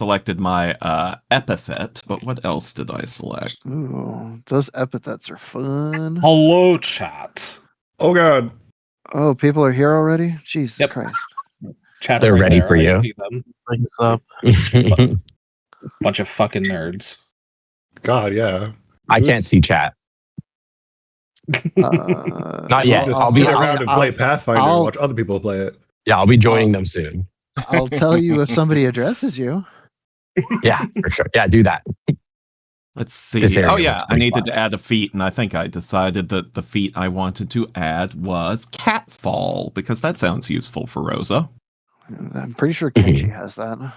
selected my epithet, but what else did I select? Ooh, those epithets are fun. Hello, chat. Oh god. Oh, people are here already? Jesus Yep. Christ. Chat's They're right ready there. for I you. see them. Things up. Bunch of fucking nerds. God, yeah. I can't see chat. Not yet. Just I'll sit be. around and play Pathfinder and watch other people play it. Yeah, I'll be joining them soon. I'll tell you if somebody addresses you. Yeah, for sure. Yeah, do that. Let's see. This area Oh, yeah. looks I pretty needed fun. to add a feat, and I think I decided that the feat I wanted to add was Catfall, because that sounds useful for Rosa. I'm pretty sure Kenji has that.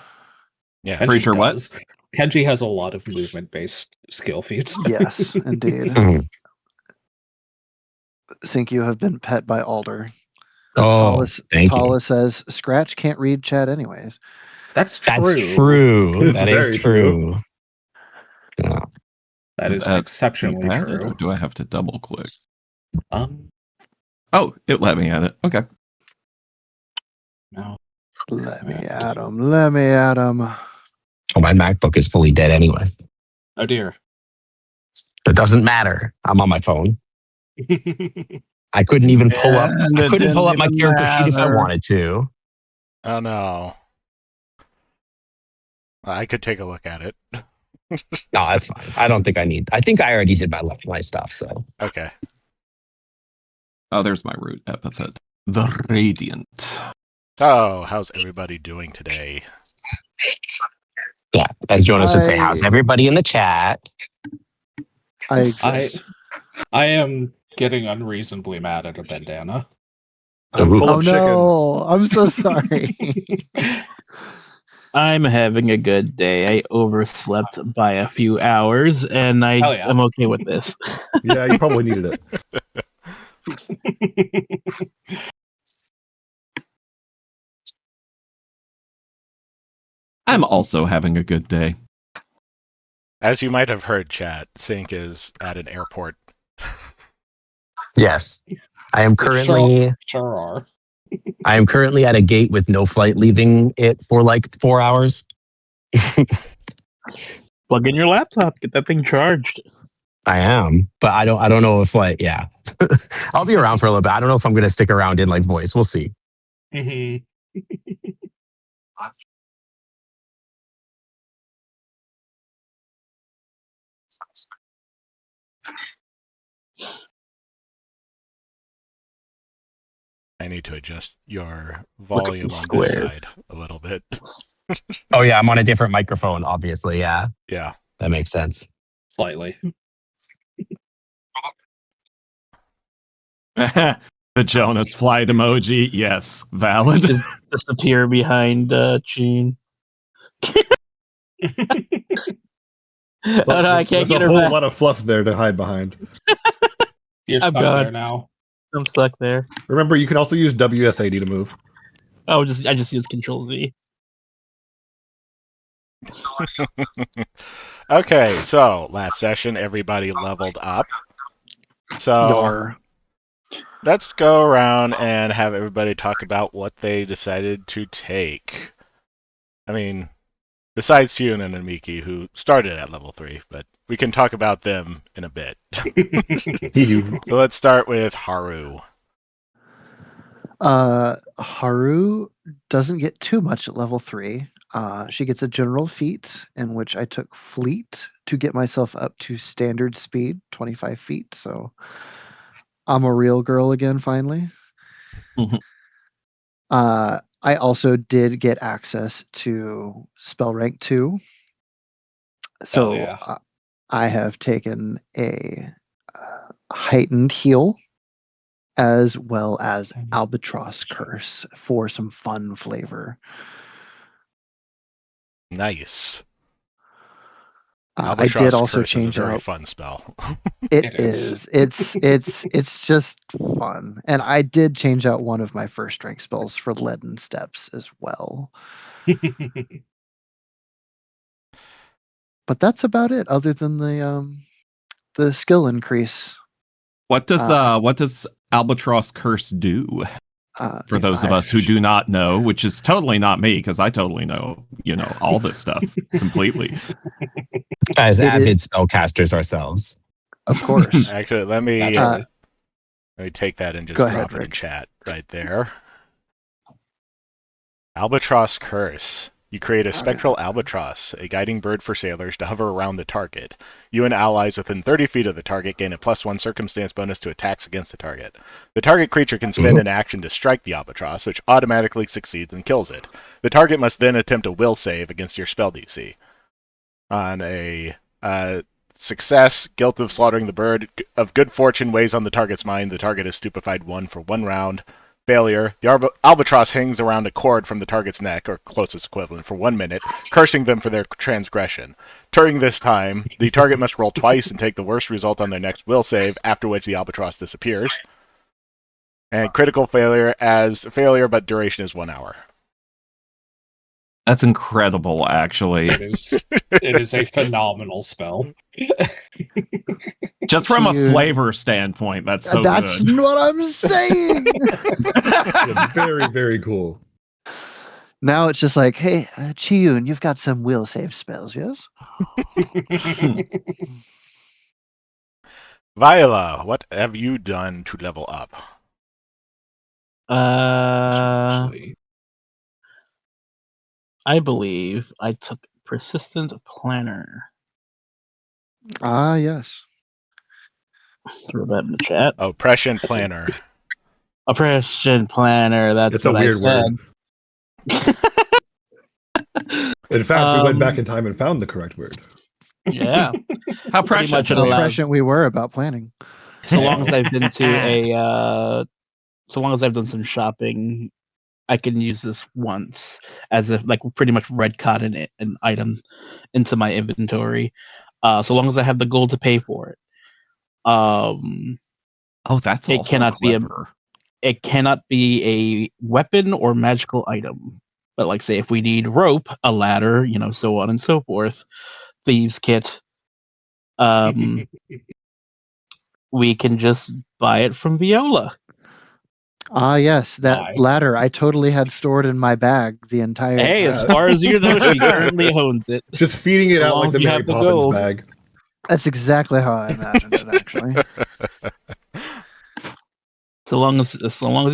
Yeah, Pretty sure what? Kenji has a lot of movement-based skill feats. Yes, indeed. Mhm. Think you have been pet by Alder. Oh, thank you. Tala says, Scratch can't read chat anyways. That's true. That's true. It's That is very true. Yeah. That is exceptionally true. Or do I have to double click? Oh, it let me add it. Okay. No. Let me at him. Oh, my MacBook is fully dead anyway. Oh dear. It doesn't matter. I'm on my phone. I couldn't even pull up. I couldn't pull up my character sheet if I wanted to. Oh no. I could take a look at it. No, that's fine. I don't think I need. I think I already did my stuff. So Okay. Oh, there's my root epithet. The Radiant. So, how's everybody doing today? yeah, as Jonas would say, how's everybody in the chat? I exist. I am getting unreasonably mad at a bandana. I'm full of chicken. No, I'm so sorry. I'm having a good day. I overslept by a few hours, and I'm okay with this. Yeah, you probably needed it. I'm also having a good day. As you might have heard, chat, Sync is at an airport. Yes, I am currently. Sure are. I am currently at a gate with no flight leaving it for like 4 hours. Plug in your laptop. Get that thing charged. I am, but I don't know if yeah. I'll be around for a little bit. I don't know if I'm going to stick around in like voice. We'll see. Mm-hmm. I need to adjust your volume on this side a little bit. Oh yeah, I'm on a different microphone, obviously. Yeah. Yeah. That makes sense. Slightly. The Jonas flight emoji. Yes, valid. Just disappear behind Gene. Oh, no, I can't get her There's a whole back. lot of fluff there to hide behind. You're I'm stuck gone. there now. I'm stuck there. Remember, you can also use WSAD to move. Oh, I just use Control Z. Okay, so last session, everybody leveled up. So let's go around and have everybody talk about what they decided to take. I mean, besides Tune and Amiki, who started at level 3, but we can talk about them in a bit. So let's start with Haru. Haru doesn't get too much at level 3. She gets a general feat in which I took Fleet to get myself up to standard speed, 25 feet. So I'm a real girl again, finally. Mhm. I also did get access to spell rank 2. So I have taken a heightened heal as well as Albatross Curse for some fun flavor. Nice. I did also Curse change is a very out. fun spell. It is. It's just fun, and I did change out one of my first rank spells for Leaden Steps as well. But that's about it, other than the skill increase. What does Albatross Curse do? For those of us who do not know, which is totally not me, because I totally know, all this stuff completely. As It avid spellcasters ourselves. Of course. Actually, let me take that and just Go drop ahead, it in Rick. chat right there. Albatross Curse. You create a spectral albatross, a guiding bird for sailors to hover around the target. You and allies within 30 feet of the target gain a +1 circumstance bonus to attacks against the target. The target creature can spend an action to strike the albatross, which automatically succeeds and kills it. The target must then attempt a will save against your spell DC. On a success, guilt of slaughtering the bird of good fortune weighs on the target's mind. The target is stupefied 1 for 1 round. Failure. The albatross hangs around a cord from the target's neck, or closest equivalent, for 1 minute, cursing them for their transgression. During this time, the target must roll twice and take the worst result on their next will save, after which the albatross disappears. And critical failure as failure, but duration is 1 hour. That's incredible, actually. It is a phenomenal spell. Just from a flavor standpoint, that's so That's good. what I'm saying. Yeah, very, very cool. Now it's just like, hey, Chiyun, you've got some will save spells, yes? Viola, what have you done to level up? I believe I took Persistent Planner. Ah, yes. Throw that in the chat. Oh, Prescient Planner. Oppression Planner, that's It's what a weird I said. In fact, we went back in time and found the correct word. Yeah. How Pretty much it How allows, prescient we were about planning. so long as I've been to so long as I've done some shopping, I can use this once as if like pretty much retcon an item into my inventory. So long as I have the gold to pay for it. Oh, that's it also cannot clever. It cannot be a weapon or magical item. But like say if we need rope, a ladder, so on and so forth, thieves kit, we can just buy it from Viola. Ah, yes, that ladder I totally had stored in my bag the entire time. Hey, as far as you know, she currently owns it. Just feeding it out like the Mary Poppins bag. That's exactly how I imagined it, actually. So long as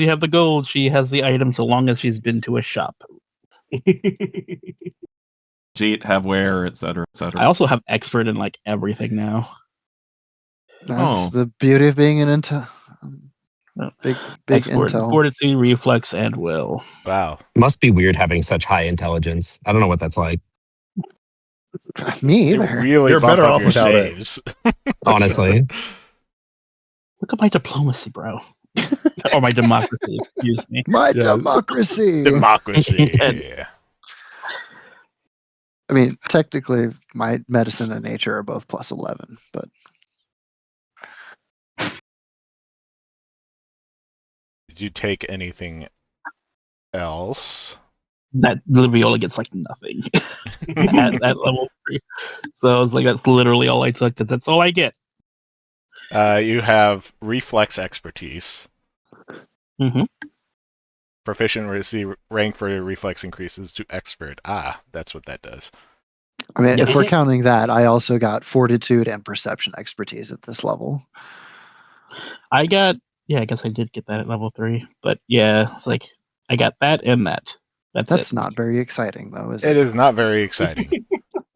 you have the gold, she has the item. So long as she's been to a shop. Cheat, have wear, etc., etc. I also have expert in like everything now. That's the beauty of being an big expert, intel. fortitude, reflex, and will. Wow. Must be weird having such high intelligence. I don't know what that's like. Me either. Really You're better off your without saves. Honestly. Look at my diplomacy, bro. Or my democracy, excuse me. My democracy. Democracy. I mean, technically, my medicine and nature are both +11, but Did you take anything else? That literally only gets like nothing at level 3. So it's like that's literally all I took because that's all I get. You have reflex expertise. Mm-hmm. Proficiency rank for your reflex increases to expert. Ah, that's what that does. I mean, if we're counting that, I also got fortitude and perception expertise at this level. I guess I did get that at level 3. But yeah, it's like I got that and that. That's not very exciting, though, is it? It is not very exciting.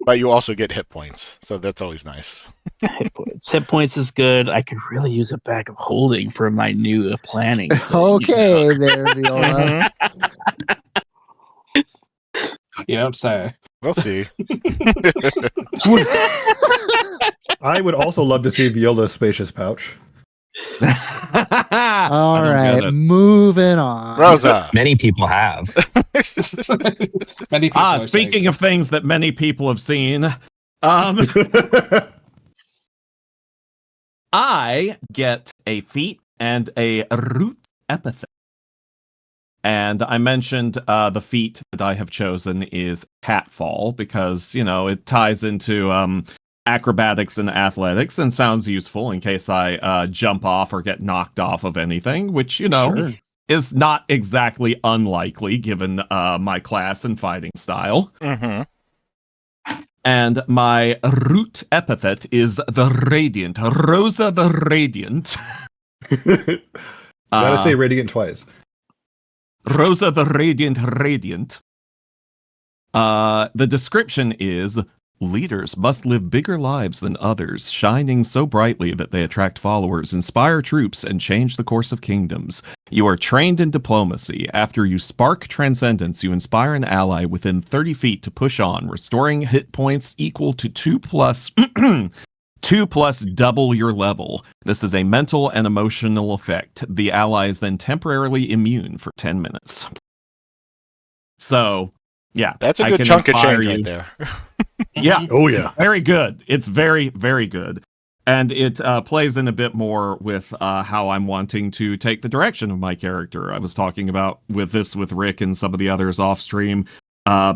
But you also get hit points, so that's always nice. Hit points is good. I could really use a bag of holding for my new planning. Okay, there, Viola. You don't say. We'll see. I would also love to see Viola's spacious pouch. All right, moving on. Rosa. Many people have. Many people speaking of things that many people have seen, I get a feat and a root epithet. And I mentioned the feat that I have chosen is Catfall because, it ties into acrobatics and athletics and sounds useful in case I jump off or get knocked off of anything, which, Sure. is not exactly unlikely given my class and fighting style. Mm-hmm. And my root epithet is the Radiant. Rosa the Radiant. Gotta say radiant twice. Rosa the Radiant Radiant. The description is: leaders must live bigger lives than others, shining so brightly that they attract followers, inspire troops, and change the course of kingdoms. You are trained in diplomacy. After you spark transcendence, you inspire an ally within 30 feet to push on, restoring hit points equal to 2 plus 2 plus double your level. This is a mental and emotional effect. The ally is then temporarily immune for 10 minutes. So, yeah. That's a I good can chunk of inspire change you. right there. Yeah. Oh yeah. Very good. It's very, very good. And it plays in a bit more with how I'm wanting to take the direction of my character. I was talking about with Rick and some of the others off stream.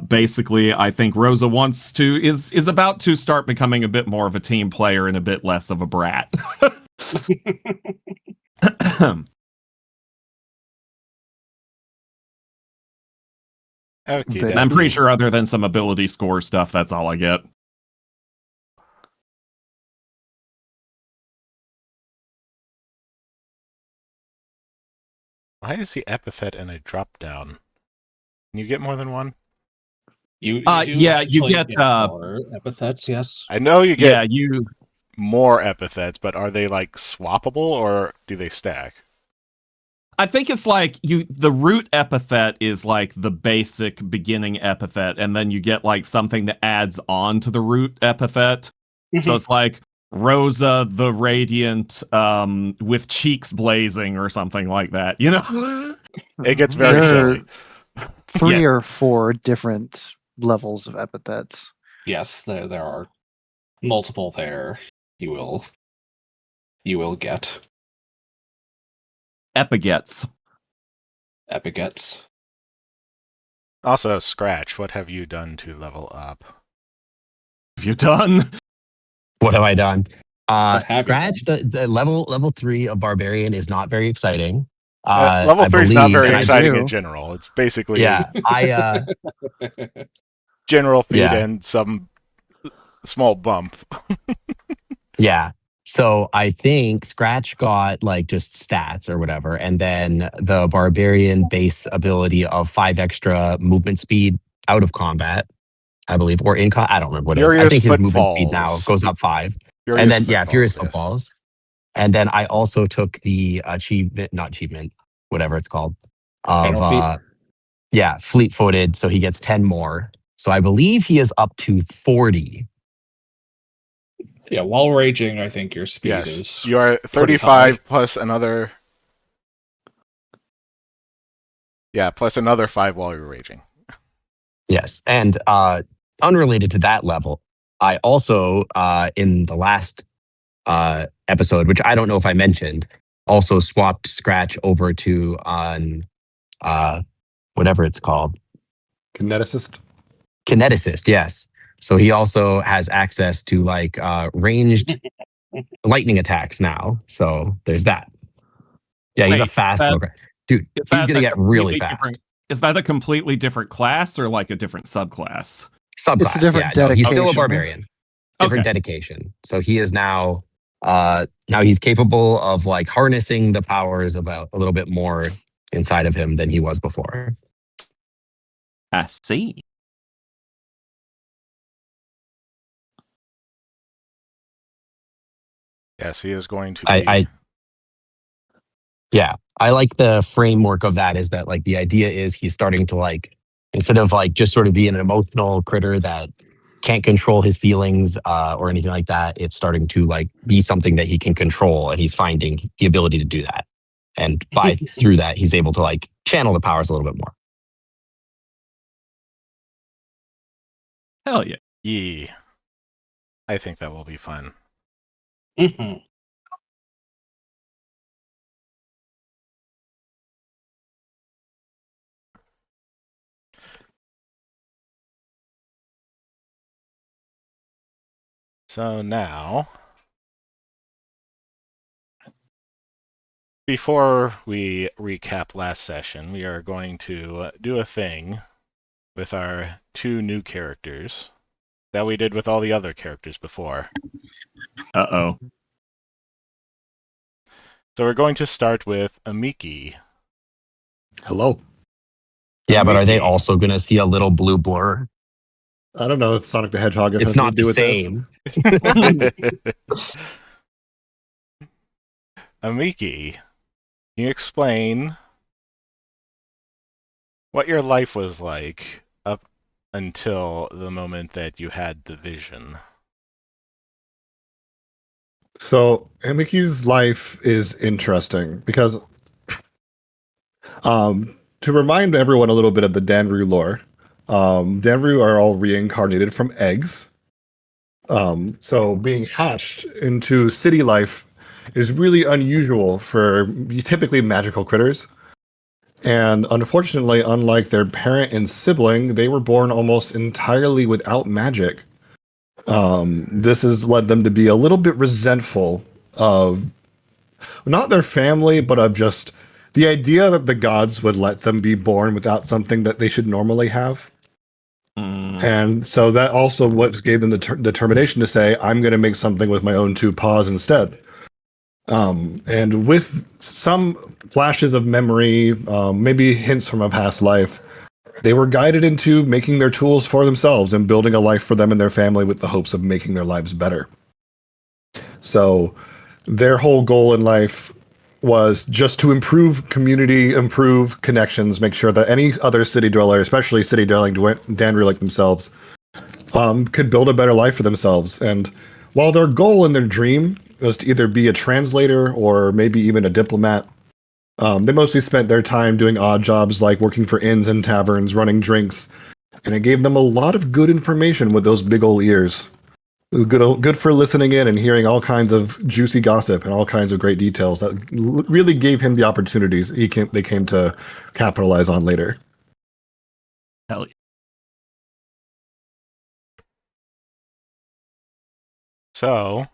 Basically, I think Rosa is about to start becoming a bit more of a team player and a bit less of a brat. Okay, But I'm pretty sure other than some ability score stuff, that's all I get. Why is the epithet in a drop down? Can you get more than one? You Yeah, you actually get, more epithets, yes. I know you Yeah, get you. more epithets, but are they like swappable or do they stack? I think it's like the root epithet is like the basic beginning epithet, and then you get like something that adds on to the root epithet. So it's like Rosa the Radiant with cheeks blazing or something like that, you know? It gets very there silly. are 3 Yes. or 4 different levels of epithets. Yes, there are multiple there. You will get Epigets. epithets. Also, Scratch, what have you done to level up? Have you done? What have I done? What have you Scratch, the level 3 of Barbarian is not very exciting. Level I 3 is not believe, very and I exciting do. in general. It's basically yeah, general feat Yeah. and some small bump. yeah. So I think Scratch got like just stats or whatever, and then the Barbarian base ability of 5 extra movement speed out of combat, I believe, or in I don't remember what it is. I Furious think his movement speed now Footfalls. goes up 5, Furious and then Footfalls, Furious yes. Footballs, and then I also took the not achievement, whatever it's called, of General feat? fleet-footed, so he gets 10 more. So I believe he is up to 40. Yeah, while raging, I think your speed Yes, is you are pretty 35 high. plus another. Yeah, plus another 5 while you're raging. Yes, and unrelated to that level, I also in the last episode, which I don't know if I mentioned, also swapped Scratch over to on whatever it's called, Kineticist. Kineticist. Yes, so he also has access to like ranged lightning attacks now. So there's that. Yeah, he's a Wait, fast that- mover. Dude, Is he's that gonna a get really completely fast. different? Is that a completely different class or like a different subclass? Subclass. It's a different No, he's still a dedication. barbarian. Different Okay. dedication. So he is now he's capable of like harnessing the powers about a little bit more inside of him than he was before. I see. Yes, he is going to be. I like the framework of that is that like the idea is he's starting to like instead of like just sort of being an emotional critter that can't control his feelings or anything like that, it's starting to like be something that he can control and he's finding the ability to do that. And through that, he's able to like channel the powers a little bit more. Hell yeah. Yeah. I think that will be fun. Mhm. So now Before we recap last session, we are going to do a thing with our 2 new characters that we did with all the other characters before. Uh-oh. So we're going to start with Amiki. Hello. Yeah, but are they Amiki. also going to see a little blue blur? I don't know if Sonic the Hedgehog has It's anything not to do the with this. same. Amiki, can you explain what your life was like up until the moment that you had the vision? So Amiki's life is interesting because to remind everyone a little bit of the Danru lore, Danru are all reincarnated from eggs. So being hatched into city life is really unusual for typically magical critters. And unfortunately, unlike their parent and sibling, they were born almost entirely without magic. This has led them to be a little bit resentful of not their family, but of just the idea that the gods would let them be born without something that they should normally have. And so that also what gave them the determination to say, I'm going to make something with my own 2 paws instead. And with some flashes of memory, maybe hints from a past life, they were guided into making their tools for themselves and building a life for them and their family with the hopes of making their lives better. So their whole goal in life was just to improve community, improve connections, make sure that any other city dweller, especially city dwelling Danru like themselves, could build a better life for themselves. And while their goal and their dream was to either be a translator or maybe even a diplomat, they mostly spent their time doing odd jobs like working for inns and taverns, running drinks, and it gave them a lot of good information with those big old ears. It was good for listening in and hearing all kinds of juicy gossip and all kinds of great details that really gave him the opportunities they came to capitalize on later. Hell yeah. So,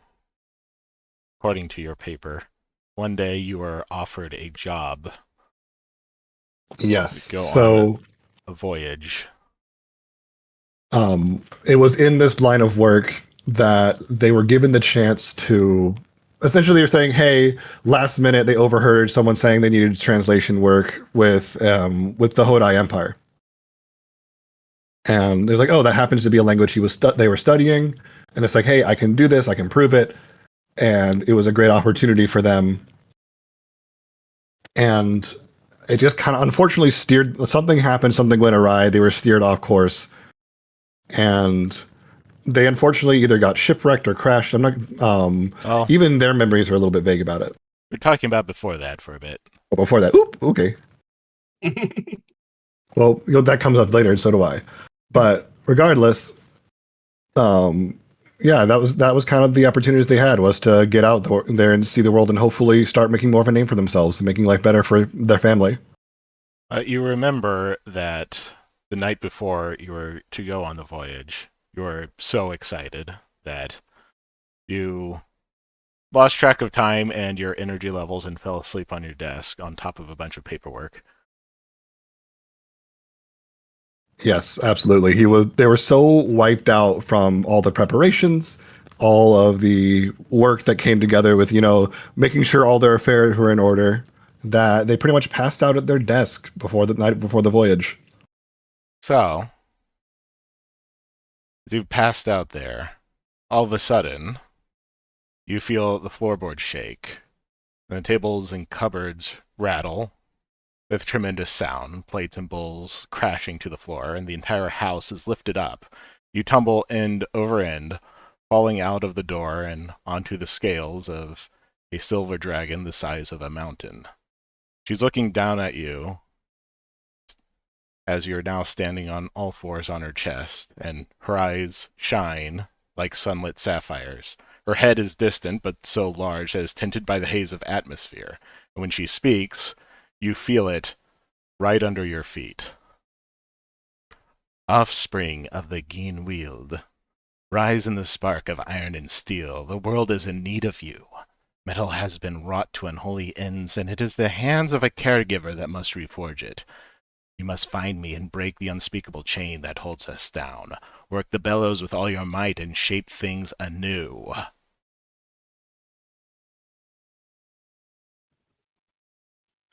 according to your paper, one day you were offered a job. Yes. Go so a voyage. It was in this line of work that they were given the chance to essentially they're saying, hey, last minute they overheard someone saying they needed translation work with the Hodai Empire. And they're like, oh, that happens to be a language they were studying. And it's like, hey, I can do this, I can prove it. And it was a great opportunity for them. And it just kind of unfortunately something happened, something went awry, they were steered off course. And they unfortunately either got shipwrecked or crashed. I'm not. Even their memories are a little bit vague about it. We're talking about before that for a bit. Well, before that, okay. Well, that comes up later, and so do I. But regardless, yeah, that was kind of the opportunities they had, was to get out there and see the world and hopefully start making more of a name for themselves and making life better for their family. You remember that the night before you were to go on the voyage, you were so excited that you lost track of time and your energy levels and fell asleep on your desk on top of a bunch of paperwork. Yes, absolutely. They were so wiped out from all the preparations, all of the work that came together with, making sure all their affairs were in order, that they pretty much passed out at their desk before the night before the voyage. So, as you passed out there, all of a sudden, you feel the floorboards shake, and the tables and cupboards rattle with tremendous sound, plates and bowls crashing to the floor, and the entire house is lifted up. You tumble end over end, falling out of the door and onto the scales of a silver dragon the size of a mountain. She's looking down at you as you're now standing on all fours on her chest, and her eyes shine like sunlit sapphires. Her head is distant, but so large that it's tinted by the haze of atmosphere. And when she speaks, you feel it right under your feet. Offspring of the Gin Weald, rise in the spark of iron and steel. The world is in need of you. Metal has been wrought to unholy ends, and it is the hands of a caregiver that must reforge it. You must find me and break the unspeakable chain that holds us down. Work the bellows with all your might and shape things anew.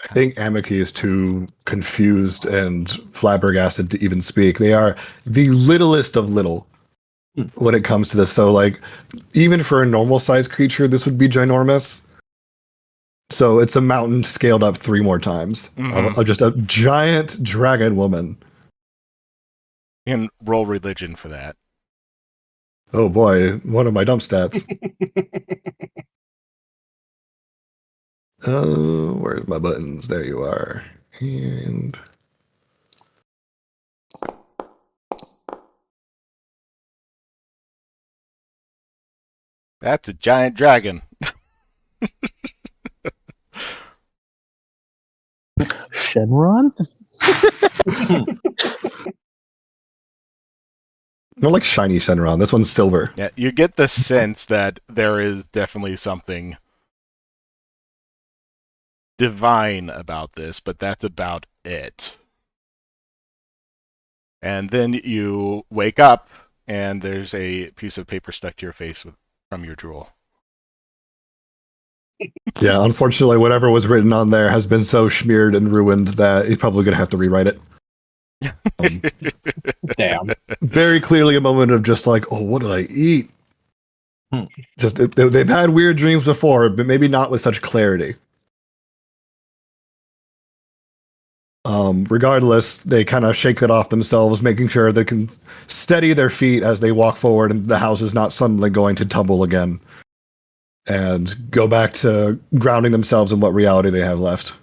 I think Amiki is too confused and flabbergasted to even speak. They are the littlest of little when it comes to this. So, like, even for a normal sized creature, this would be ginormous. So it's a mountain scaled up 3 more times of just a giant dragon woman. You can roll religion for that. Oh boy, one of my dump stats. Where's my buttons? There you are. And That's a giant dragon. Shenron? more like shiny Shenron. This one's silver. Yeah, you get the sense that there is definitely something divine about this, but that's about it. And then you wake up, and there's a piece of paper stuck to your face from your drool. Yeah, unfortunately, whatever was written on there has been so smeared and ruined that he's probably going to have to rewrite it. Damn. Very clearly a moment of just like, oh, what did I eat? Just they've had weird dreams before, but maybe not with such clarity. Regardless, they kind of shake it off themselves, making sure they can steady their feet as they walk forward and the house is not suddenly going to tumble again. And go back to grounding themselves in what reality they have left.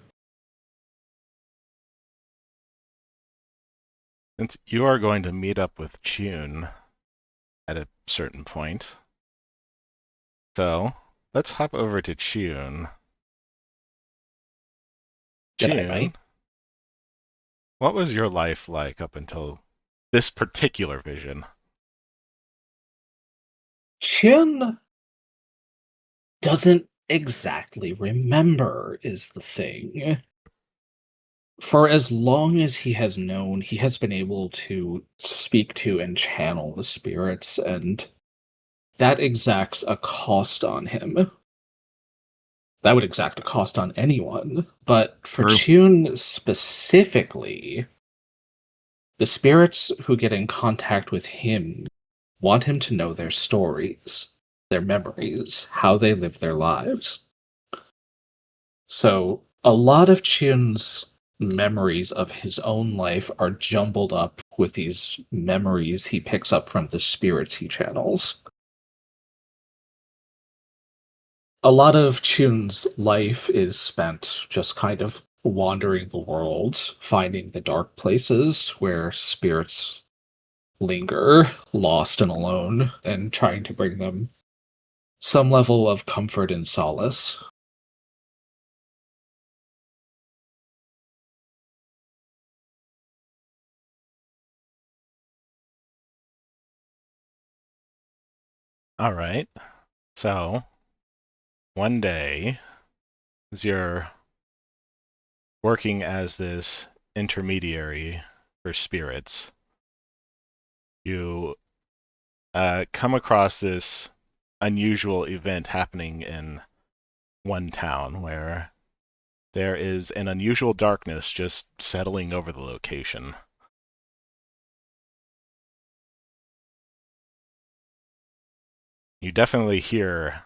Since you are going to meet up with June at a certain point, so let's hop over to June. G'day, mate. What was your life like up until this particular vision? Chin doesn't exactly remember, is the thing. For as long as he has known, he has been able to speak to and channel the spirits, and that exacts a cost on him. That would exact a cost on anyone, but for True. Chun specifically, the spirits who get in contact with him want him to know their stories, their memories, how they live their lives. So a lot of Chun's memories of his own life are jumbled up with these memories he picks up from the spirits he channels. A lot of Chun's life is spent just kind of wandering the world, finding the dark places where spirits linger, lost and alone, and trying to bring them some level of comfort and solace. All right. So, one day, as you're working as this intermediary for spirits, you come across this unusual event happening in one town where there is an unusual darkness just settling over the location. You definitely hear,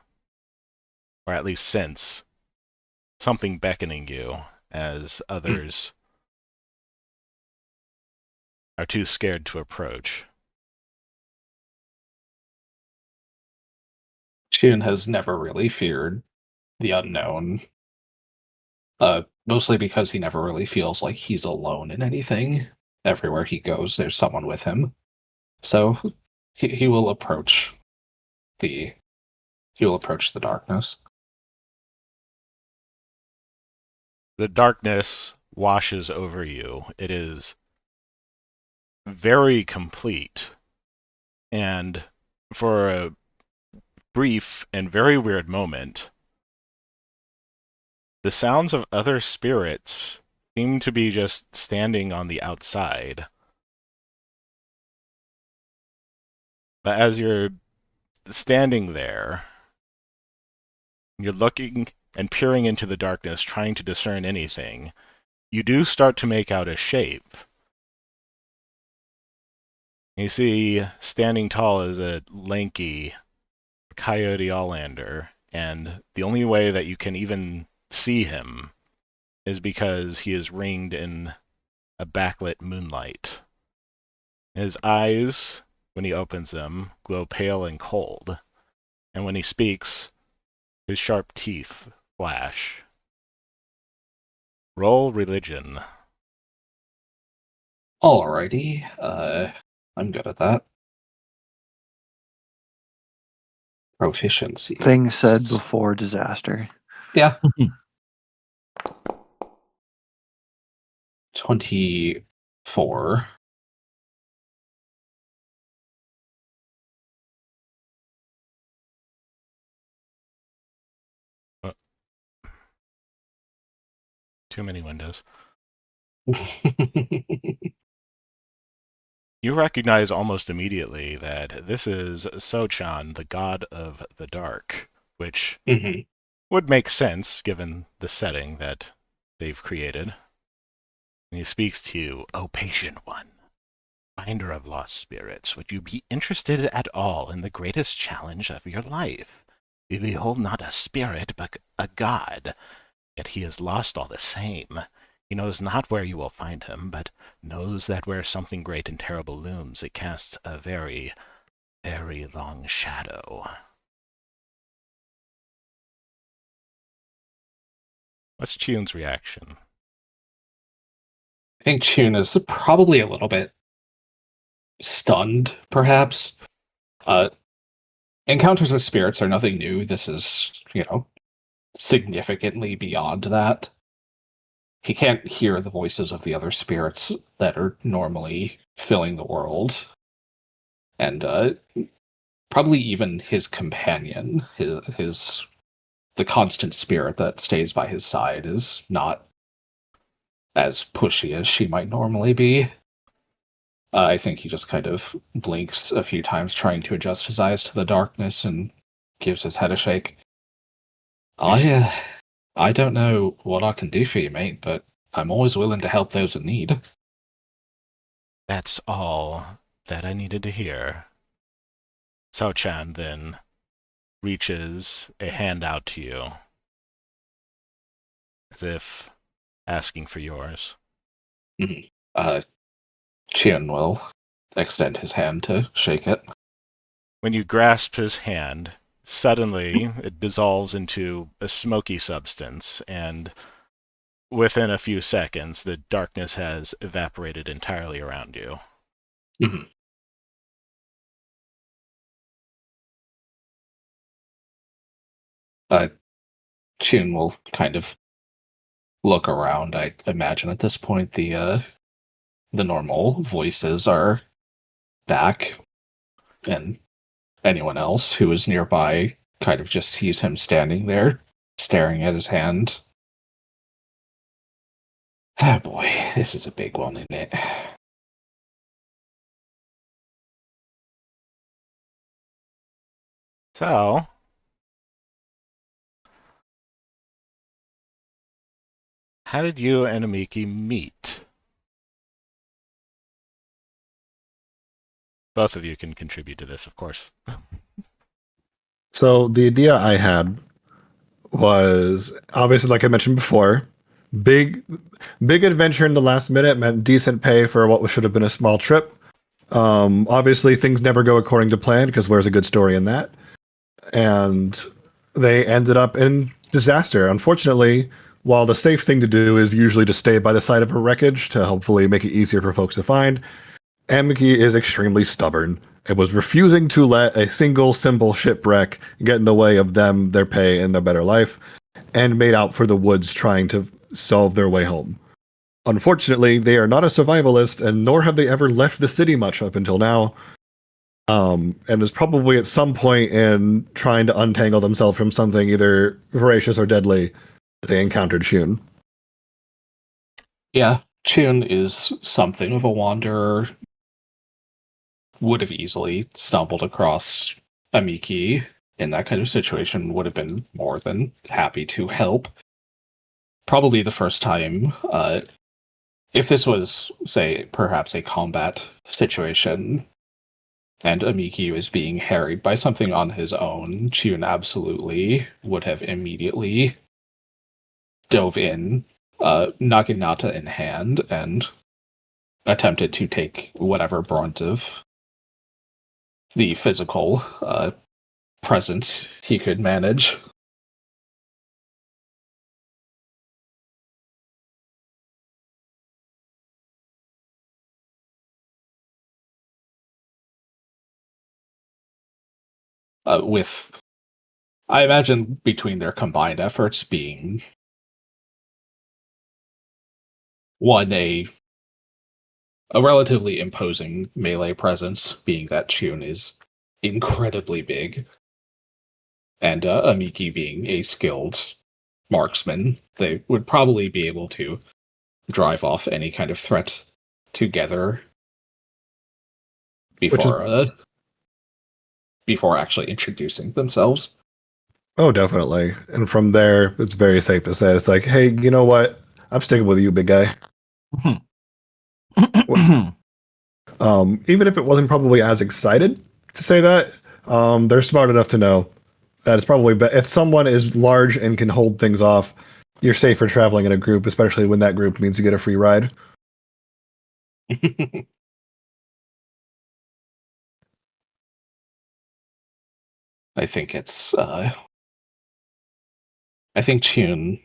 or at least sense, something beckoning you as others are too scared to approach. Chun has never really feared the unknown. Mostly because he never really feels like he's alone in anything. Everywhere he goes, there's someone with him. So he will approach the darkness. The darkness washes over you. It is very complete. And for a brief and very weird moment, the sounds of other spirits seem to be just standing on the outside. But as you're standing there, you're looking and peering into the darkness, trying to discern anything, you do start to make out a shape. You see, standing tall is a lanky coyote Allander, and the only way that you can even see him is because he is ringed in a backlit moonlight. His eyes, when he opens them, glow pale and cold, and when he speaks, his sharp teeth flash. Roll religion. Alrighty. I'm good at that. Proficiency. Thing said before disaster. Yeah. 24. Too many windows. You recognize almost immediately that this is Sochan, the god of the dark, which Mhm. would make sense given the setting that they've created. And he speaks to you, O patient one, finder of lost spirits, would you be interested at all in the greatest challenge of your life? You behold not a spirit, but a god, yet he is lost all the same. He knows not where you will find him, but knows that where something great and terrible looms, it casts a very, very long shadow. What's Chion's reaction? I think Chun is probably a little bit stunned, perhaps. Encounters with spirits are nothing new. This is, significantly beyond that. He can't hear the voices of the other spirits that are normally filling the world. And probably even his companion, the constant spirit that stays by his side, is not as pushy as she might normally be. I think he just kind of blinks a few times, trying to adjust his eyes to the darkness, and gives his head a shake. I don't know what I can do for you, mate, but I'm always willing to help those in need. That's all that I needed to hear. Sao-chan then reaches a hand out to you, as if asking for yours. Chien will extend his hand to shake it. When you grasp his hand, suddenly it dissolves into a smoky substance, and within a few seconds, the darkness has evaporated entirely around you. Mm-hmm. Chun will kind of look around. I imagine at this point the normal voices are back, and anyone else who is nearby kind of just sees him standing there, staring at his hand. Oh boy, this is a big one, isn't it? So, how did you and Amiki meet? Both of you can contribute to this, of course. So the idea I had was obviously, like I mentioned before, big adventure in the last minute meant decent pay for what should have been a small trip. Obviously, things never go according to plan because where's a good story in that? And they ended up in disaster. Unfortunately, while the safe thing to do is usually to stay by the side of a wreckage to hopefully make it easier for folks to find, Amiki is extremely stubborn and was refusing to let a single simple shipwreck get in the way of them, their pay, and their better life, and made out for the woods trying to solve their way home. Unfortunately, they are not a survivalist, and nor have they ever left the city much up until now. And is probably at some point in trying to untangle themselves from something either voracious or deadly, they encountered Shun. Yeah, Chun is something of a wanderer. Would have easily stumbled across Amiki in that kind of situation, would have been more than happy to help. Probably the first time, if this was, say, perhaps a combat situation, and Amiki was being harried by something on his own, Chun absolutely would have immediately dove in, Naginata in hand, and attempted to take whatever brunt of the physical presence he could manage. With, I imagine, between their combined efforts being one, a relatively imposing melee presence, being that Chun is incredibly big, and Amiki being a skilled marksman, they would probably be able to drive off any kind of threat together before actually introducing themselves. Oh, definitely. And from there, it's very safe to say it's like, hey, you know what? I'm sticking with you, big guy. Even if it wasn't probably as excited to say that, they're smart enough to know that it's probably if someone is large and can hold things off, you're safer traveling in a group, especially when that group means you get a free ride. I think it's I think Chun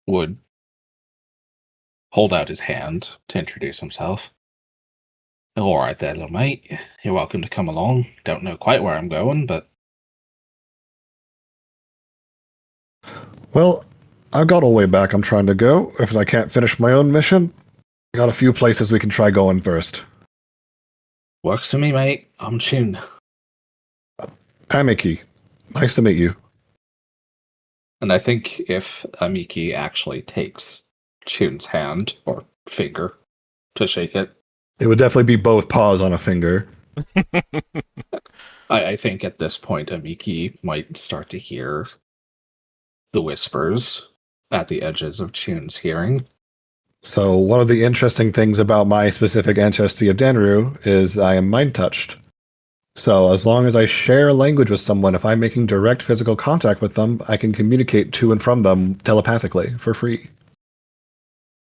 would hold out his hand to introduce himself. All right there, little mate. You're welcome to come along. Don't know quite where I'm going, but... Well, I've got a way back I'm trying to go. If I can't finish my own mission, I got a few places we can try going first. Works for me, mate. I'm Chun. Amiki, nice to meet you. And I think if Amiki actually takes Chun's hand or finger to shake it, it would definitely be both paws on a finger. I think at this point Amiki might start to hear the whispers at the edges of Chun's hearing. So one of the interesting things about my specific ancestry of Danru is I am mind-touched. So as long as I share a language with someone, if I'm making direct physical contact with them, I can communicate to and from them telepathically for free.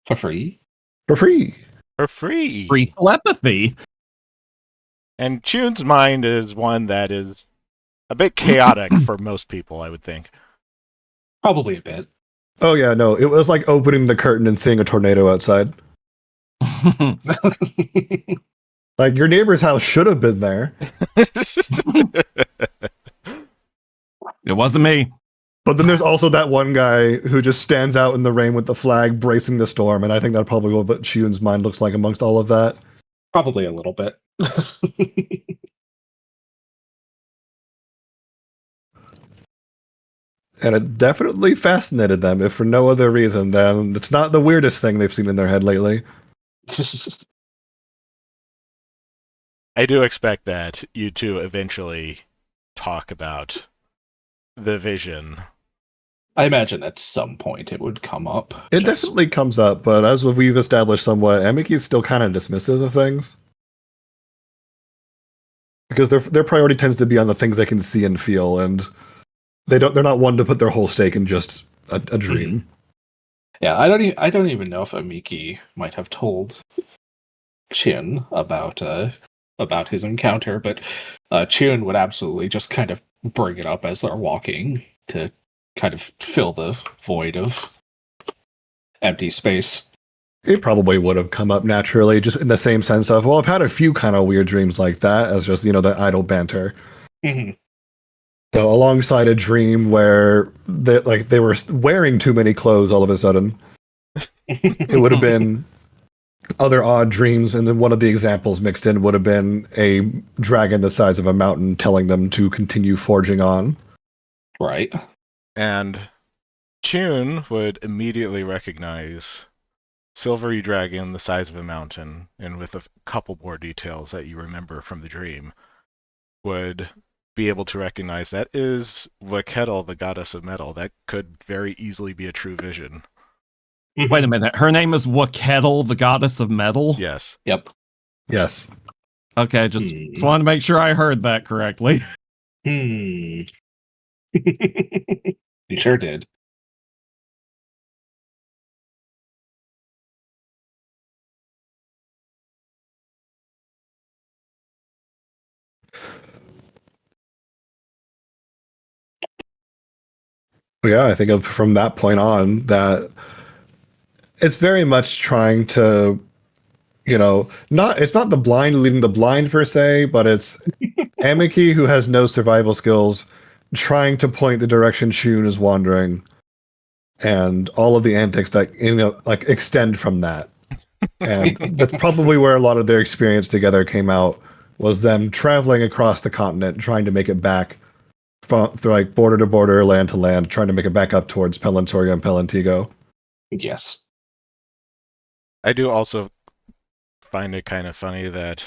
For free? For free. For free. Free telepathy. And Chun's mind is one that is a bit chaotic for most people, I would think. Probably a bit. Oh yeah, no, it was like opening the curtain and seeing a tornado outside. Like, your neighbor's house should have been there. It wasn't me. But then there's also that one guy who just stands out in the rain with the flag, bracing the storm, and I think that's probably what Shun's mind looks like amongst all of that. Probably a little bit. And it definitely fascinated them, if for no other reason than it's not the weirdest thing they've seen in their head lately. I do expect that you two eventually talk about the vision. I imagine at some point it would come up. It definitely comes up, but as we've established somewhat, Amiki's still kind of dismissive of things. Because their priority tends to be on the things they can see and feel, and they're not one to put their whole stake in just a dream. Yeah, I don't even know if Amiki might have told Chun about his encounter, but Chun would absolutely just kind of bring it up as they're walking to kind of fill the void of empty space. It probably would have come up naturally, just in the same sense of, well, I've had a few kind of weird dreams like that, as just, the idle banter. Mm-hmm. So alongside a dream where they were wearing too many clothes all of a sudden, it would have been other odd dreams, and then one of the examples mixed in would have been a dragon the size of a mountain telling them to continue forging on. Right. And Chun would immediately recognize silvery dragon the size of a mountain, and with a couple more details that you remember from the dream, would be able to recognize that is Waketl, the goddess of metal. That could very easily be a true vision. Wait a minute. Her name is Waketl, the goddess of metal? Yes. Yep. Yes. Okay, just wanted to make sure I heard that correctly. You sure did. Yeah, I think of from that point on that it's very much trying to, it's not the blind leading the blind per se, but it's Amiki, who has no survival skills, trying to point the direction Shun is wandering, and all of the antics that extend from that. And that's probably where a lot of their experience together came out, was them traveling across the continent, trying to make it back through border to border, land to land, trying to make it back up towards Pelantoria and Pelantigo. Yes. I do also find it kind of funny that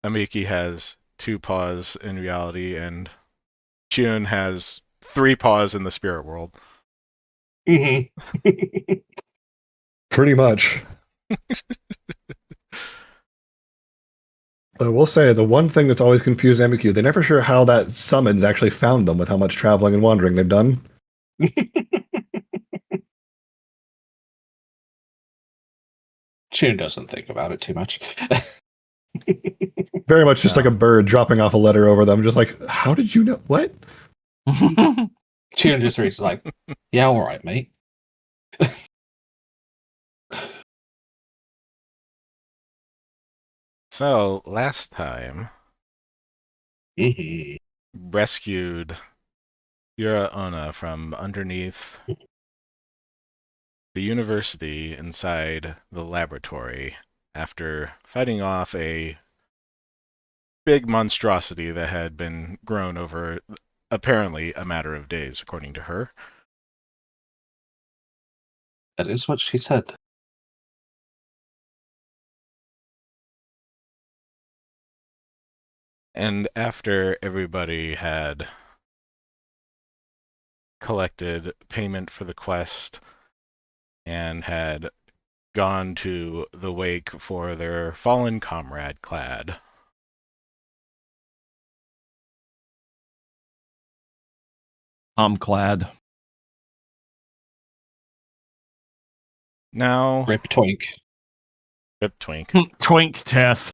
Amiki has 2 paws in reality, and Chun has 3 paws in the spirit world. Pretty much. I will say, the one thing that's always confused MQ, they're never sure how that summons actually found them with how much traveling and wandering they've done. Chun doesn't think about it too much. Very much just like a bird dropping off a letter over them, just like, how did you know? What? Chun just reads like, yeah, all right, mate. So, last time, rescued Yura Ona from underneath the university inside the laboratory after fighting off a big monstrosity that had been grown over apparently a matter of days, according to her. That is what she said. And after everybody had collected payment for the quest and had gone to the wake for their fallen comrade Clad, I'm glad. now Rip Twink. Rip Twink. Twink Teth.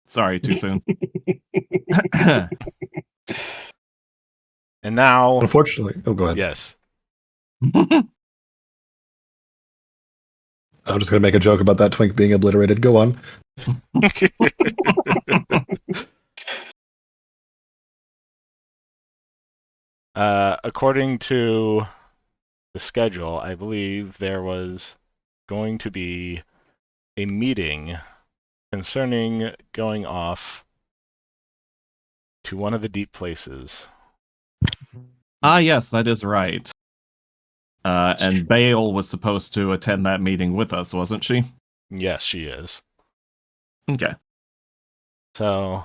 Sorry, too soon. And now, Unfortunately, go ahead. yes, I'm just going to make a joke about that twink being obliterated. Go on. According to the schedule, I believe there was going to be a meeting concerning going off to one of the deep places. Ah, yes, that is right. And Bale was supposed to attend that meeting with us, wasn't she? Yes, she is. Okay. So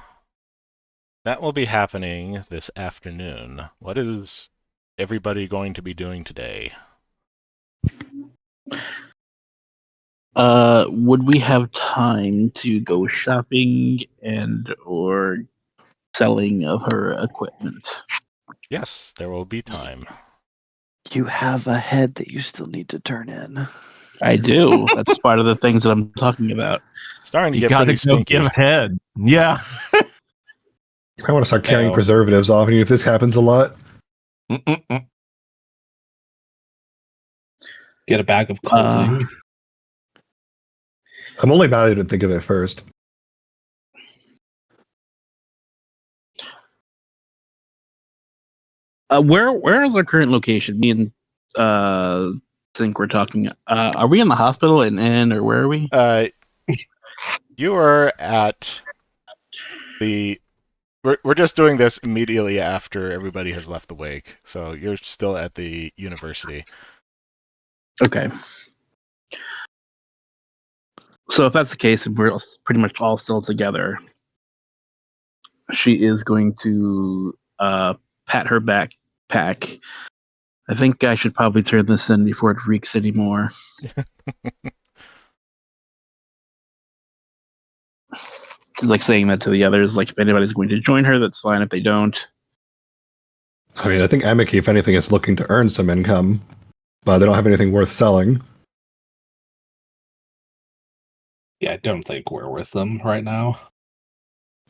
that will be happening this afternoon. What is everybody going to be doing today? Would we have time to go shopping and or selling of her equipment? Yes, there will be time. You have a head that you still need to turn in. I do. That's part of the things that I'm talking about. Starting to You get gotta pretty go stinky. give head. Yeah. I want to start carrying Ew. preservatives off, and if this happens a lot, Mm-mm-mm. Get a bag of clothing. I'm only mad I didn't think of it first. Where is our current location? Me and think we're talking. Are we in the hospital and or where are we? You are at the We're just doing this immediately after everybody has left the wake, so you're still at the university. Okay. So if that's the case, and we're pretty much all still together, she is going to pat her backpack. I think I should probably turn this in before it reeks anymore. She's like saying that to the others, like if anybody's going to join her, that's fine. If they don't, I mean, I think Amiki, if anything, is looking to earn some income, but they don't have anything worth selling. Yeah, I don't think we're with them right now.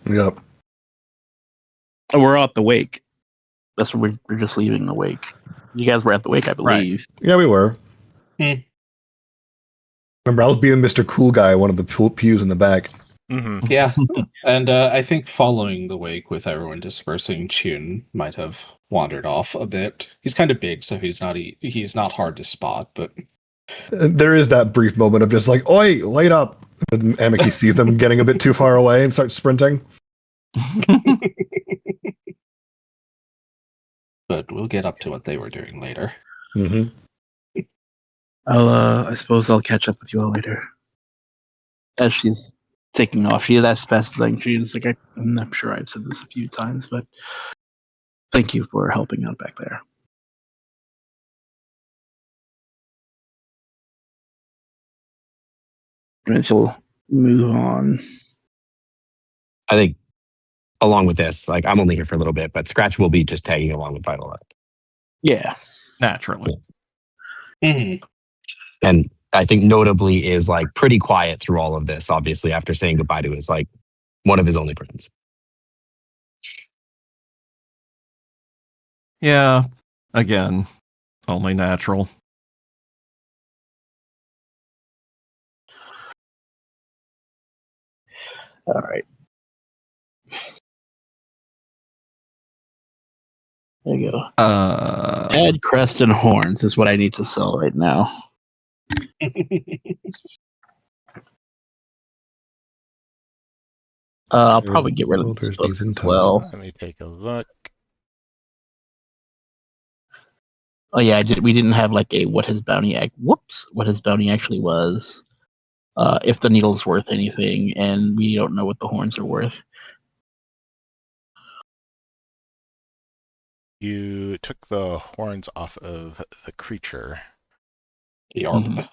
Yep. oh, we're at the wake. That's where we're just leaving the wake. You guys were at the wake, I believe. Yeah, we were. Hmm. Remember, I was being Mr. Cool Guy, one of the pews in the back. Mm-hmm. Yeah, and I think following the wake with everyone dispersing, Chun might have wandered off a bit. He's kind of big, so he's not hard to spot, but There is that brief moment of just like, oi, wait up. And Amiki sees them getting a bit too far away and starts sprinting. but we'll get up to what they were doing later. Mm-hmm. I suppose I'll catch up with you all later. As she's taking off, that's the best thing. She's like, I'm sure I've said this a few times, but thank you for helping out back there. And she'll move on. I think along with this, like I'm only here for a little bit, but Scratch will be just tagging along with Vital. Yeah. Naturally. Mm-hmm. And I think notably is like pretty quiet through all of this, obviously, after saying goodbye to his like one of his only friends. Yeah. Again, only natural. All right. There you go. Add crest and horns is what I need to sell right now. I'll probably get rid of this book as well. Let me take a look. Oh yeah, we didn't have like a what his bounty actually was. If the needle's worth anything, and we don't know what the horns are worth. You took the horns off of the creature. Yarp. Mhm.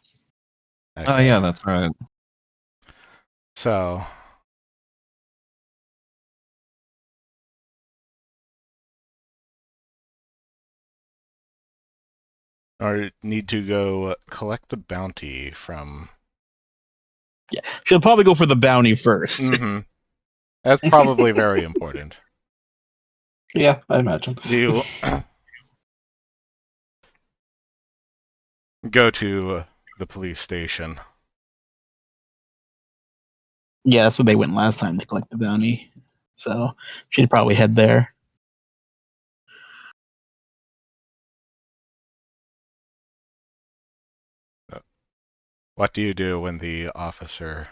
Oh, yeah, that's right. So, or need to go collect the bounty from. Yeah, she'll probably go for the bounty first. Mm-hmm. That's probably very important. Yeah, I imagine. You go to the police station. Yeah, that's where they went last time to collect the bounty. So she'd probably head there. What do you do when the officer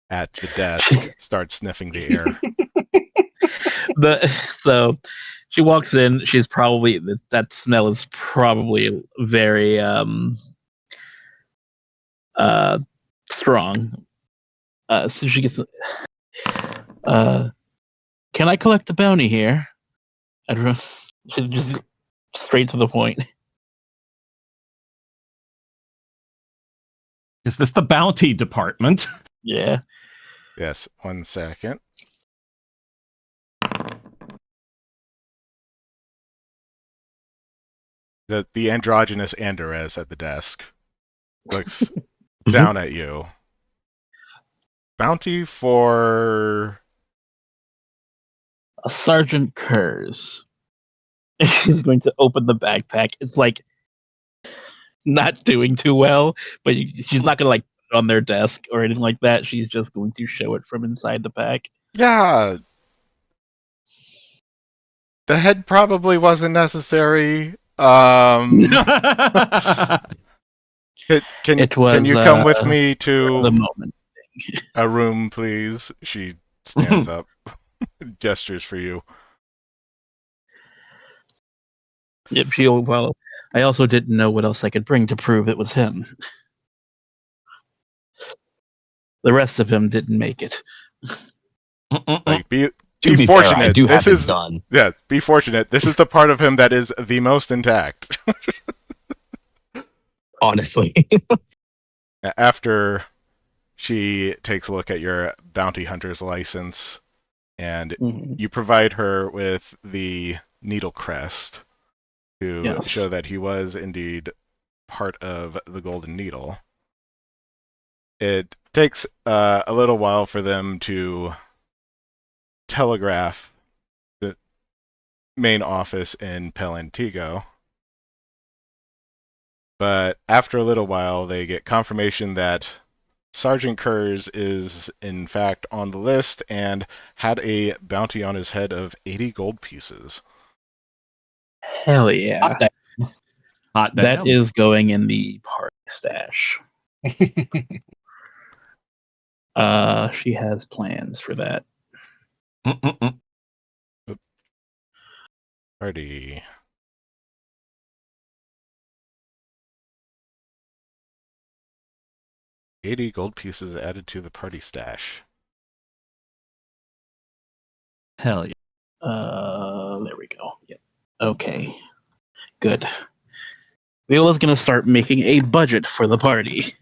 at the desk starts sniffing the air? So she walks in. She's probably that smell is probably very strong. So she gets. Can I collect the bounty here? I don't know. She's just straight to the point. Is this the bounty department? Yeah. Yes, 1 second. The androgynous Andorez at the desk looks down at you. Bounty for Sergeant Kurz. She's going to open the backpack. It's like not doing too well, but she's not going to like put it on their desk or anything like that. She's just going to show it from inside the pack. Yeah. The head probably wasn't necessary. Can you come with me to the moment. a room, please? She stands up. gestures for you. Yep, well, I also didn't know what else I could bring to prove it was him. The rest of him didn't make it. Like, To be be fair, I fortunate. do have This his is gun. yeah. Be fortunate. This is the part of him that is the most intact. Honestly. After she takes a look at your bounty hunter's license, and you provide her with the needle crest to show that he was indeed part of the Golden Needle. It takes a little while for them to telegraph the main office in Pelantigo. But after a little while, they get confirmation that Sergeant Kurz is in fact on the list and had a bounty on his head of 80 gold pieces. Hell yeah. Hot That damn. is going in the party stash. She has plans for that. Party. $80 gold pieces added to the party stash. Hell yeah. There we go. Yep. Okay. Good. Viola's gonna start making a budget for the party.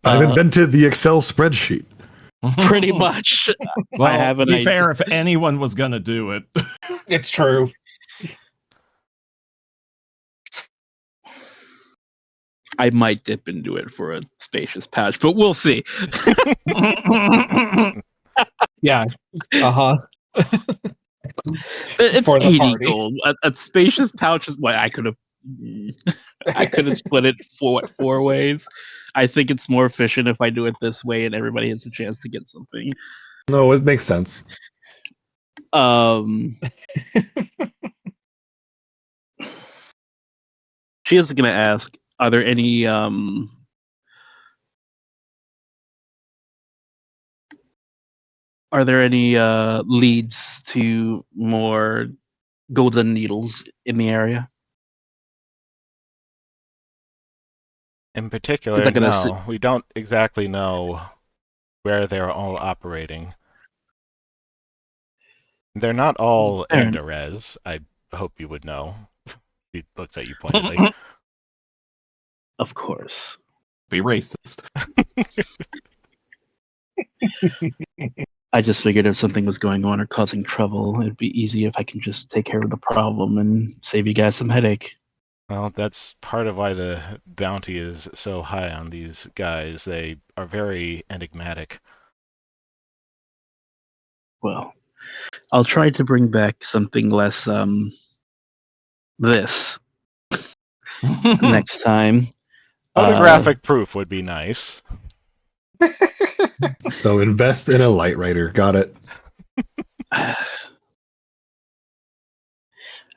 I've invented the Excel spreadsheet. Pretty much. Well, I have to an be idea. fair, if anyone was gonna do it. It's true. I might dip into it for a spacious pouch, but we'll see. Yeah. Uh-huh. It's For the 80 party. gold. A spacious pouch is what I could have. I could have split it four ways. I think it's more efficient if I do it this way, and everybody has a chance to get something. No, it makes sense. She is going to ask: are there any leads to more golden needles in the area? In particular, no. We don't exactly know where they're all operating. They're not all Enderez, I hope you would know. He looks at you pointedly. Of course. Be racist. I just figured if something was going on or causing trouble, it'd be easy if I can just take care of the problem and save you guys some headache. Well, that's part of why the bounty is so high on these guys. They are very enigmatic. Well, I'll try to bring back something less this next time. Photographic proof would be nice. So invest in a light writer. Got it. I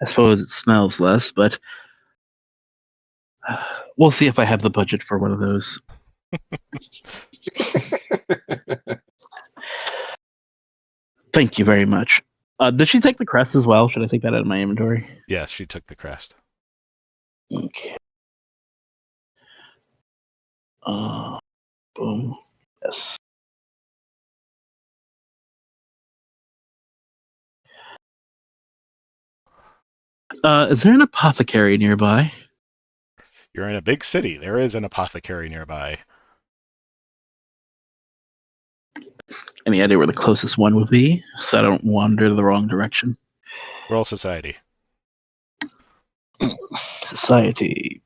suppose it smells less, but we'll see if I have the budget for one of those. Thank you very much. Did she take the crest as well? Should I take that out of my inventory? Yes, she took the crest. Okay. Boom. Yes. Is there an apothecary nearby? You're in a big city. There is an apothecary nearby. Any idea where the closest one would be, so I don't wander the wrong direction? Roll society. Society.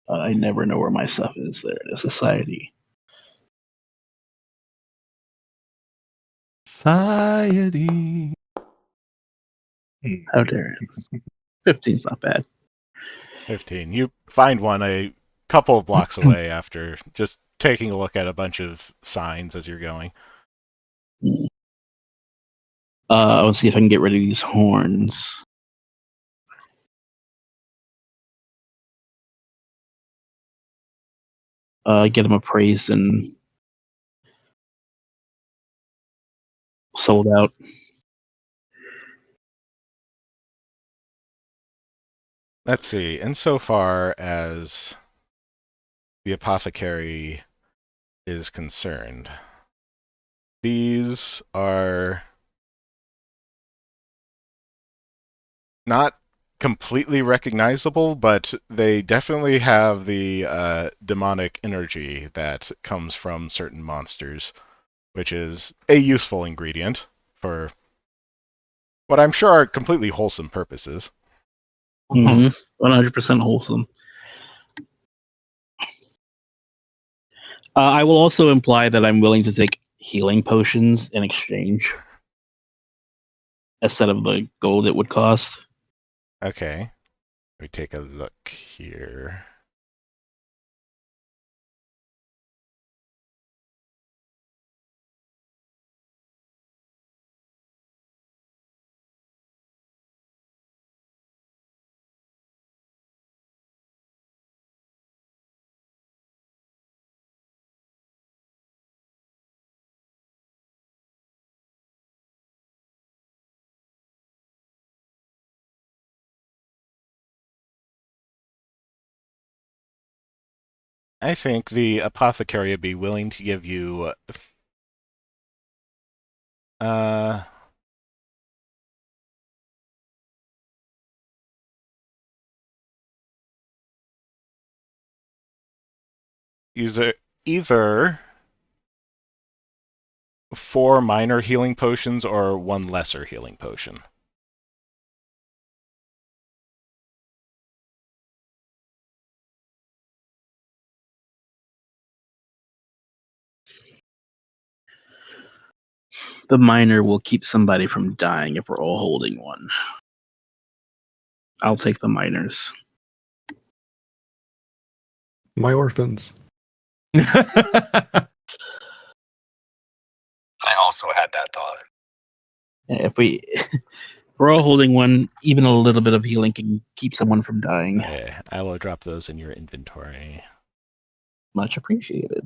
I never know where my stuff is. There it is. Society. Society. How dare it? 15's not bad. 15. You find one a couple of blocks away after just taking a look at a bunch of signs as you're going. I'll see if I can get rid of these horns. get him appraised and sold out. Let's see. Insofar as the apothecary is concerned, these are not completely recognizable, but they definitely have the demonic energy that comes from certain monsters, which is a useful ingredient for what I'm sure are completely wholesome purposes. 100% wholesome. I will also imply that I'm willing to take healing potions in exchange instead of the gold it would cost. Okay. Let me take a look here. I think the apothecary would be willing to give you either 4 minor healing potions or 1 lesser healing potion. The minor will keep somebody from dying if we're all holding one. I'll take the minors. My orphans. I also had that thought. If we're all holding one, even a little bit of healing can keep someone from dying. Okay, I will drop those in your inventory. Much appreciated.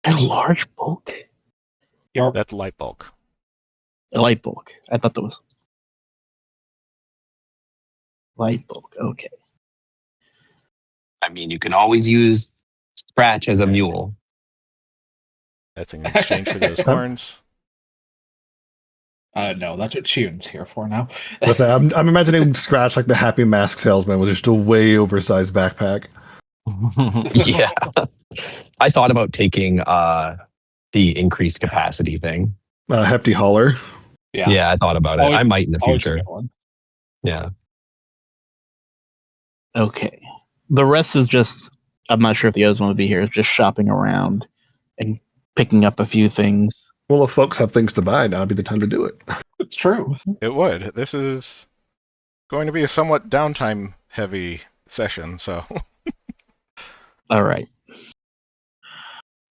A large bulk? That's light bulk. A light bulk. I thought that was light bulk. Okay. I mean, you can always use Scratch as a mule. That's in exchange for those horns. No, that's what Shion's here for now. Listen, I'm imagining Scratch like the Happy Mask salesman with just a way oversized backpack. Yeah. I thought about taking the increased capacity thing. Hefty hauler. Yeah, I thought about it. Always- I might in the always a future. good one. Yeah. Okay. The rest is just, I'm not sure if the others want to be here, it's just shopping around and picking up a few things. Well, if folks have things to buy, now would be the time to do it. It's true. It would. This is going to be a somewhat downtime heavy session, so All right.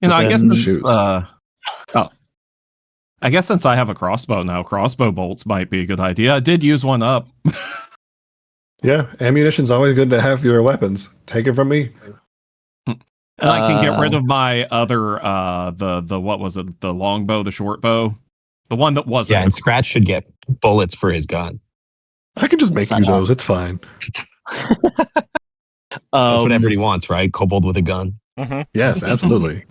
I guess Then- since, Shoot. I guess since I have a crossbow now, crossbow bolts might be a good idea. I did use one up. Yeah, ammunition's always good to have your weapons. Take it from me. And I can get rid of my other the what was it? The longbow, the short bow? The one that wasn't. Yeah, and Scratch should get bullets for his gun. I can just make you those. It's fine. That's what everybody wants, right? Kobold with a gun. Yes, absolutely.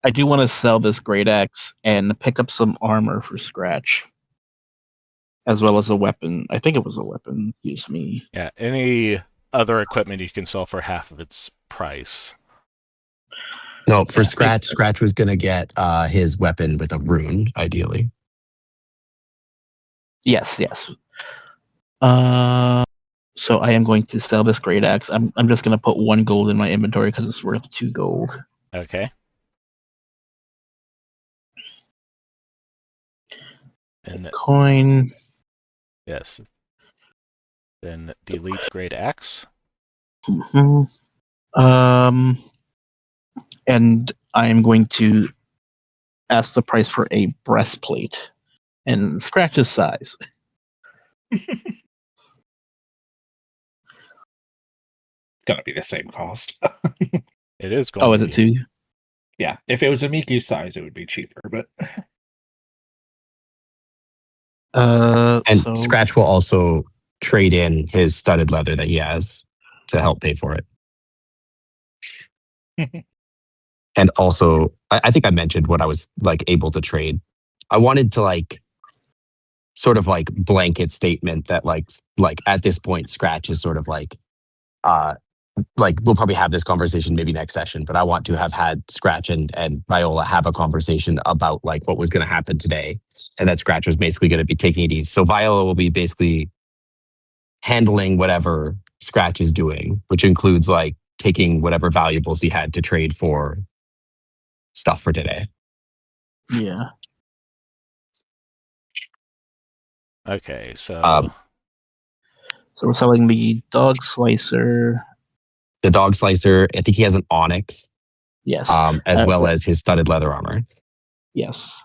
I do want to sell this great axe and pick up some armor for Scratch, as well as a weapon. I think it was a weapon. Excuse me. yeah, any other equipment you can sell for half of its price. No, for Scratch, Scratch was going to get his weapon with a rune, ideally. Yes. So I am going to sell this great axe. I'm just going to put 1 gold in my inventory because it's worth 2 gold. Okay. And Coin. yes. Then delete great axe. Mhm. And I am going to ask the price for a breastplate and Scratch's size. It's gonna be the same cost. It is going Oh, to is be. it too? Yeah, if it was a Miku size, it would be cheaper, but And So Scratch will also trade in his studded leather that he has to help pay for it. And also, I think I mentioned what I was like able to trade. I wanted to like sort of like blanket statement that like at this point, Scratch is sort of like we'll probably have this conversation maybe next session, but I want to have had Scratch and Viola have a conversation about like what was going to happen today, and that Scratch was basically going to be taking it easy. So Viola will be basically handling whatever Scratch is doing, which includes like taking whatever valuables he had to trade for stuff for today. yeah. Okay, so So we're selling the dog slicer. The dog slicer, I think he has an onyx, Yes. as well But- as his studded leather armor. Yes.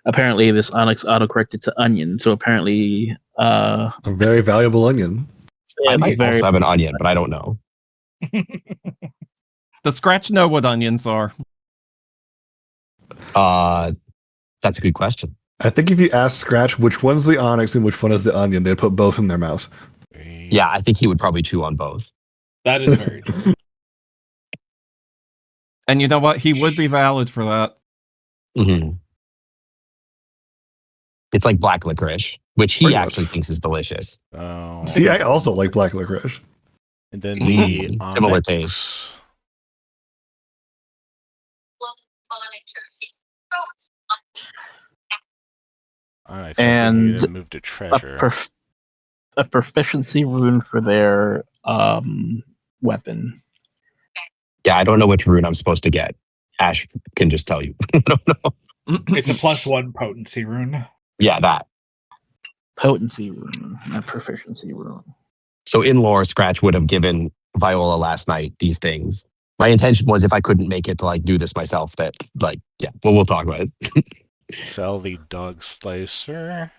Apparently, this onyx autocorrected to onion. So apparently, A very valuable onion. I it's might very also have an onion, but I don't know. Does Scratch know what onions are? That's a good question. I think if you ask Scratch which one's the onyx and which one is the onion, they'd put both in their mouth. Yeah, I think he would probably chew on both. that is very true. And you know what? He would be valid for that. Mm-hmm. It's like black licorice, which he Pretty actually much. thinks is delicious. oh, See, I also like black licorice. and then the Similar onyx. taste. Onyx, I think you And need to move to treasure. a proficiency rune for their weapon. Yeah, I don't know which rune I'm supposed to get. Ash can just tell you. I don't know. It's a +1 potency rune. Yeah, that. Potency rune, not proficiency rune. So in lore, Scratch would have given Viola last night these things. My intention was if I couldn't make it to like do this myself, that like, yeah, well, we'll talk about it. Sell the dog slicer.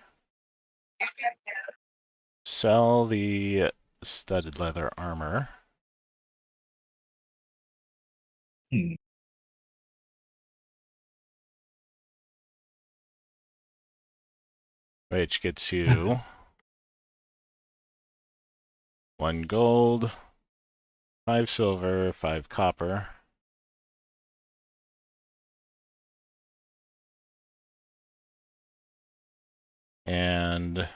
Sell the studded leather armor. Hmm. Which gets you 1 gold, 5 silver, 5 copper. And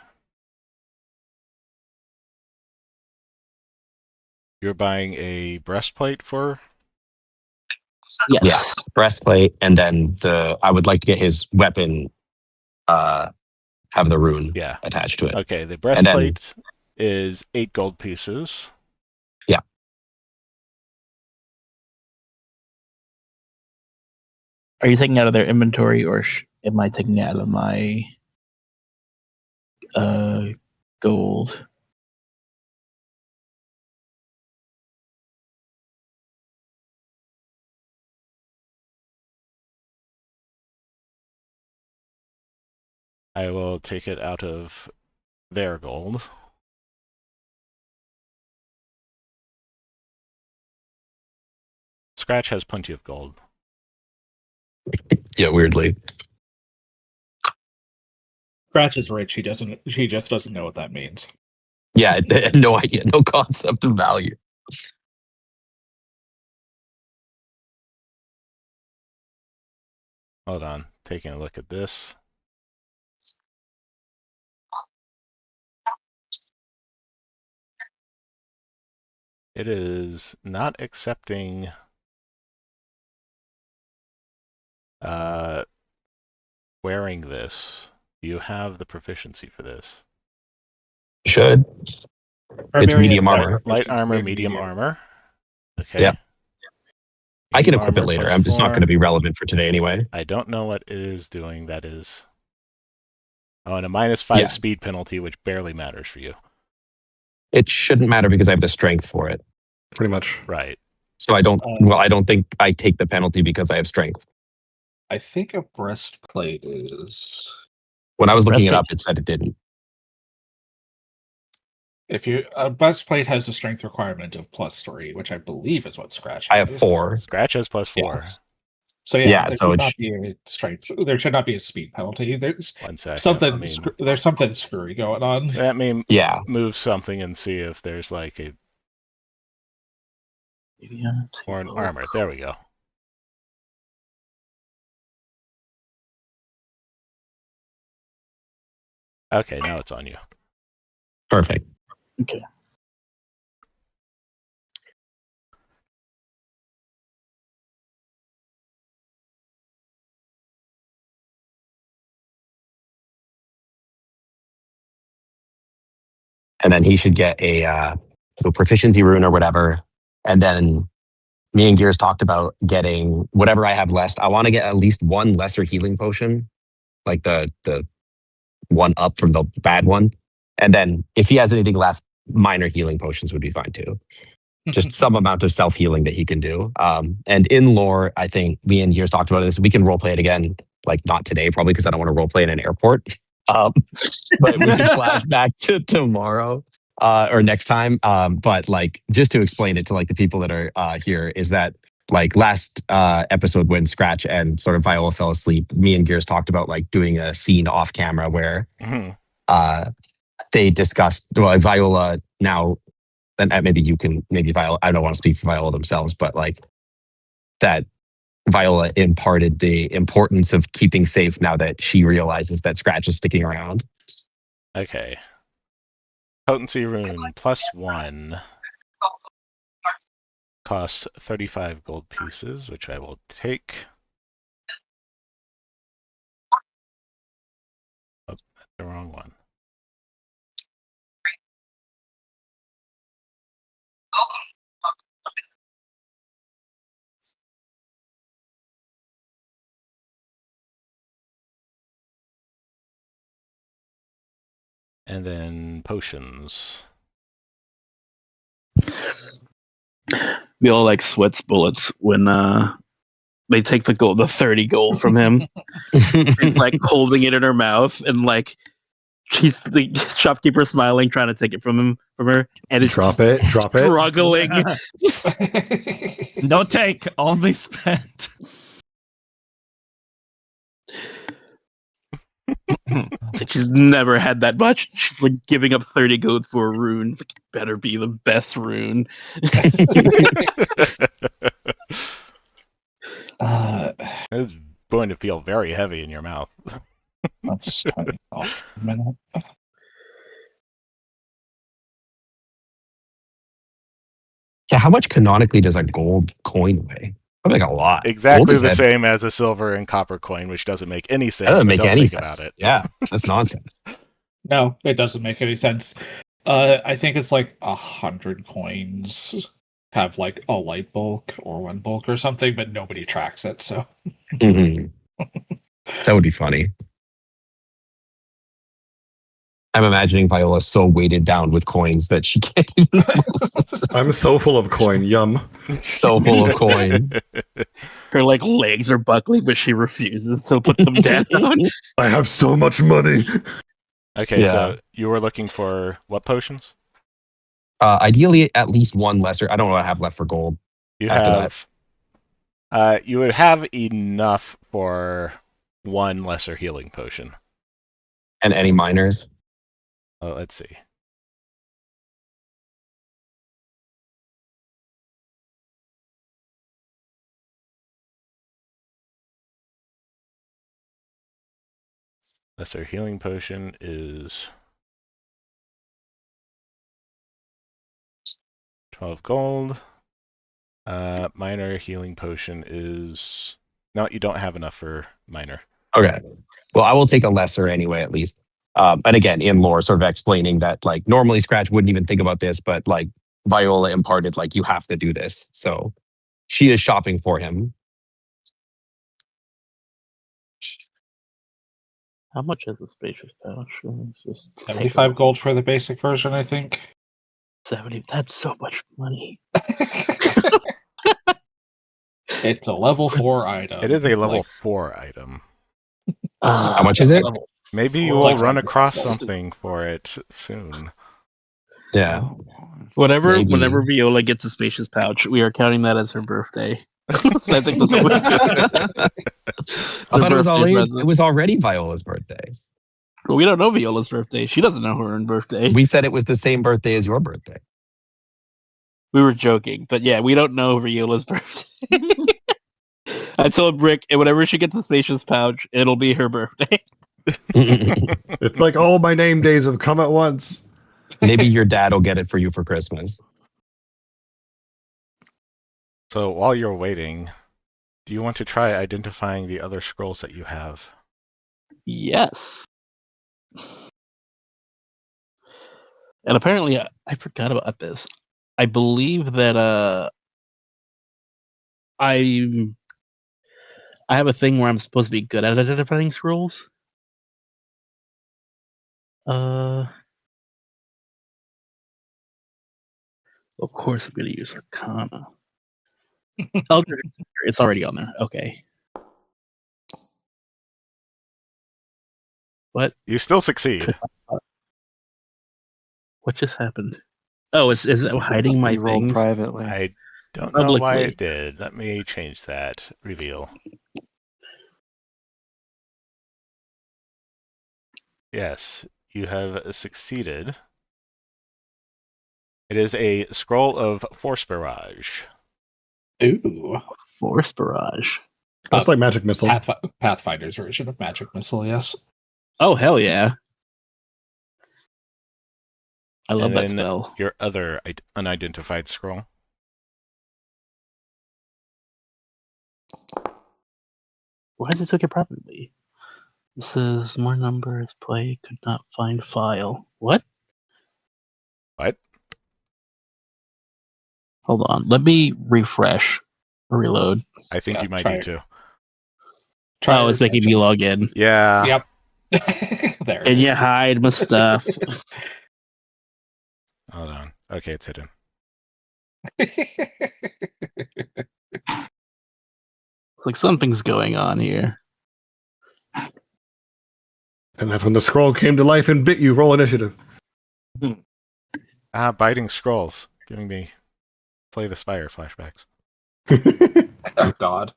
you're buying a breastplate for? Yes. Yeah, breastplate, and then I would like to get his weapon have the rune Yeah. attached to it. Okay, the breastplate is 8 gold pieces. Yeah. Are you taking it out of their inventory, or am I taking it out of my gold? I will take it out of their gold. Scratch has plenty of gold. Yeah, weirdly. Scratch is rich. He just doesn't know what that means. Yeah, I had no idea, no concept of value. Hold on, taking a look at this. It is not accepting wearing this. You have the proficiency for this. Should. It's medium armor. Light armor, medium armor. Okay. Yeah. I can Medium equip it armor later. plus I'm just not 4. going to be relevant for today anyway. I don't know what it is doing. That is. Oh, and a -5 Yeah. speed penalty, which barely matters for you. It shouldn't matter because I have the strength for it. Pretty much. Right. So I don't think I take the penalty because I have strength. I think a breastplate is. When I was looking it Breastplate- up, it said it didn't. If you a breastplate has a strength requirement of +3, which I believe is what Scratch. I have has. 4. Scratch has +4. Yes. So Yeah, there so should it's- not be a strength. There should not be a speed penalty. There's 1 second. something. Let me, There's something screwy going on. let me Yeah. move something and see if there's like a or an armor. There we go. Okay, now it's on you. Perfect. Okay. And then he should get a so proficiency rune or whatever. And then me and Gears talked about getting whatever I have left. I want to get at least one lesser healing potion, like the one up from the bad one. And then if he has anything left, minor healing potions would be fine too. Just some amount of self healing that he can do. And in lore, I think me and Gears talked about this. We can role play it again, like not today, probably because I don't want to role play in an airport. But we can flash back to tomorrow or next time. But like just to explain it to like the people that are here is that like last episode when Scratch and sort of Viola fell asleep, me and Gears talked about like doing a scene off camera where they discussed Viola now. And maybe you can, maybe Viola, I don't want to speak for Viola themselves, but like that Viola imparted the importance of keeping safe now that she realizes that Scratch is sticking around. Okay. Potency rune +1 costs 35 gold pieces, which I will take. Oh, that's the wrong one. And then potions. We all like sweats bullets when they take the 30 gold from him. She's like holding it in her mouth and like she's the shopkeeper smiling, trying to take it from her, and it's Drop it. struggling. No take, only spent. Like she's never had that much. She's like giving up 30 gold for a rune. It's like, it better be the best rune. It's going to feel very heavy in your mouth. Let's turn it off a minute. Yeah, how much canonically does a gold coin weigh? Probably like a lot. Gold Exactly is the heavy. same as a silver and copper coin, which doesn't make any sense. That doesn't but make don't any think sense. about it. Yeah, that's nonsense. No, it doesn't make any sense. I think it's like 100 coins have like a light bulk or one bulk or something, but nobody tracks it. So Mhm. That would be funny. I'm imagining Viola so weighted down with coins that she can't even I'm so full of coin. Yum. so full of coin. Her like legs are buckling, but she refuses to put them down. I have so much money. Okay, Yeah. so you were looking for what potions? Ideally, at least one lesser. I don't know what I have left for gold. You After have. You would have enough for one lesser healing potion. And any minors. Oh, let's see. Lesser healing potion is 12 gold. Minor healing potion is... No, you don't have enough for minor. Okay. Well, I will take a lesser anyway, at least. And again, in lore, sort of explaining that like normally Scratch wouldn't even think about this, but like Viola imparted like you have to do this. So she is shopping for him. How much is the spacious pouch? Let's just take a 75 look. gold for the basic version, I think. 70. That's so much money. It's a level 4 item. It is a level Like, 4 item. How much is it? Level Maybe you four. will Like run something. across something for it soon. Yeah. Oh, Whenever Maybe. Viola gets a spacious pouch, we are counting that as her birthday. I think that's what I thought it was already Viola's birthday. We don't know Viola's birthday. She doesn't know her own birthday. We said it was the same birthday as your birthday. We were joking, but yeah, we don't know Viola's birthday. I told Rick, whenever she gets a spacious pouch, it'll be her birthday. It's like all my name days have come at once. Maybe your dad will get it for you for Christmas. So while you're waiting, do you want to try identifying the other scrolls that you have? Yes. And apparently, I forgot about this. I believe that I have a thing where I'm supposed to be good at identifying scrolls. Of course, I'm going to use Arcana. Eldritch, it's already on there. Okay. What? You still succeed. What just happened? Oh, is it hiding my you rolled things? privately. I don't know why Publicly. it did. Let me change that. Reveal. Yes, you have succeeded. It is a scroll of Force Barrage. Ooh. Force Barrage. That's like magic missile. Pathfinder's version of Magic Missile, yes. Oh, hell yeah. I love And that then spell. your other unidentified scroll. Why does it took it privately? It says more numbers play could not find file. What? What? Hold on. Let me refresh. Reload. I think Yeah, you might try need it. to. Oh, it's making me log in. Yeah. Yep. There it Can you is. hide my stuff? Hold on. Okay, it's hidden. It's like something's going on here. And that's when the scroll came to life and bit you. Roll initiative. Biting scrolls. Giving me Slay the Spire flashbacks. Oh, God.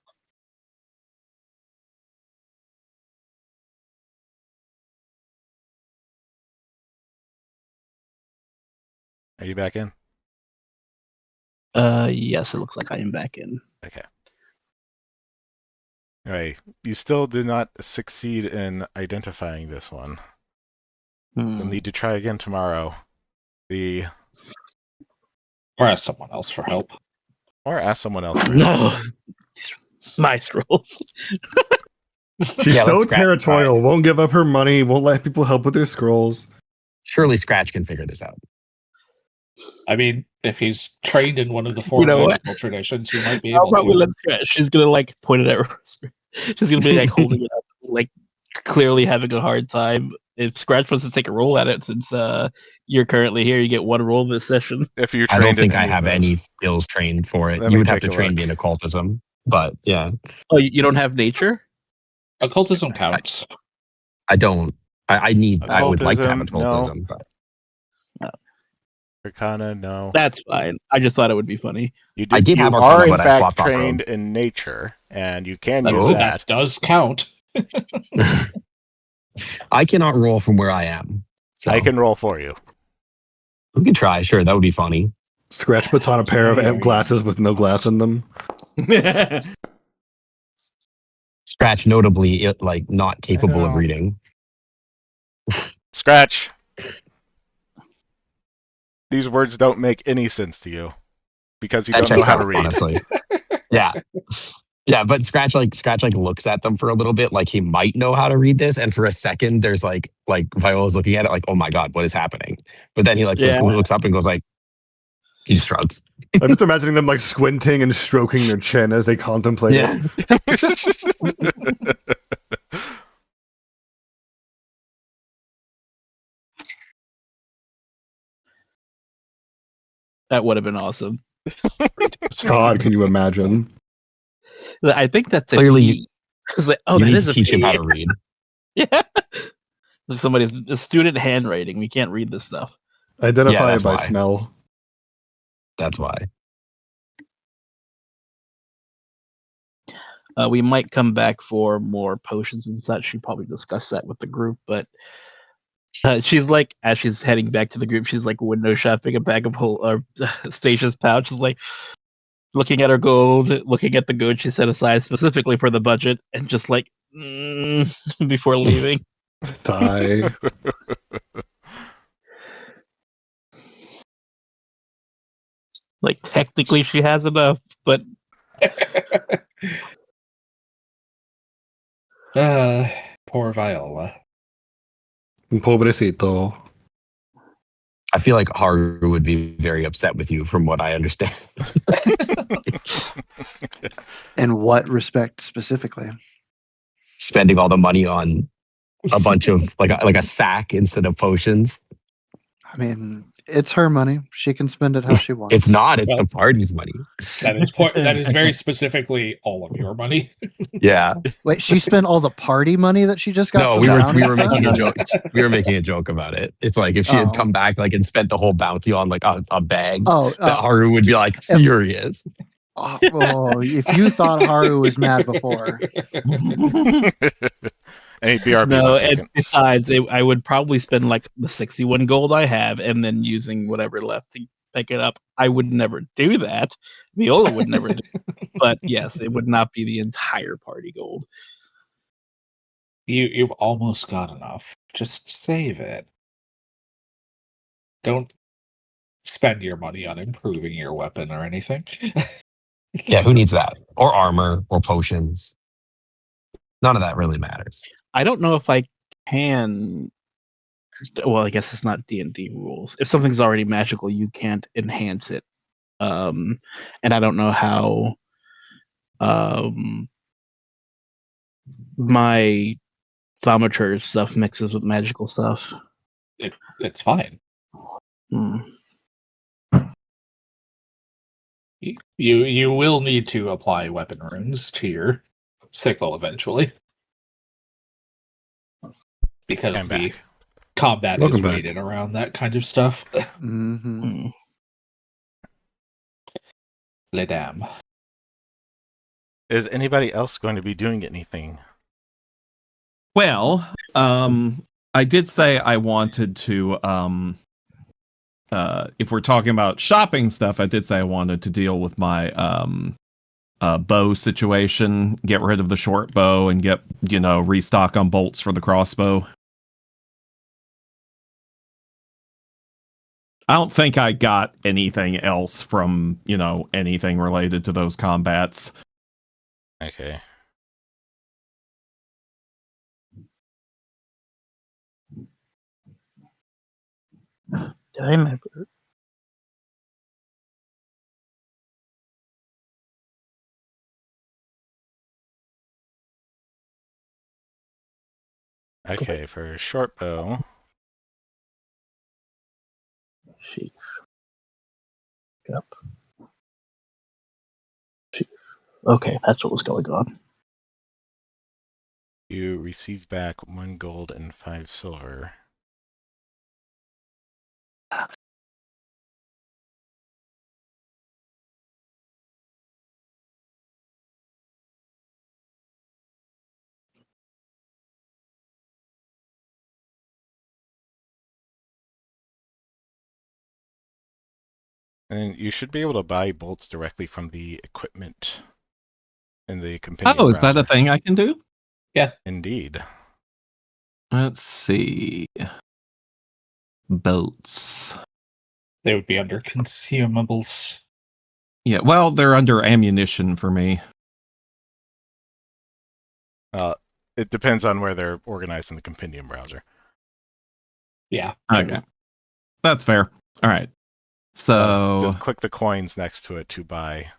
Are you back in? Yes, it looks like I am back in. Okay. Alright. You still did not succeed in identifying this one. You'll need to try again tomorrow. Or ask someone else for help. Or ask someone else. For help. No. My scrolls. She's Yeah, so let's scratch. territorial. Won't give up her money. Won't let people help with their scrolls. Surely Scratch can figure this out. I mean, if he's trained in one of the four You know what? magical traditions, he might be I'll able probably to. let Scratch. She's gonna like point it at her. She's gonna be like holding it up, like clearly having a hard time. If Scratch wants to take a roll at it, since you're currently here, you get one roll this session. If you I trained don't think in I any of have those. any skills trained for it. Let You me would have take to a train look. me in occultism. But yeah, Oh, you don't have nature? Occultism counts. I don't. I would like to have Occultism, no. occultism. But Arcana, no. That's fine. I just thought it would be funny. You I did you have are Arcana, in but I fact swapped off trained in nature, and you can Oh, use that. that does count. I cannot roll from where I am. So I can roll for you. we can try. Sure, that would be funny. Scratch puts on a pair of glasses with no glass in them. Scratch, notably, like not capable of Oh. reading. Scratch. These words don't make any sense to you because you That don't know checks how out, to read. honestly. Yeah. Yeah, but Scratch looks at them for a little bit, like he might know how to read this, and for a second, there's like Viola's looking at it, like, oh my god, what is happening? But then he looks up and goes like, he just shrugs. I'm just imagining them like squinting and stroking their chin as they contemplate it. That would have been awesome. God, can you imagine? I think that's Clearly, a It's like, oh, you that need is to a teach him P. how to read. Yeah. Somebody's a student handwriting. We can't read this stuff. Identify that's it by why. smell. That's why. We might come back for more potions and such. She probably discussed that with the group, but she's like, as she's heading back to the group, she's like window shopping a bag of Stasia's pouch. She's like looking at her gold, looking at the goods she set aside specifically for the budget, and just like before leaving. Sigh. Like technically she has enough, but Poor Viola. Pobrecito. I feel like Haru would be very upset with you, from what I understand. In what respect specifically? Spending all the money on a bunch of like a sack instead of potions. I mean, it's her money. She can spend it how she wants. It's not. It's Well, the party's money. That is very specifically all of your money. Yeah. Wait, she spent all the party money that she just got No, from we the were bounty making a stuff? joke. We were making a joke about it. It's like if she had Oh. come back like and spent the whole bounty on like a bag, Oh, that Haru would be like furious. oh, if you thought Haru was mad before. Hey, BRB, no. 1 And second. besides, I would probably spend like the 61 gold I have, and then using whatever left to pick it up. I would never do that. Viola would never do. But yes, it would not be the entire party gold. You've almost got enough. Just save it. Don't spend your money on improving your weapon or anything. Yeah, who needs that? Or armor or potions. None of that really matters. I don't know if I can. Well, I guess it's not D&D rules. If something's already magical, you can't enhance it. And I don't know how my thaumaturge stuff mixes with magical stuff. It's fine. Hmm. You will need to apply weapon runes to your sickle eventually. Because I'm the back. combat Welcome is back. weighted around that kind of stuff. Mm-hmm. Hmm. Le damn. Is anybody else going to be doing anything? Well, I did say I wanted to, if we're talking about shopping stuff, I did say I wanted to deal with my bow situation, get rid of the short bow, and get, restock on bolts for the crossbow. I don't think I got anything else from, anything related to those combats. Okay. Did I never? Okay, for short bow. Sheath. Yep. Sheath. Okay, that's what was going on. You receive back 1 gold and 5 silver. And you should be able to buy bolts directly from the equipment in the compendium Oh, is that a browser. thing I can do? Indeed. Let's see. Boats. They would be under consumables. Yeah, well, they're under ammunition for me. It depends on where they're organized in the compendium browser. Yeah. Okay. That's fair. All right. So, Just click the coins next to it to buy.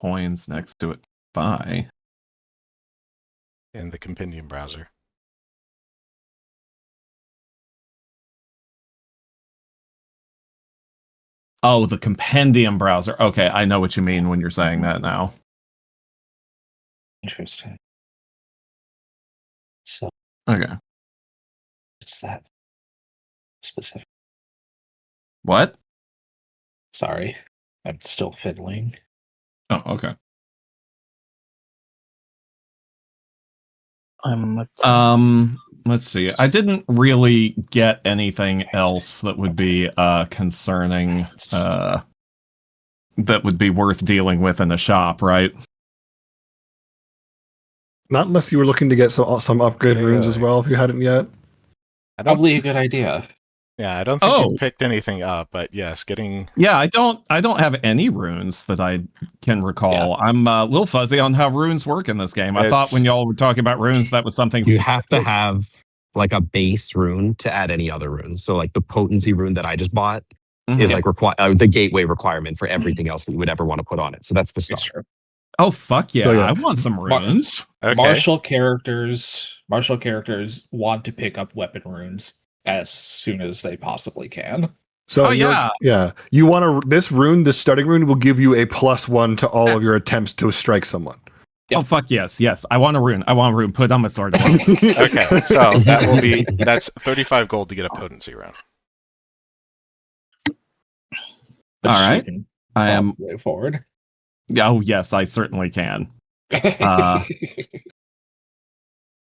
coins next to it. Buy. in the compendium browser. Oh, the compendium browser. Okay, I know what you mean when you're saying that now. Interesting. So Okay. it's that specific. What? Sorry, I'm still fiddling. Oh, okay. Let's see. I didn't really get anything else that would be concerning, that would be worth dealing with in a shop, right? Not unless you were looking to get some upgrade runes as well, if you hadn't yet. I don't. Probably a good idea. Yeah, I don't think Oh. you picked anything up, but yes, getting. Yeah, I don't have any runes that I can recall. I'm a little fuzzy on how runes work in this game. I thought when y'all were talking about runes, that was something You specific. have to have like a base rune to add any other runes. So like the potency rune that I just bought is like the gateway requirement for everything else that you would ever want to put on it. So that's the It's start. true. Oh fuck yeah. So, yeah. I want some runes. Okay. Martial characters want to pick up weapon runes as soon as they possibly can. So Oh, yeah. You want to this rune, this starting rune will give you a +1 to all of your attempts to strike someone. Yep. Oh fuck yes. I want a rune. Put it on my sword. Okay, so that's 35 gold to get a potency round. Which All right. you can I am. way forward. Oh yes, I certainly can.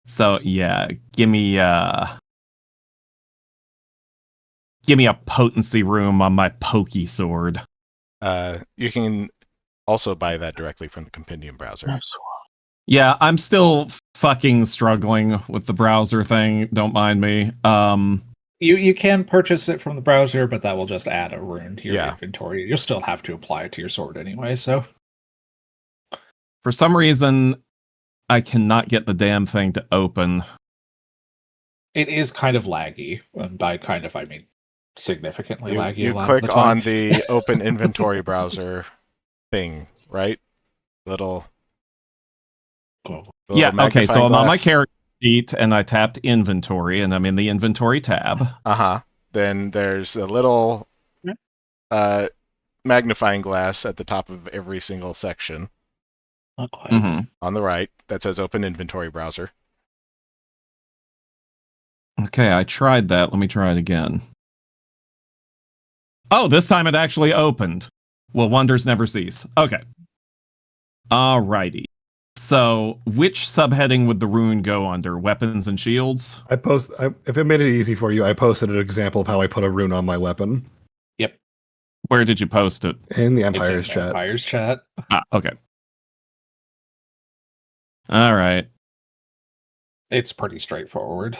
So yeah, give me a potency room on my pokey sword. You can also buy that directly from the compendium browser. Yeah, I'm still fucking struggling with the browser thing. Don't mind me. You can purchase it from the browser, but that will just add a rune to your Yeah. inventory. You'll still have to apply it to your sword anyway, so. For some reason, I cannot get the damn thing to open. It is kind of laggy. And by kind of, I mean significantly laggy. You a lot click of the time. on the open inventory browser thing, right? Little Yeah, okay, magnifying so I'm on my glass. character sheet and I tapped inventory and I'm in the inventory tab. Then there's a little magnifying glass at the top of every single section Not quite. on the right that says open inventory browser. Okay, I tried that. Let me try it again. Oh, this time it actually opened. Well, wonders never cease. Okay. Alrighty. So, which subheading would the rune go under? Weapons and shields? If it made it easy for you, I posted an example of how I put a rune on my weapon Yep. Where did you post it? in the It's in Empire's the chat. Empire's chat. Okay. All right. It's pretty straightforward.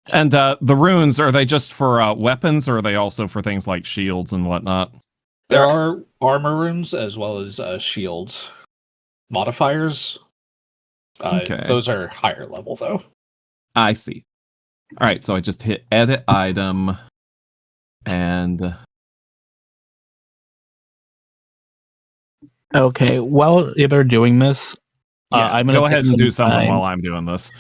And the runes, are they just for weapons or are they also for things like shields and whatnot? There are armor runes as well as shields modifiers. Okay. Those are higher level, though. I see. All right, so I just hit edit item and Okay, while they're doing this, I'm gonna go take ahead and some do something time. while I'm doing this.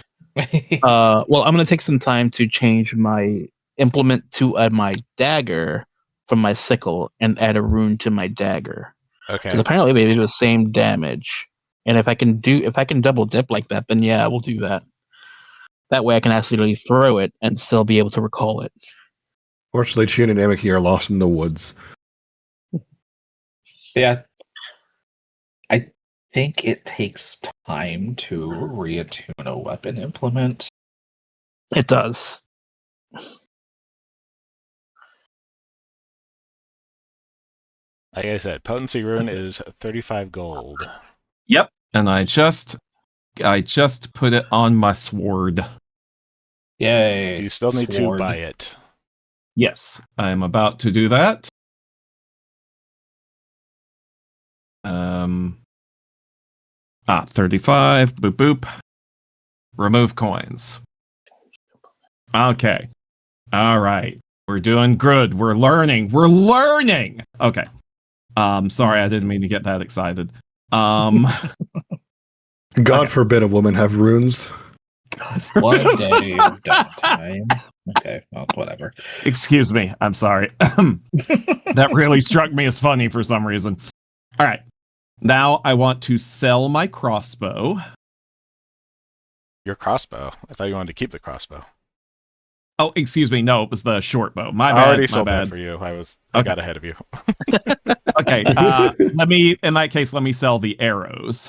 Well, I'm gonna take some time to change my implement to my dagger from my sickle and add a rune to my dagger. Because Okay. apparently they do the same damage. And if I can double dip like that, then yeah, we'll do that. That way I can actually throw it and still be able to recall it. Fortunately, Chien and Amiki are lost in the woods. Yeah. I think it takes time to reattune a weapon implement. It does. Like I said, potency rune is 35 gold. Yep. And I just put it on my sword. Yay. You still need Sword. to buy it. Yes, I'm about to do that. 35, boop boop. Remove coins. Okay. All right. We're doing good. We're learning. Okay. Sorry, I didn't mean to get that excited. God Okay. forbid a woman have runes. One day of downtime. Okay, well, whatever. Excuse me. I'm sorry. That really struck me as funny for some reason. All right. Now I want to sell my crossbow. Your crossbow. I thought you wanted to keep the crossbow. Oh, excuse me. No, it was the short bow. My I bad. already My sold that bad. for you. I Okay. got ahead of you. Okay. In that case, let me sell the arrows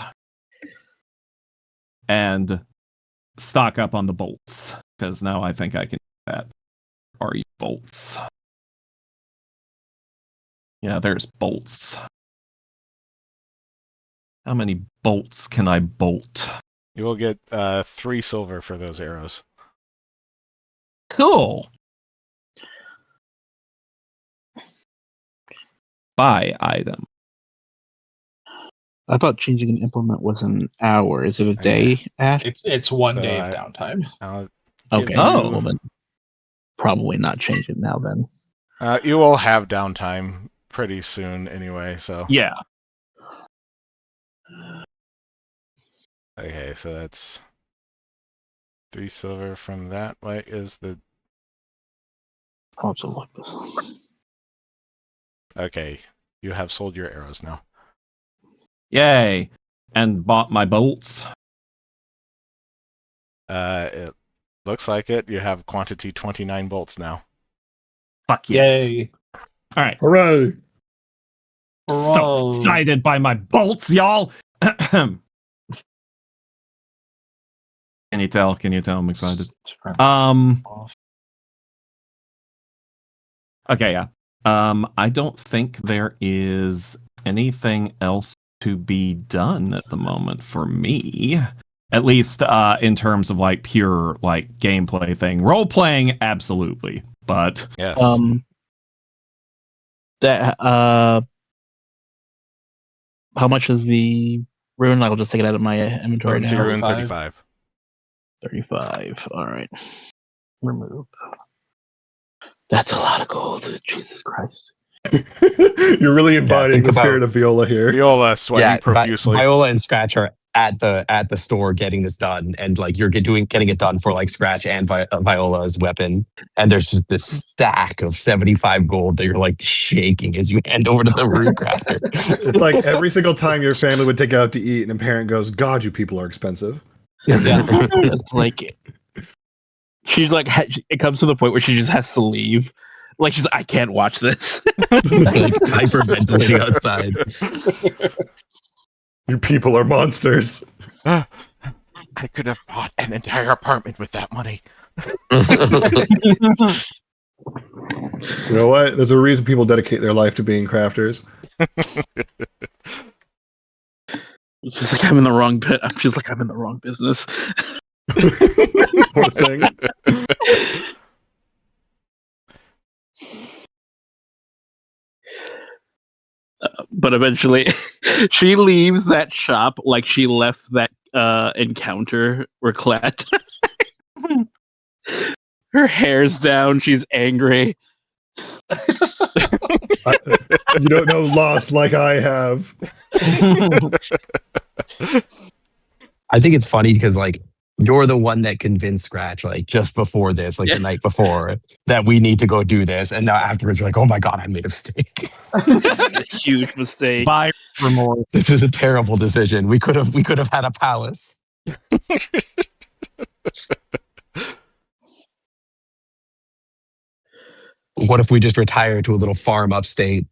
and stock up on the bolts, because now I think I can do that. Are you bolts? Yeah, there's bolts. How many bolts can I bolt? You will get 3 silver for those arrows. Cool. Buy item. I thought changing an implement was an hour. Is it a day, Ash? It's 1 day of I- downtime. I'll give Okay. you- Oh. Well, then probably not change it now then. You will have downtime pretty soon anyway, so. Yeah. Okay, so that's 3 silver from that. What is the... I'll have to look this. Okay, you have sold your arrows now. Yay. And bought my bolts. It looks like it. You have quantity 29 bolts now. Fuck yes. Yay. All right. Hooray! So Bro. excited by my bolts, y'all. Can you tell? Can you tell I'm excited? Okay, yeah. I don't think there is anything else to be done at the moment for me. At least in terms of like pure like gameplay thing. Role playing, absolutely. But Yes. That how much is the rune? I'll just take it out of my inventory Potency now. rune 35. 35. 35. All right. Remove. That's a lot of gold. Jesus Christ. You're really embodying think the about- spirit of Viola here. Viola sweating profusely. Viola and Scratch are at the store getting this done, and like you're getting it done for like Scratch and Viola's weapon, and there's just this stack of 75 gold that you're like shaking as you hand over to the rune crafter. It's like every single time your family would take you out to eat and a parent goes, God, you people are expensive. Yeah. It's like she's like it comes to the point where she just has to leave. Like she's I can't watch this. Like hyperventilating outside. You people are monsters. I could have bought an entire apartment with that money. You know what? There's a reason people dedicate their life to being crafters. She's like I'm in the wrong bit. I'm just like I'm in the wrong business. Poor thing. But eventually she leaves that shop like she left that encounter where Colette her hair's down, she's angry. You don't know loss like I have. I think it's funny because like you're the one that convinced Scratch like just before this, like the night before, that we need to go do this, and now afterwards you're like, oh my god, I made a mistake. A huge mistake. buy remorse. This was a terrible decision. We could have had a palace. What if we just retire to a little farm upstate?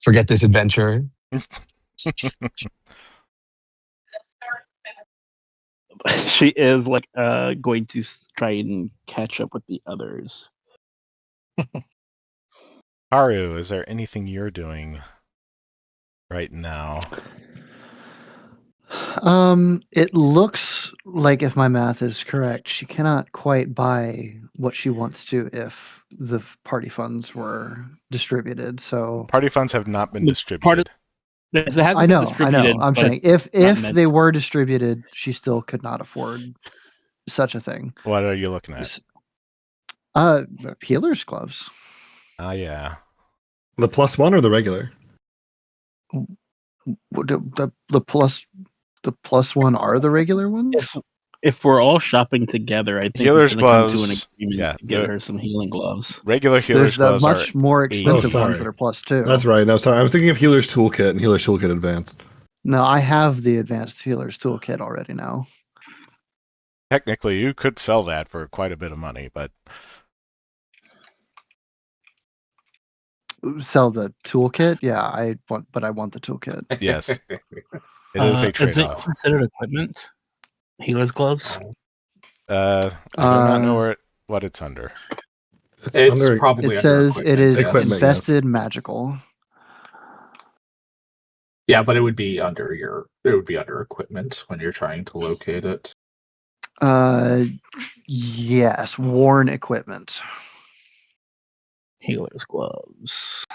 Forget this adventure. She is like going to try and catch up with the others. Haru, is there anything you're doing right now? It looks like, if my math is correct, she cannot quite buy what she wants to if the party funds were distributed. So Party funds have not been The distributed. part of- It hasn't I been know. distributed, I'm but saying if meant they to. were distributed, she still could not afford such a thing. What are you looking at? S- Healer's gloves. Ah, yeah. The +1 or the regular? The plus the +1 are the regular ones? If we're all shopping together, I think Healer's we can come to an gloves, agreement yeah, to get the- her some healing gloves. Regular healer's There's the gloves are much more expensive Oh, ones sorry. that are +2. That's right. No, sorry. I was thinking of Healer's Toolkit and Healer's Toolkit Advanced. No, I have the advanced healer's toolkit already now. technically you could sell that for quite a bit of money, but Sell the toolkit? Yeah, I want the toolkit. yes, it is a Is it trade-off. considered equipment? Healer's gloves? I do not know what it's under. It's under probably It under says it equipment, is yes. Equipment, yes. infested magical. Yeah, but it would be under equipment when you're trying to locate it. Yes, worn equipment. Healer's gloves.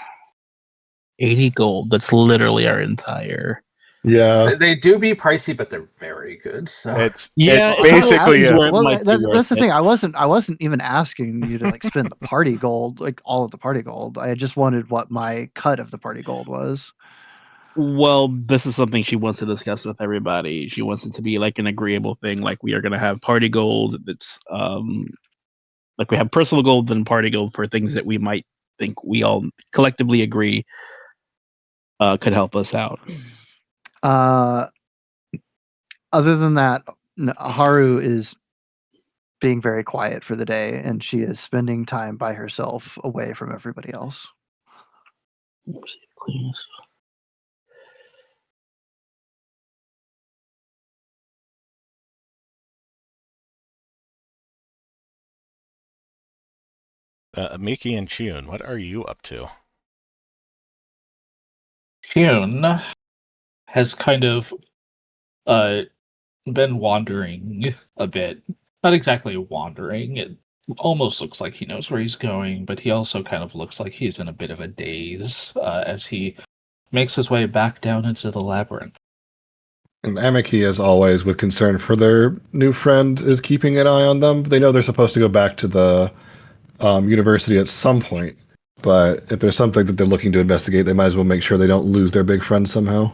80 gold. That's literally our entire. Yeah. They do be pricey, but they're very good. So It's Yeah, it's basically it's a, where it Well, might be worth that's the it. thing. I wasn't even asking you to like spend the party gold, like all of the party gold. I just wanted what my cut of the party gold was. Well, this is something she wants to discuss with everybody. She wants it to be like an agreeable thing. Like we are going to have party gold. That's like we have personal gold and party gold for things that we might think we all collectively agree could help us out. Other than that, Haru is being very quiet for the day, and she is spending time by herself, away from everybody else. Please. Miki and Chiun, what are you up to? Hyun has kind of been wandering a bit. Not exactly wandering. It almost looks like he knows where he's going, but he also kind of looks like he's in a bit of a daze as he makes his way back down into the labyrinth. And Amiki, as always, with concern for their new friend, is keeping an eye on them. They know they're supposed to go back to the university at some point, but if there's something that they're looking to investigate, they might as well make sure they don't lose their big friend somehow.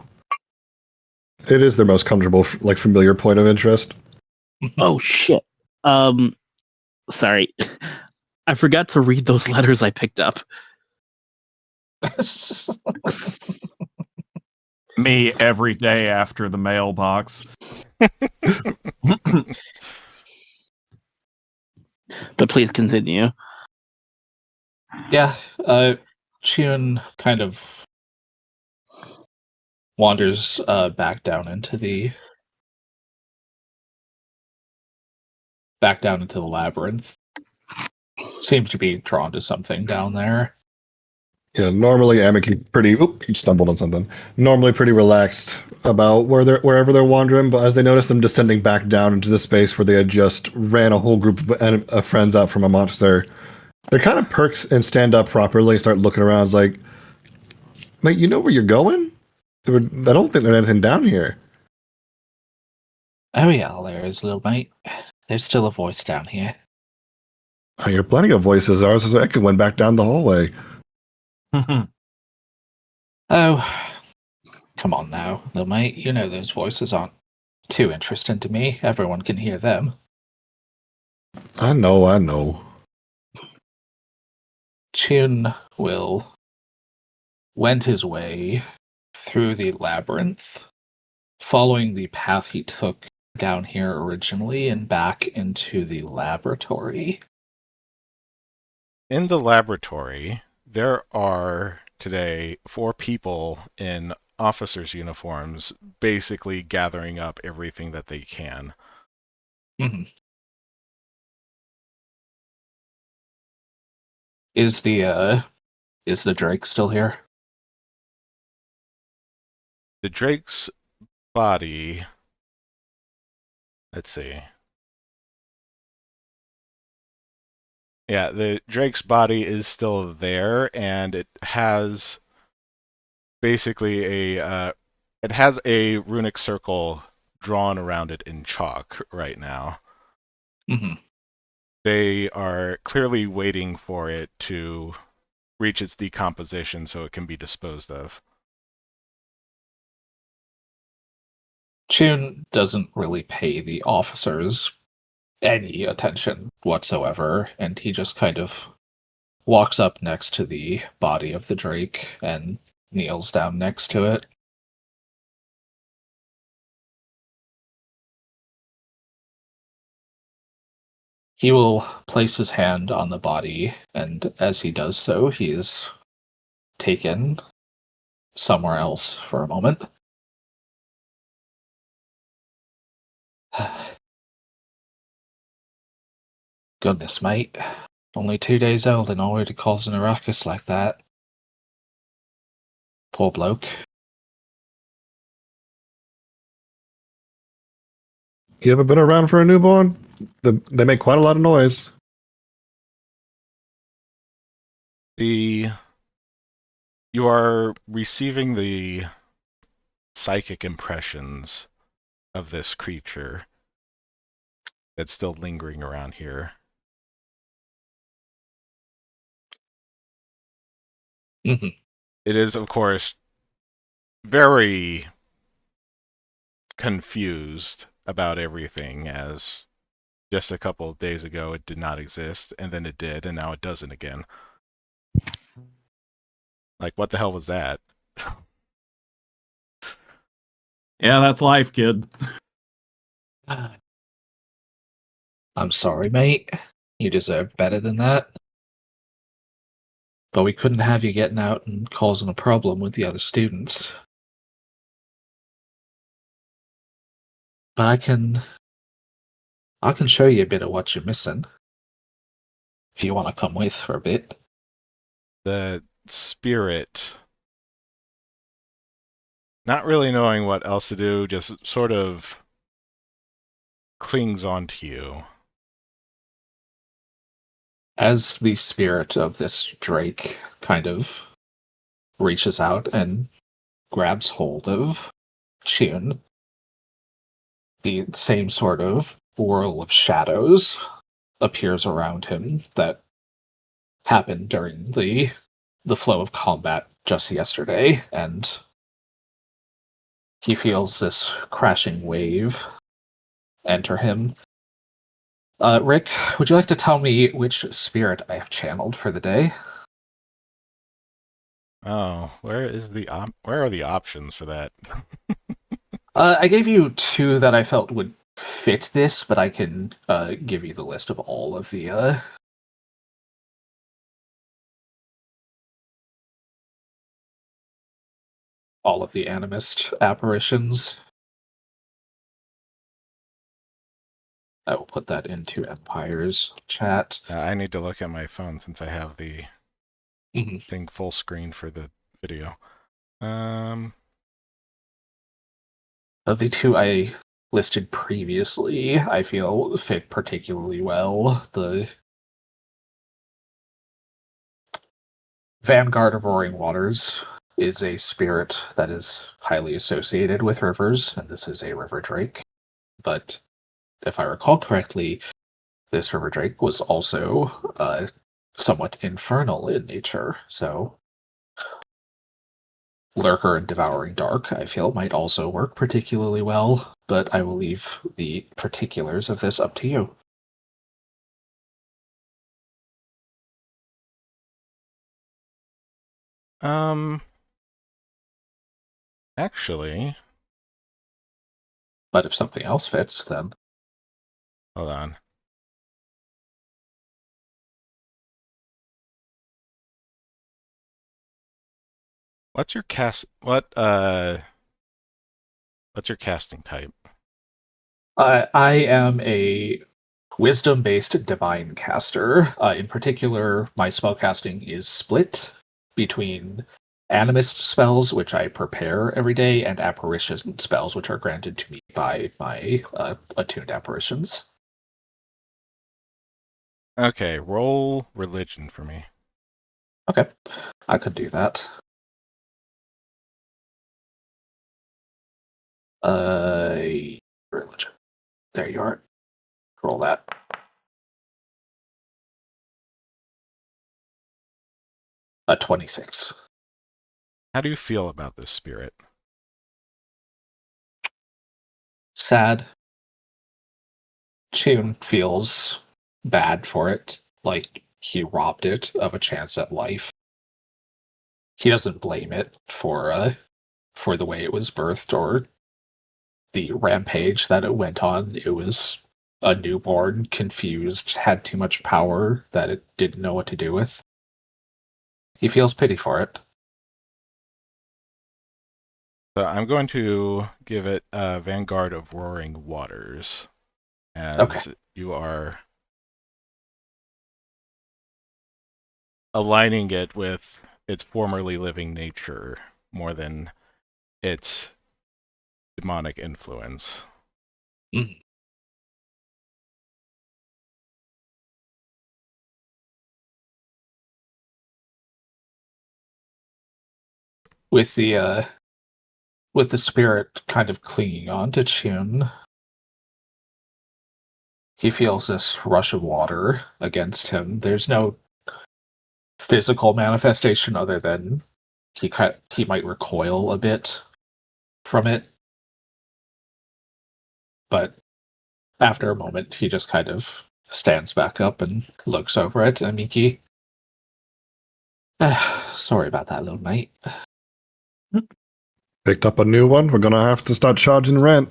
It is their most comfortable, like, familiar point of interest. Oh shit. Sorry. I forgot to read those letters I picked up. Me every day after the mailbox. But please continue. Yeah, Chiun kind of wanders back down into the labyrinth. Seems to be drawn to something down there. Yeah, normally Amiki he stumbled on something. Normally pretty relaxed about wherever they're wandering, but as they notice them descending back down into the space where they had just ran a whole group of friends out from a monster, they kind of perks and stand up properly and start looking around. It's like, mate, you know where you're going? I don't think there's anything down here. Oh yeah, there is, little mate. There's still a voice down here. I hear plenty of voices. Ours echo went back down the hallway. Oh, come on now, little mate. You know those voices aren't too interesting to me. Everyone can hear them. I know. Chiun went his way through the labyrinth, following the path he took down here originally and back into the laboratory. In the laboratory, there are today 4 people in officers' uniforms basically gathering up everything that they can. Mm-hmm. Is the Drake still here? The Drake's body... Let's see. Yeah, the Drake's body is still there, and it has basically it has a runic circle drawn around it in chalk right now. Mm-hmm. They are clearly waiting for it to reach its decomposition so it can be disposed of. Chun doesn't really pay the officers any attention whatsoever, and he just kind of walks up next to the body of the drake and kneels down next to it. He will place his hand on the body, and as he does so, he is taken somewhere else for a moment. Goodness, mate. Only 2 days old and already causing a ruckus like that. Poor bloke. You ever been around for a newborn? They make quite a lot of noise. You are receiving the psychic impressions of this creature that's still lingering around here. Mm-hmm. It is, of course, very confused about everything, as just a couple of days ago it did not exist, and then it did, and now it doesn't again. Like, what the hell was that? Yeah, that's life, kid. I'm sorry, mate. You deserve better than that. But we couldn't have you getting out and causing a problem with the other students. But I can show you a bit of what you're missing. If you want to come with for a bit. The spirit, not really knowing what else to do, just sort of clings onto you. As the spirit of this drake kind of reaches out and grabs hold of Chun, the same sort of whirl of shadows appears around him that happened during the flow of combat just yesterday, and he feels this crashing wave enter him. Rick, would you like to tell me which spirit I have channeled for the day? Oh, where are the options for that? I gave you 2 that I felt would fit this, but I can give you the list of all of the animist apparitions. I will put that into Empire's chat. I need to look at my phone since I have the thing full screen for the video. Of the 2 I listed previously, I feel fit particularly well. The Vanguard of Roaring Waters is a spirit that is highly associated with rivers, and this is a river drake. But if I recall correctly, this river drake was also somewhat infernal in nature, so Lurker and Devouring Dark, I feel, might also work particularly well, but I will leave the particulars of this up to you. Actually, But if something else fits, then hold on. What's your casting type? I am a wisdom-based divine caster. In particular, my spellcasting is split between animist spells, which I prepare every day, and apparition spells, which are granted to me by my attuned apparitions. Okay, roll religion for me. Okay, I could do that. Religion. There you are. Roll that. A 26. How do you feel about this spirit? sad. Chun feels bad for it, like he robbed it of a chance at life. He doesn't blame it for the way it was birthed or the rampage that it went on. It was a newborn, confused, had too much power that it didn't know what to do with. He feels pity for it. So I'm going to give it a Vanguard of Roaring Waters, as Okay. you are aligning it with its formerly living nature more than its demonic influence. Mm. With the spirit kind of clinging on to Chun, he feels this rush of water against him. There's no physical manifestation other than he might recoil a bit from it. But after a moment, he just kind of stands back up and looks over at Amiki. Sorry about that, little mate. Picked up a new one. We're gonna have to start charging rent.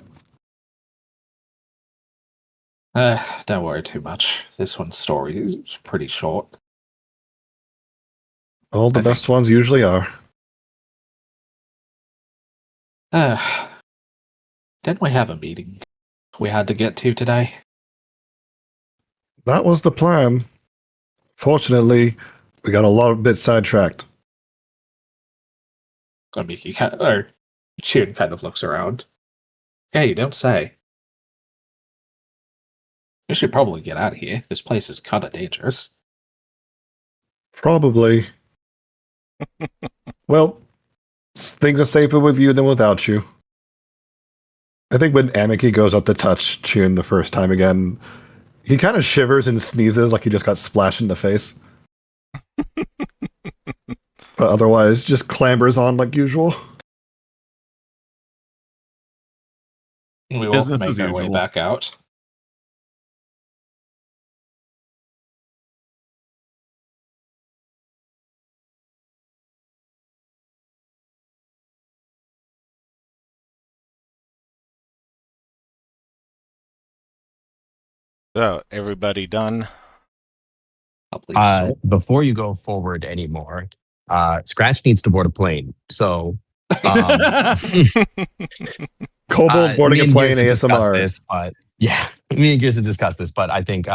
Don't worry too much. This one's story is pretty short. All the I best think- ones usually are. Didn't we have a meeting we had to get to today? That was the plan. Fortunately, we got a lot of bit sidetracked. Amiki or Chun kind of looks around. Hey, you don't say. We should probably get out of here. This place is kind of dangerous. Probably. Well, things are safer with you than without you. I think when Amiki goes up to touch Chun the first time again, he kind of shivers and sneezes like he just got splashed in the face. But otherwise, just clambers on like usual. We will Business make as our way usual. back out. So, everybody done? I believe so. Before you go forward anymore, Scratch needs to board a plane. So, Kobold boarding me a and plane Gears have discussed ASMR. this, but yeah, me and Gears have discussed this, but I think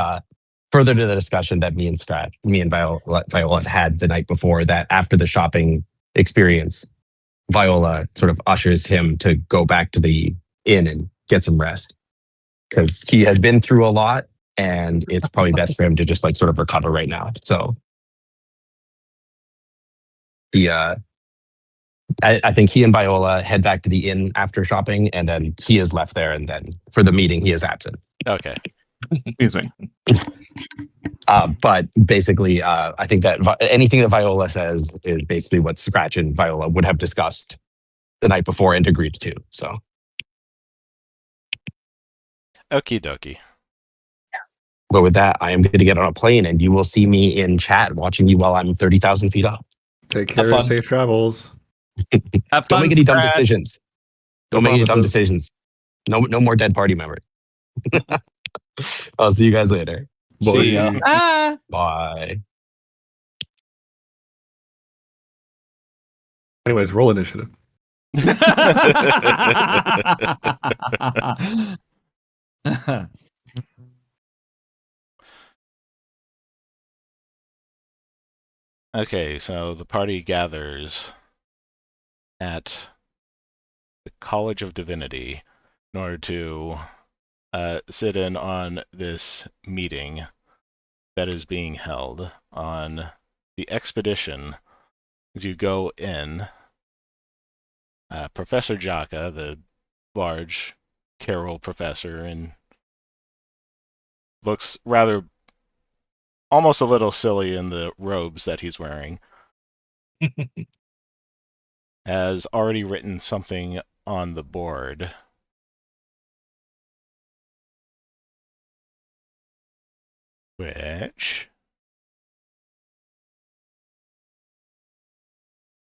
further to the discussion that me and Viola had the night before, that after the shopping experience, Viola sort of ushers him to go back to the inn and get some rest because he has been through a lot, and it's probably best for him to just like sort of recover right now. So I think he and Viola head back to the inn after shopping, and then he is left there, and then for the meeting he is absent. Okay. Excuse me. But basically, I think that anything that Viola says is basically what Scratch and Viola would have discussed the night before and agreed to. So, Okie dokie. but with that, I am going to get on a plane, and you will see me in chat watching you while I'm 30,000 feet up. Take care fun. and safe travels. Have Don't fun, make any dumb Scratch. decisions. No Don't make any dumb promises. decisions. No more dead party members. I'll see you guys later. See ya. Bye. Ah! Bye. Anyways, roll initiative. Okay, so the party gathers at the College of Divinity in order to sit in on this meeting that is being held on the expedition. As you go in, Professor Jaka, the large Carol professor, and looks rather almost a little silly in the robes that he's wearing, has already written something on the board Which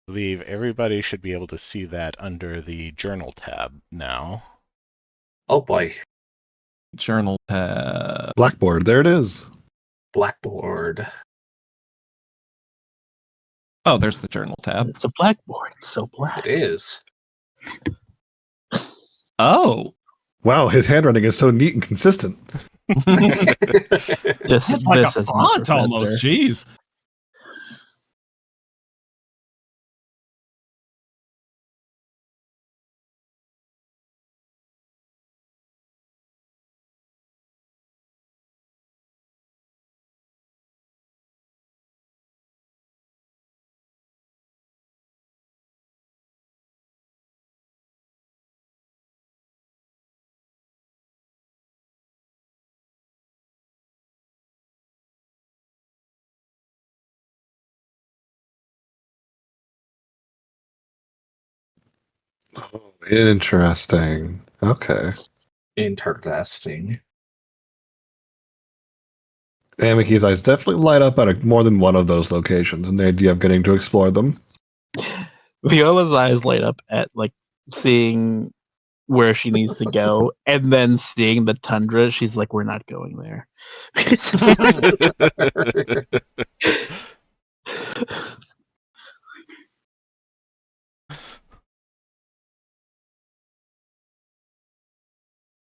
I believe everybody should be able to see that under the journal tab now. Oh boy. Journal tab. Blackboard, there it is. Blackboard. Oh, there's the journal tab. It's a blackboard. It's so black. It is. Oh. Wow, his handwriting is so neat and consistent. It's like this a is my font almost. professor. Jeez. Oh, interesting. Okay. Interesting. Amiki's eyes definitely light up at more than one of those locations, and the idea of getting to explore them. Viola's eyes light up at like seeing where she needs to go, and then seeing the tundra. She's like, "We're not going there."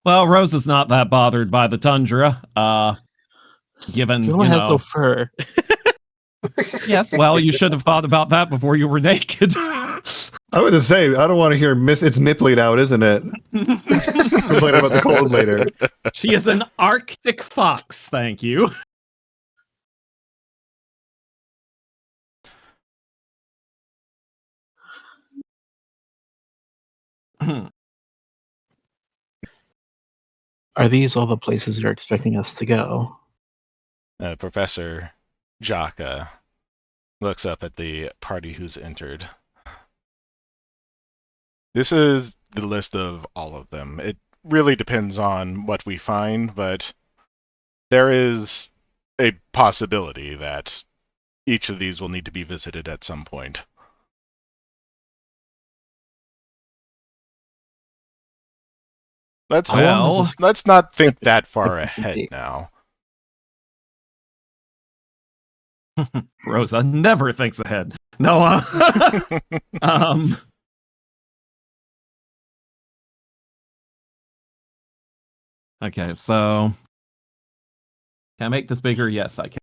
Well, Rose is not that bothered by the tundra. Given, Viola has no fur. Yes, well, you should have thought about that before you were naked. I would just say, I don't want to hear it's nippling out, isn't it? Complain about the cold later. She is an Arctic fox, thank you. Are these all the places you're expecting us to go? Professor Jaka looks up at the party who's entered. This is the list of all of them. It really depends on what we find, but there is a possibility that each of these will need to be visited at some point. Let's not think that far ahead now. Rosa never thinks ahead. No, okay, so can I make this bigger? Yes, I can.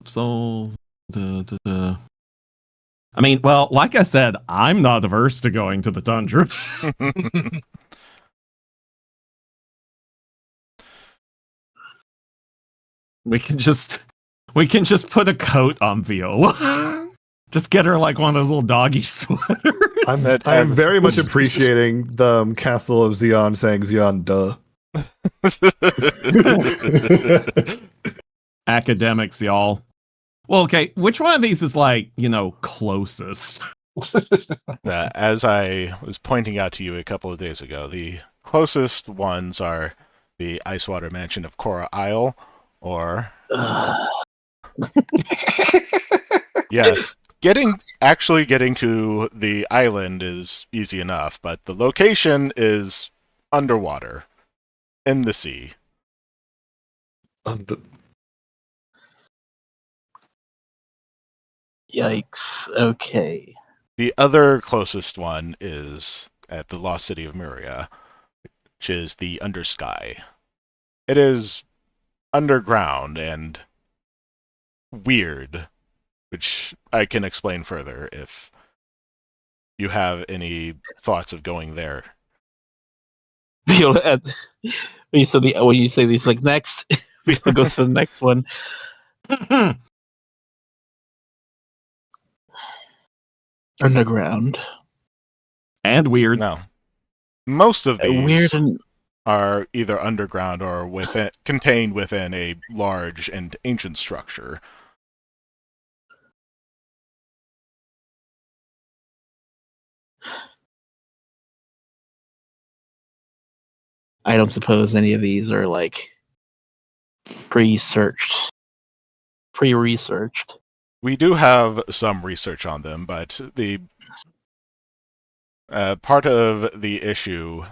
So, I mean, well, like I said, I'm not averse to going to the tundra. We can just put a coat on Viola. Just get her like one of those little doggy sweaters. I'm very much appreciating the Castle of Xeon saying Xeon duh. Academics, y'all. Well, okay, which one of these is like, closest? As I was pointing out to you a couple of days ago, the closest ones are the Icewater Mansion of Cora Isle, or yes, actually getting to the island is easy enough, but the location is underwater in the sea. Yikes. Okay. The other closest one is at the lost city of Muria, which is the Undersky. It is underground and weird, which I can explain further if you have any thoughts of going there. Viola, when you say these, like, next, Viola goes to the next one. Underground. And weird. No. Most of these Weird and are either underground or contained within a large and ancient structure. I don't suppose any of these are like pre-researched. We do have some research on them, but the part of the issue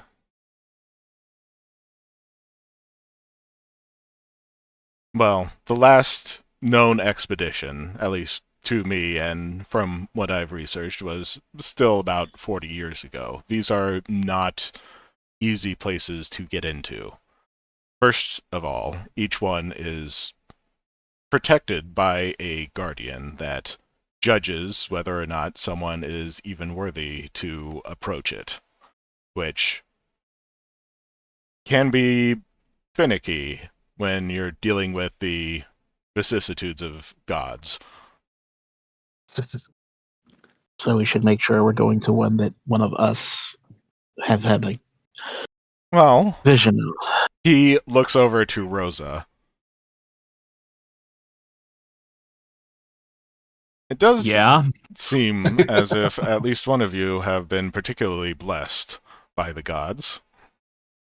well, the last known expedition, at least to me and from what I've researched, was still about 40 years ago. These are not easy places to get into. First of all, each one is protected by a guardian that judges whether or not someone is even worthy to approach it, which can be finicky when you're dealing with the vicissitudes of gods. So we should make sure we're going to one that one of us have had a Well, vision of. he looks over to Rosa. It does Yeah. seem as if at least one of you have been particularly blessed by the gods.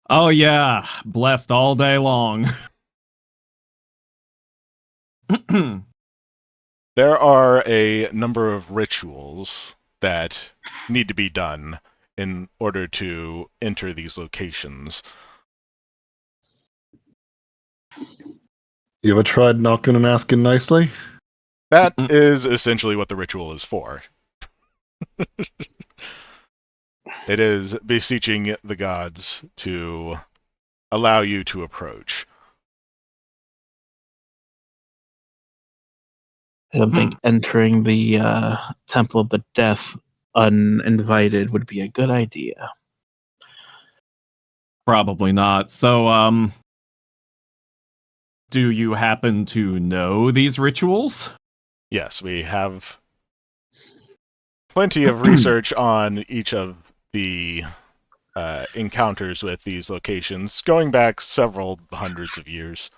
Oh, yeah. Blessed all day long. There are a number of rituals that need to be done in order to enter these locations. You ever tried knocking and asking nicely? That is essentially what the ritual is for. It is beseeching the gods to allow you to approach. I don't think entering the Temple of the Death uninvited would be a good idea. Probably not. So, do you happen to know these rituals? Yes, we have plenty of research on each of the encounters with these locations, going back several hundreds of years.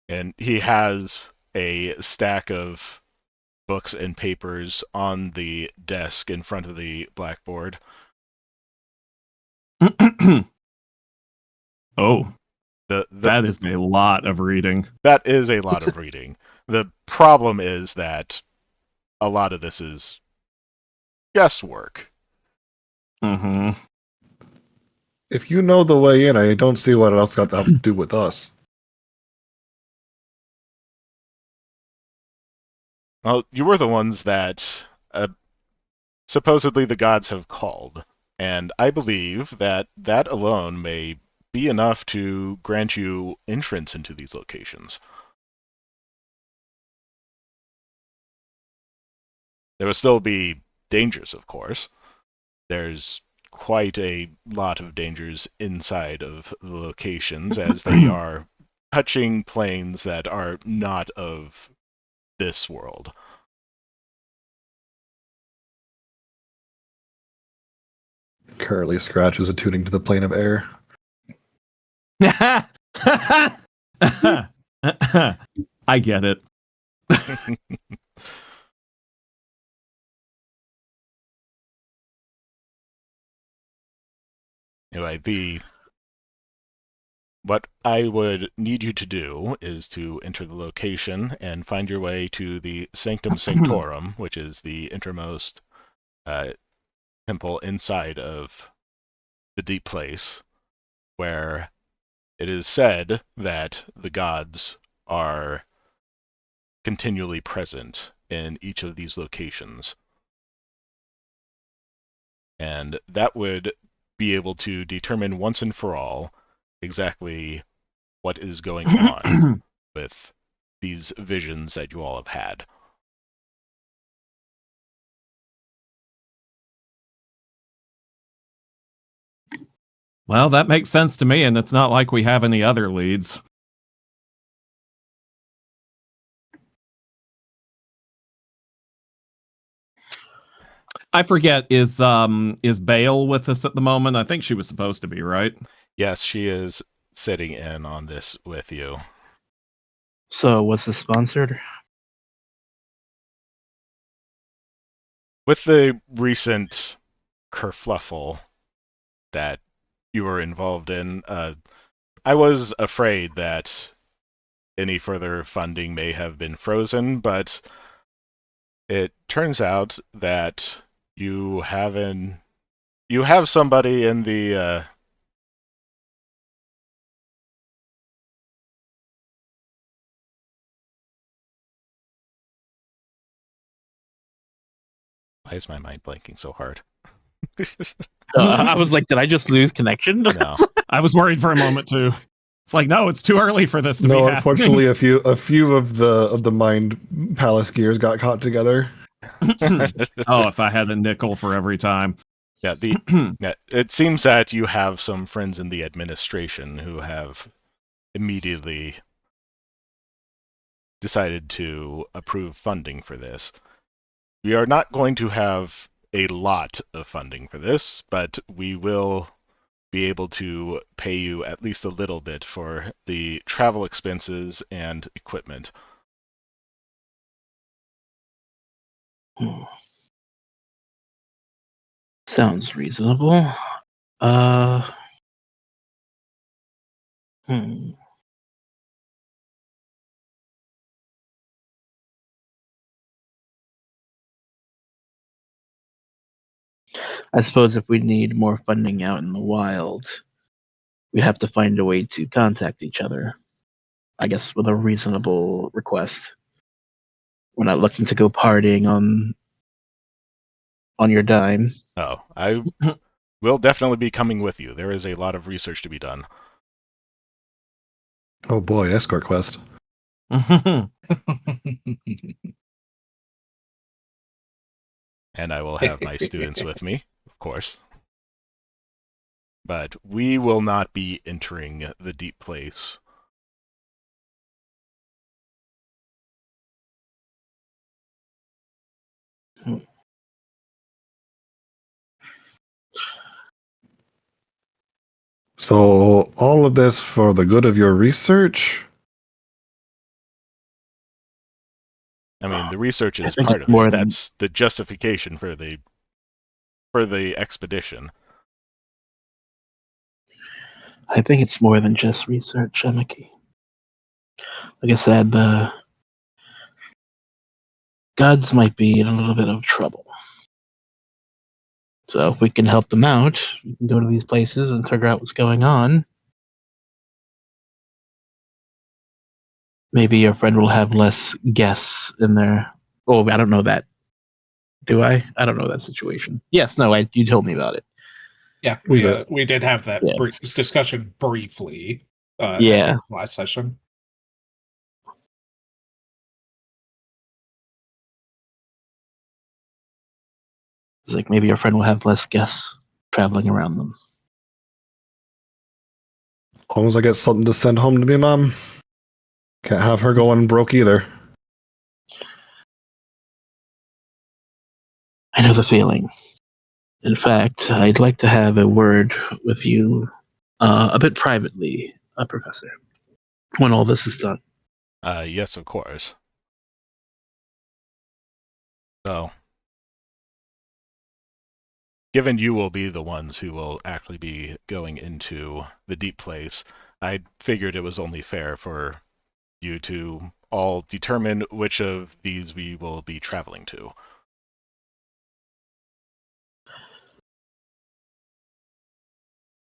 And he has a stack of books and papers on the desk in front of the blackboard. Oh, The that is a lot of reading. That is a lot of reading. The problem is that a lot of this is guesswork. Mm-hmm. If you know the way in, I don't see what else got to do with us. Well, you were the ones that supposedly the gods have called, and I believe that that alone may be enough to grant you entrance into these locations. There will still be dangers, of course. There's quite a lot of dangers inside of the locations, as they are touching planes that are not of this world. Curly scratches attuning to the plane of air. I get it. Anyway, what I would need you to do is to enter the location and find your way to the Sanctum Sanctorum, which is the innermost temple inside of the deep place, where it is said that the gods are continually present in each of these locations. And that would be able to determine once and for all exactly what is going on with these visions that you all have had. Well, that makes sense to me, and it's not like we have any other leads. I forget, is Bale with us at the moment? I think she was supposed to be, right? Yes, she is sitting in on this with you. So, was this sponsored? With the recent kerfluffle that you were involved in, I was afraid that any further funding may have been frozen, but it turns out that you have somebody in the why is my mind blanking so hard? I was like, did I just lose connection? No. I was worried for a moment too. It's like, no, it's too early for this to be No, happening. unfortunately, a few of the mind palace gears got caught together. Oh, if I had a nickel for every time. Yeah, it seems that you have some friends in the administration who have immediately decided to approve funding for this. We are not going to have a lot of funding for this, but we will be able to pay you at least a little bit for the travel expenses and equipment. Sounds reasonable. Hmm. I suppose if we need more funding out in the wild, we'd have to find a way to contact each other. I guess with a reasonable request. We're not looking to go partying on your dime. Oh, I will definitely be coming with you. There is a lot of research to be done. Oh boy, escort quest. And I will have my students with me, of course. But we will not be entering the deep place. So all of this for the good of your research? I mean, the research I is think part it's of more it. than- That's the justification for the expedition. I think it's more than just research, Emiki. Like I said, the gods might be in a little bit of trouble. So if we can help them out, we can go to these places and figure out what's going on. Maybe your friend will have less guests in there. Oh, I don't know that. Do I? I don't know that situation. Yes, no, you told me about it. Yeah, We we did have that Yeah. discussion briefly. Yeah. at the last session. It's like maybe your friend will have less guests traveling around them. As long as I get something to send home to me, Mom. Can't have her going broke either. I know the feeling. In fact, I'd like to have a word with you a bit privately, Professor, when all this is done. Yes, of course. So, given you will be the ones who will actually be going into the deep place, I figured it was only fair for you to all determine which of these we will be traveling to.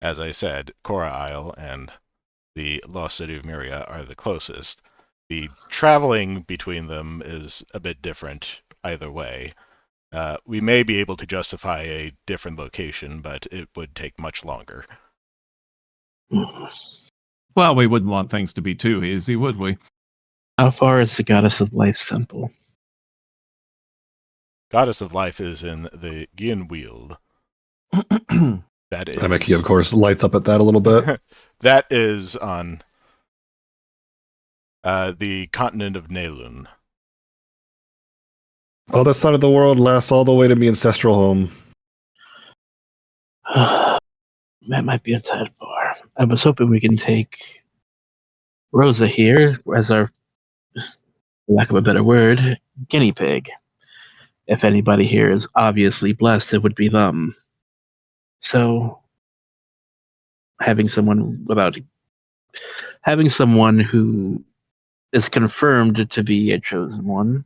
As I said, Cora Isle and the Lost City of Myria are the closest. The traveling between them is a bit different either way. We may be able to justify a different location, but it would take much longer. Well, we wouldn't want things to be too easy, would we? How far is the Goddess of Life's temple? Goddess of Life is in the Gyenwield. That is... Emeki, of course, lights up at that a little bit. That is on the continent of Nelun. Other side of the world lasts all the way to my ancestral home. That might be a tad far. I was hoping we can take Rosa here as our, for lack of a better word, guinea pig. If anybody here is obviously blessed, it would be them. So, having someone who is confirmed to be a chosen one,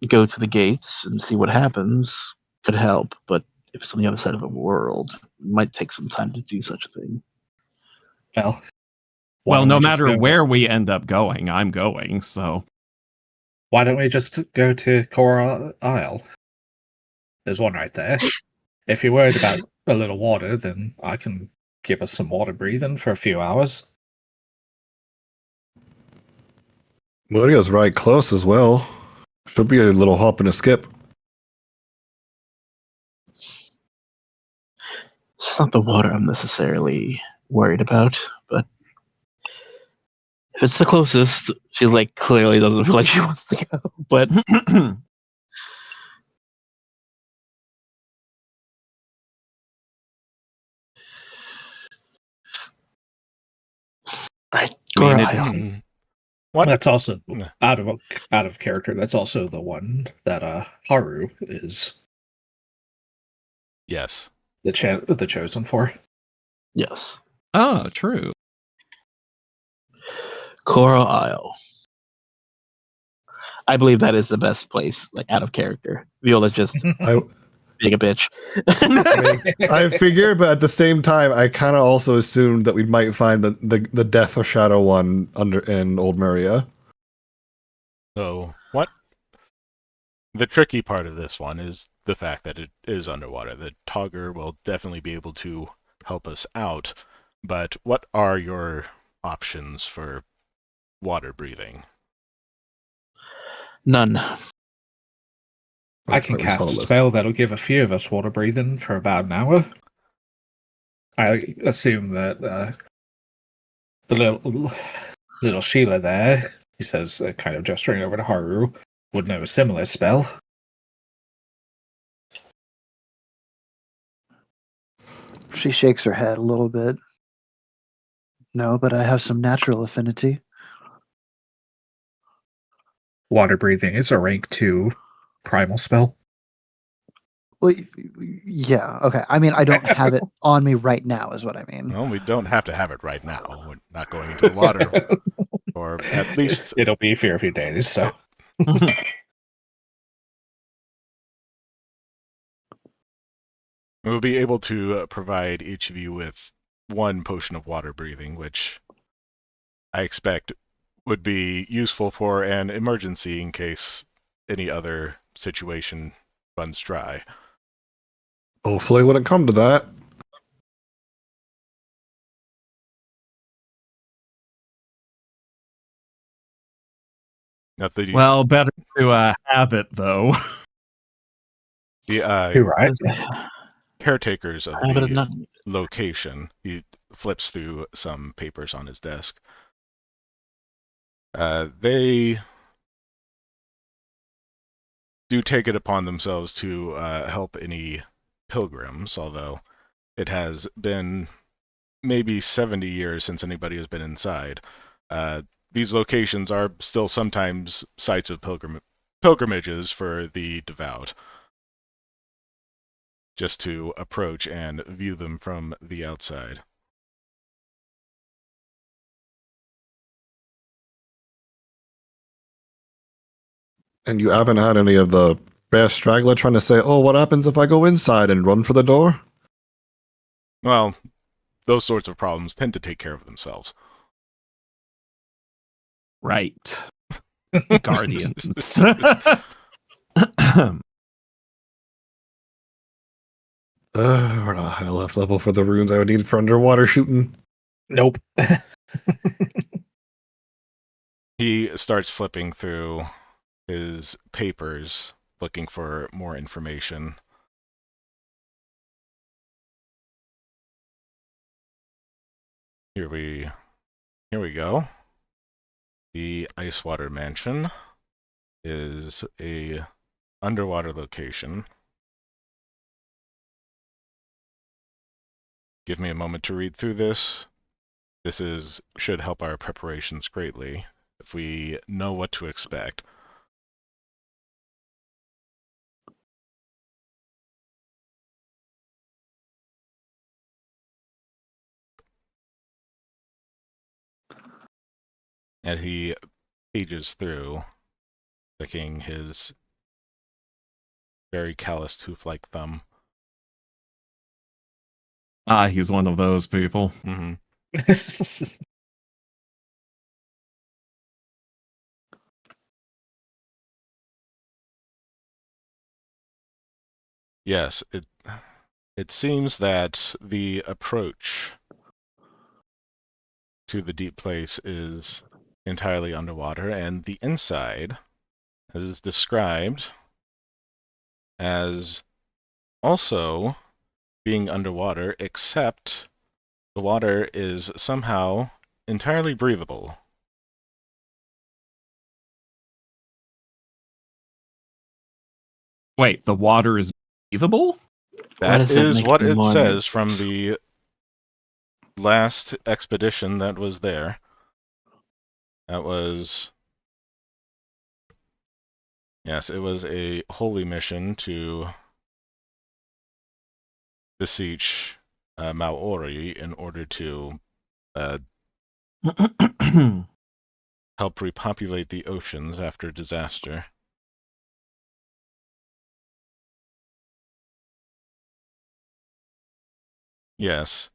go to the gates and see what happens could help, but if it's on the other side of the world, it might take some time to do such a thing. Well, Well, no matter go, where we end up going, I'm going, so. why don't we just go to Coral Isle? There's one right there. If you're worried about a little water, then I can give us some water breathing for a few hours. Maria's right close as well. Should be a little hop and a skip. It's not the water I'm necessarily worried about, but if it's the closest, she like clearly doesn't feel like she wants to go. But right, mean, it- Coral. What? That's also out of character. That's also the one that Haru is Yes. the chosen for. Yes, Oh, true. Coral Isle. I believe that is the best place, like out of character. Viola's just I being a bitch. I figure, but at the same time, I kind of also assumed that we might find the Death of Shadow one in Old Maria. So, what? The tricky part of this one is the fact that it is underwater. The Togger will definitely be able to help us out, but what are your options for water breathing? None. I can Probably cast a solid. spell that'll give a few of us water breathing for about an hour. I assume that the little Sheila there, he says, kind of gesturing over to Haru, would know a similar spell. She shakes her head a little bit. No, but I have some natural affinity. Water breathing is a rank 2 primal spell. Well, yeah, okay. I mean, I don't have it on me right now, is what I mean. Well, we don't have to have it right now. We're not going into the water for at least... It'll be for a few days, so. We'll be able to provide each of you with one potion of water breathing, which I expect would be useful for an emergency in case any other situation runs dry. Hopefully, it wouldn't come to that. Not that Well, better to have it, though. the You're right. caretakers of Have it or the not. location, he flips through some papers on his desk. They do take it upon themselves to help any pilgrims, although it has been maybe 70 years since anybody has been inside. These locations are still sometimes sites of pilgrimages for the devout, just to approach and view them from the outside. And you haven't had any of the bear straggler trying to say, "Oh, what happens if I go inside and run for the door?" Well, those sorts of problems tend to take care of themselves. Right. Guardians. We're not high enough level for the runes I would need for underwater shooting. Nope. He starts flipping through his papers, looking for more information. Here we go. The Icewater Mansion is a underwater location. Give me a moment to read through this. This should help our preparations greatly if we know what to expect. And he pages through, licking his very calloused hoof-like thumb. He's one of those people. Mm-hmm. Yes, it seems that the approach to the deep place is entirely underwater, and the inside is described as also being underwater, except the water is somehow entirely breathable. Wait, the water is breathable? Why That does that is make what you it more says from nervous? the last expedition that was there. That was... Yes, it was a holy mission to beseech Maori in order to help repopulate the oceans after disaster. Yes.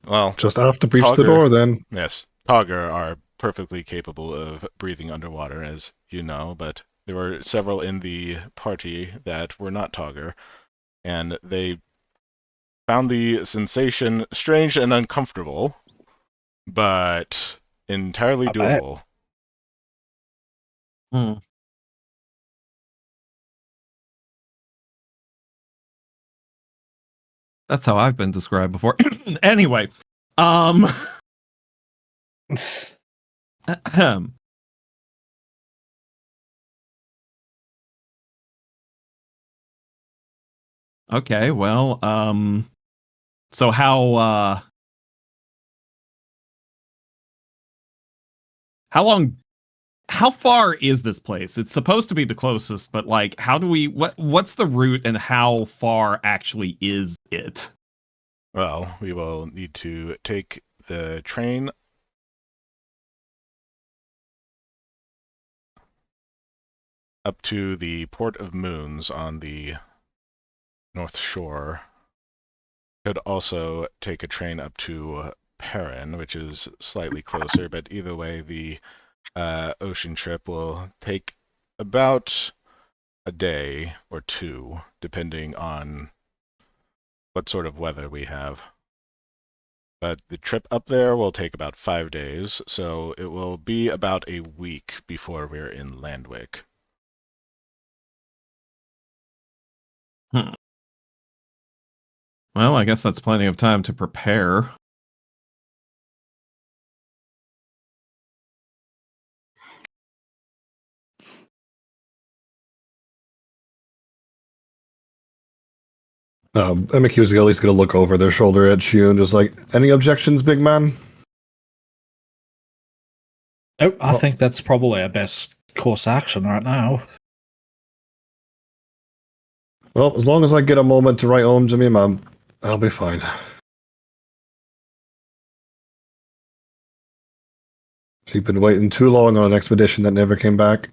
Well, Just have to breach the Togger, door then. yes, Togger are perfectly capable of breathing underwater, as you know, but there were several in the party that were not Togger, and they found the sensation strange and uncomfortable, but entirely I bet. doable. Hmm. That's how I've been described before. Anyway, ahem. Okay, well, so how far is this place? It's supposed to be the closest, but like, what's the route and how far actually is it? Well, we will need to take the train up to the Port of Moons on the North Shore. Could also take a train up to Perrin, which is slightly closer, but either way, the ocean trip will take about a day or two, depending on what sort of weather we have. But the trip up there will take about 5 days, so it will be about a week before we're in Landwick. Well, I guess that's plenty of time to prepare. Emeki was at least going to look over their shoulder at you and just like, any objections, big man? Oh, I think that's probably our best course action right now. Well, as long as I get a moment to write home to me mom, I'll be fine. She'd been waiting too long on an expedition that never came back.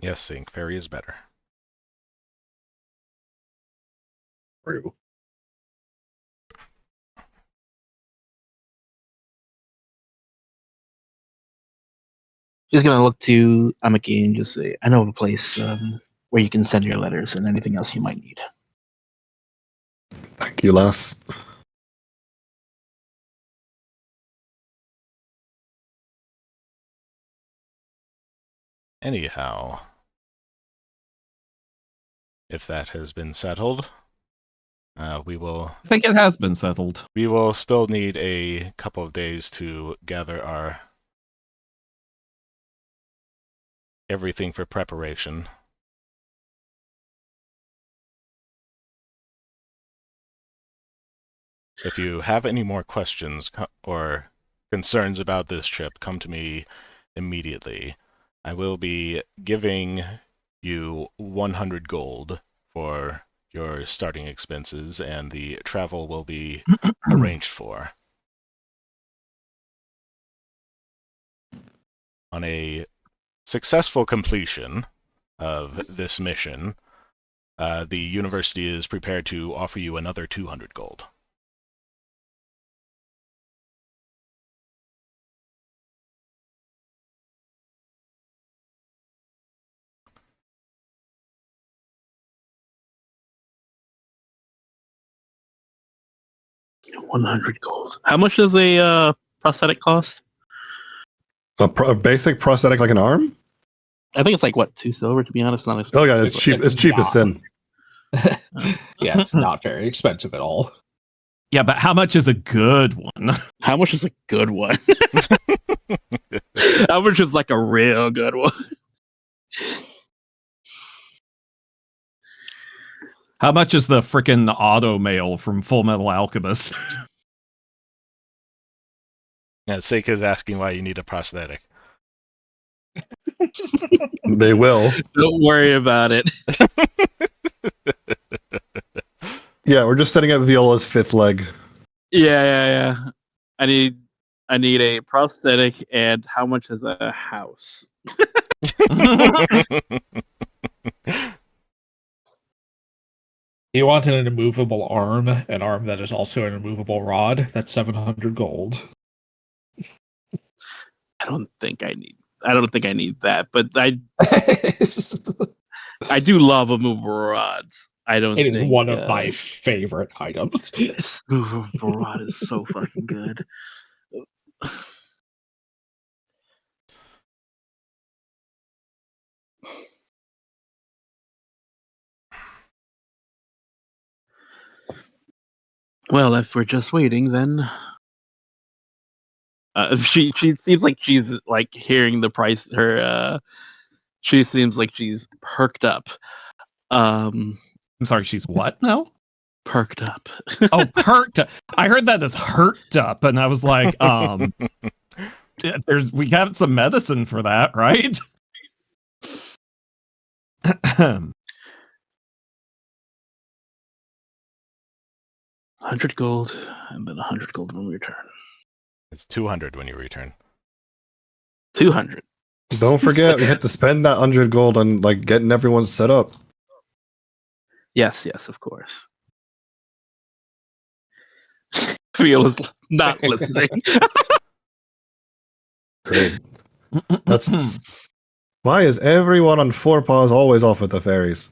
Yes, Sync Fairy is better. True. Just gonna look to Amaki and just say, I know of a place where you can send your letters and anything else you might need. Thank you, lass. Anyhow, if that has been settled, we will I think it has been settled. still need a couple of days to gather our everything for preparation. If you have any more questions or concerns about this trip, come to me immediately. I will be giving you 100 gold for your starting expenses, and the travel will be arranged for. On a successful completion of this mission, the university is prepared to offer you another 200 gold. $100 gold. How much does a prosthetic cost? A basic prosthetic like an arm? I think it's like what, 2 silver, to be honest. Not Oh yeah, it's cheap. It's cheap as sin. Yeah, it's not very expensive at all. Yeah, but how much is a good one? How much is a good one? How much is like a real good one? How much is the frickin' auto mail from Full Metal Alchemist? Yeah, Seika's asking why you need a prosthetic. They will. Don't worry about it. Yeah, we're just setting up Viola's 5th leg. Yeah. I need a prosthetic, and how much is a house? You want an immovable arm, an arm that is also an immovable rod. That's 700 gold. I don't think I need that, but I do love immovable rods. I don't. It is think, one of my favorite items. This immovable rod is so fucking good. Well, if we're just waiting, then she seems like she's like hearing the price. She seems like she's perked up. I'm sorry, she's what now? Perked up. Oh, perked up. I heard that as hurt up, and I was like, we got some medicine for that, right? 100 gold, and then 100 gold when we return. It's 200 when you return. 200. Don't forget, we have to spend that 100 gold on like getting everyone set up. Yes, of course. Viola's not listening. Great. That's why is everyone on 4 paws always off with the fairies?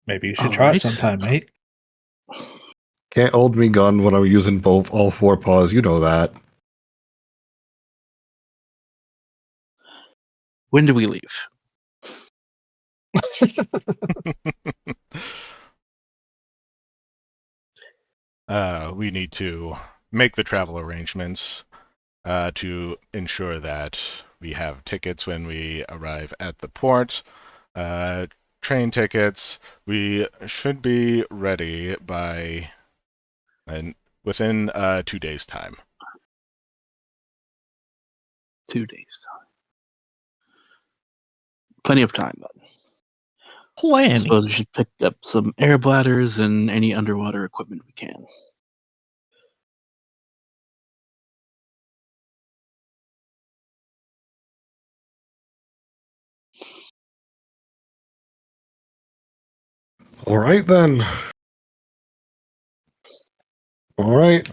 Maybe you should All try right. it sometime, mate. Can't hold me gun when I'm using all 4 paws. You know that. When do we leave? We need to make the travel arrangements to ensure that we have tickets when we arrive at the port. Train tickets. We should be ready by within 2 days' time. 2 days. Plenty of time, then. I Plenty. suppose we should pick up some air bladders and any underwater equipment we can. All right then. All right,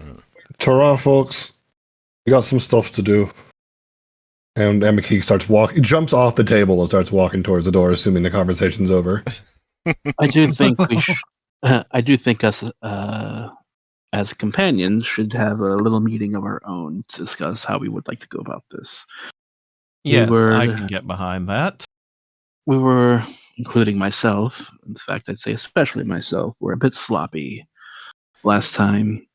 ta-ra, folks. We got some stuff to do. And Emiki jumps off the table and starts walking towards the door, assuming the conversation's over. I do think we I do think us as companions should have a little meeting of our own to discuss how we would like to go about this. Yes, were- I can get behind that. We were, including myself, in fact, I'd say especially myself, were a bit sloppy last time,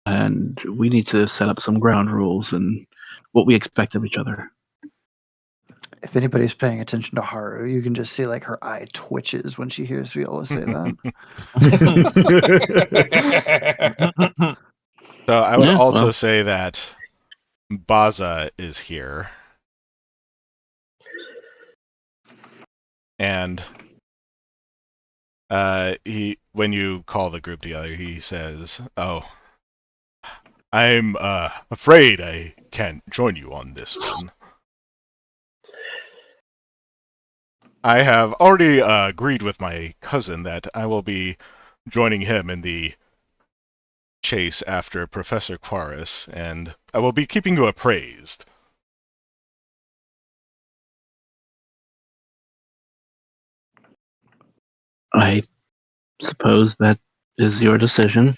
and we need to set up some ground rules and what we expect of each other. If anybody's paying attention to Haru, you can just see like her eye twitches when she hears Viola say that. So I would Yeah, also well. say that Baza is here. And when you call the group together, he says, "Oh, I'm afraid I can't join you on this one. I have already agreed with my cousin that I will be joining him in the chase after Professor Quaris, and I will be keeping you appraised." I suppose that is your decision.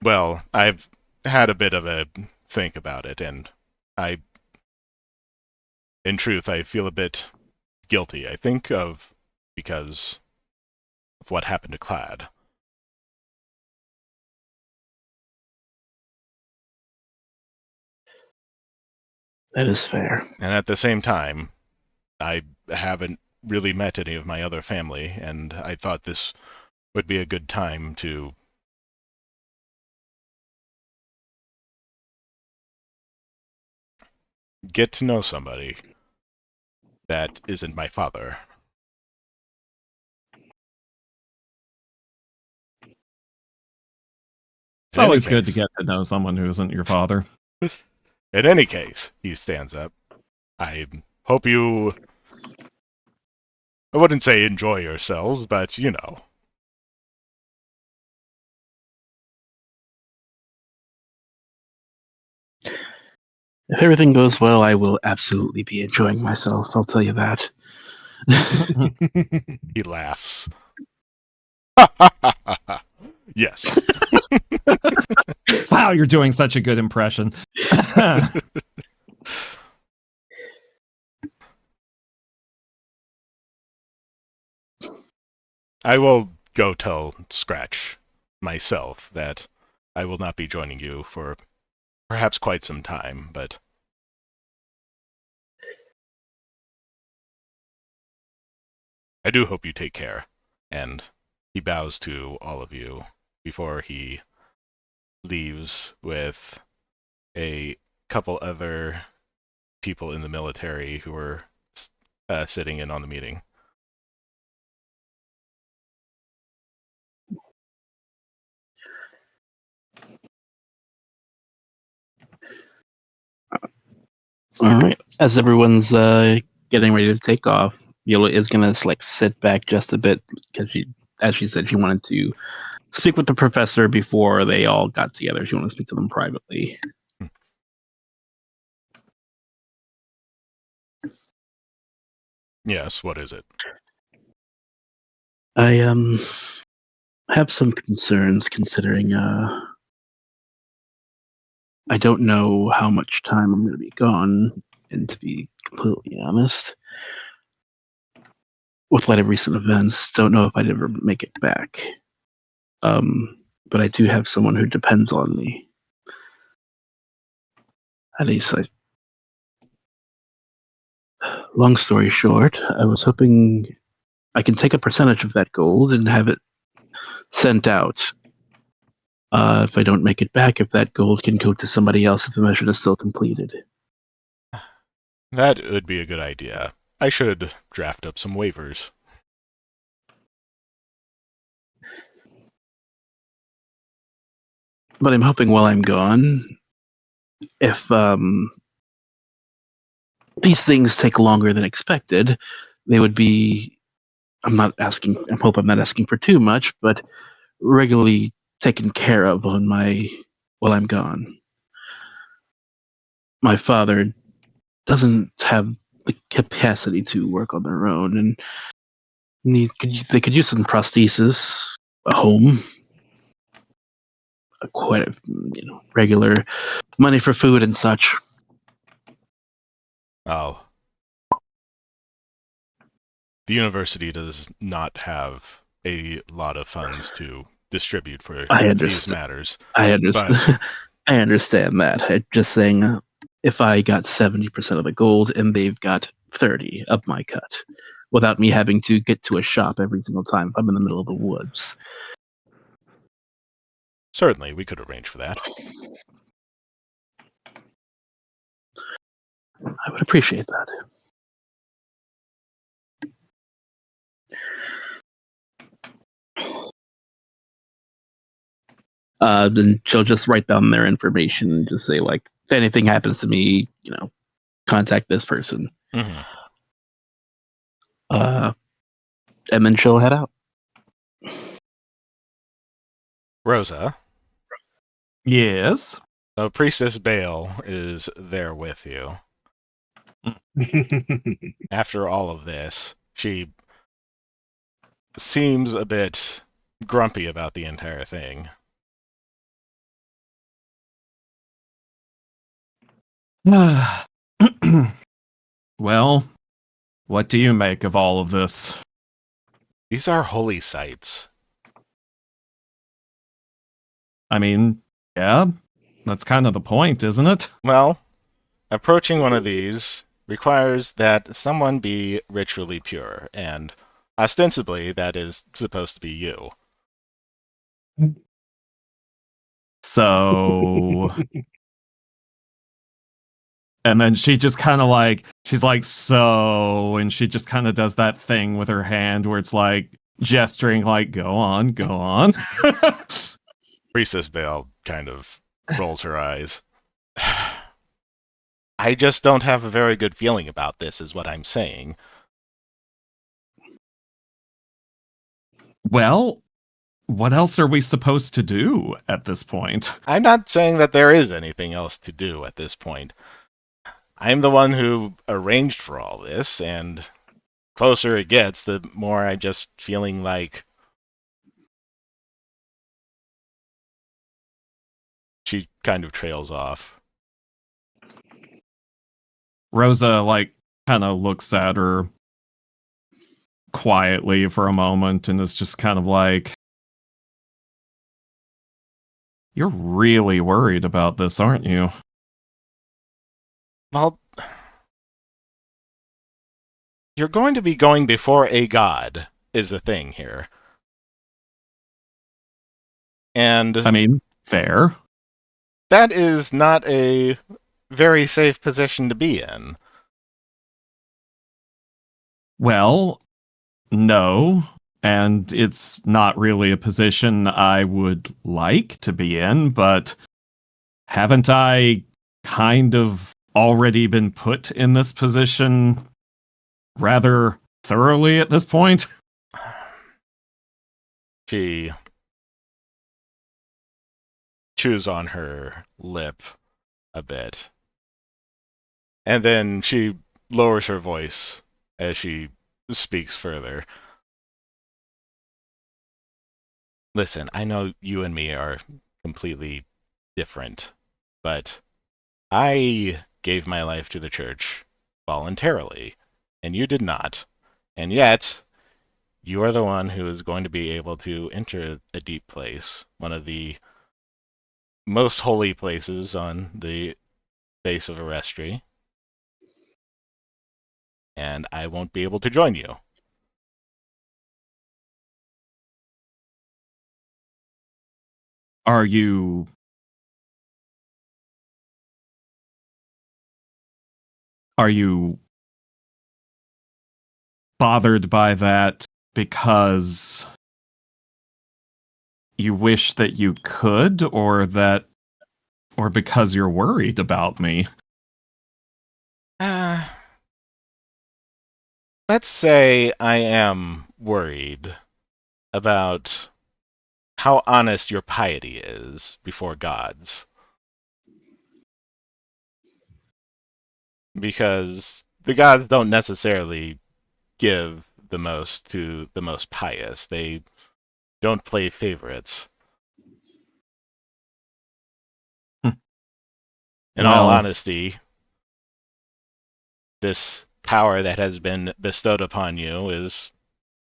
Well, I've had a bit of a think about it, and in truth, I feel a bit guilty, I think, because of what happened to Clad. That is fair. And at the same time, I haven't really met any of my other family, and I thought this would be a good time to get to know somebody that isn't my father. It's always good to get to know someone who isn't your father. In any case, he stands up. I hope you, I wouldn't say enjoy yourselves, but you know. If everything goes well, I will absolutely be enjoying myself. I'll tell you that. He laughs. Yes. Wow, you're doing such a good impression. I will go tell Scratch myself that I will not be joining you for perhaps quite some time, but I do hope you take care. And he bows to all of you before he leaves with a couple other people in the military who were sitting in on the meeting. All right. As everyone's getting ready to take off, Yola is gonna sit back just a bit because as she said, she wanted to speak with the professor before they all got together. She wanted to speak to them privately. Yes, what is it? I have some concerns considering I don't know how much time I'm going to be gone, and to be completely honest, with light of recent events, don't know if I'd ever make it back. But I do have someone who depends on me. At least long story short, I was hoping I can take a percentage of that gold and have it sent out. If I don't make it back, if that gold can go to somebody else if the mission is still completed. That would be a good idea. I should draft up some waivers. But I'm hoping while I'm gone, if these things take longer than expected, they would be. I hope I'm not asking for too much, but regularly taken care of while I'm gone. My father doesn't have the capacity to work on their own, and they could use some prosthesis, a home, quite a, regular money for food and such. Oh. The university does not have a lot of funds to distribute for these matters. I understand. I understand that. I'm just saying, if I got 70% of the gold and they've got 30 of my cut, without me having to get to a shop every single time if I'm in the middle of the woods. Certainly, we could arrange for that. I would appreciate that. Then she'll just write down their information and just say, like, if anything happens to me, contact this person. Mm-hmm. And then she'll head out. Rosa, Yes. so Priestess Bale is there with you. After all of this, she seems a bit grumpy about the entire thing. Well, what do you make of all of this? These are holy sites. I mean, yeah, that's kind of the point, isn't it? Well, approaching one of these requires that someone be ritually pure, and ostensibly that is supposed to be you. So... And then she just kind of like, she's like, so, and she just kind of does that thing with her hand where it's like gesturing, like, go on, go on. Priestess Bale kind of rolls her eyes. I just don't have a very good feeling about this, is what I'm saying. Well, what else are we supposed to do at this point? I'm not saying that there is anything else to do at this point. I'm the one who arranged for all this, and closer it gets, the more I just feeling like she kind of trails off. Rosa, like, kind of looks at her quietly for a moment and is just kind of like, you're really worried about this, aren't you? Well, you're going to be going before a god, is the thing here. And I mean, fair. that is not a very safe position to be in. Well, no. And it's not really a position I would like to be in, but haven't I kind of already been put in this position rather thoroughly at this point? She chews on her lip a bit. And then she lowers her voice as she speaks further. Listen, I know you and me are completely different, but I gave my life to the church voluntarily, and you did not. And yet, you are the one who is going to be able to enter a deep place, one of the most holy places on the face of Arestry, and I won't be able to join you. Are you bothered by that because you wish that you could, or because you're worried about me? Let's say I am worried about how honest your piety is before gods. Because the gods don't necessarily give the most to the most pious. They don't play favorites. In all honesty, this power that has been bestowed upon you is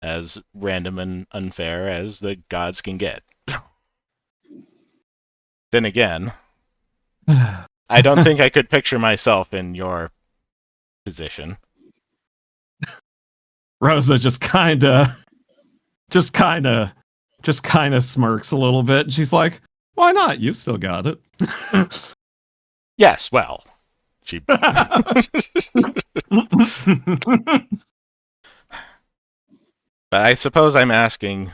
as random and unfair as the gods can get. Then again, I don't think I could picture myself in your position. Rosa just kind of smirks a little bit. She's like, Why not? You've still got it. Yes, well, she. But I suppose I'm asking.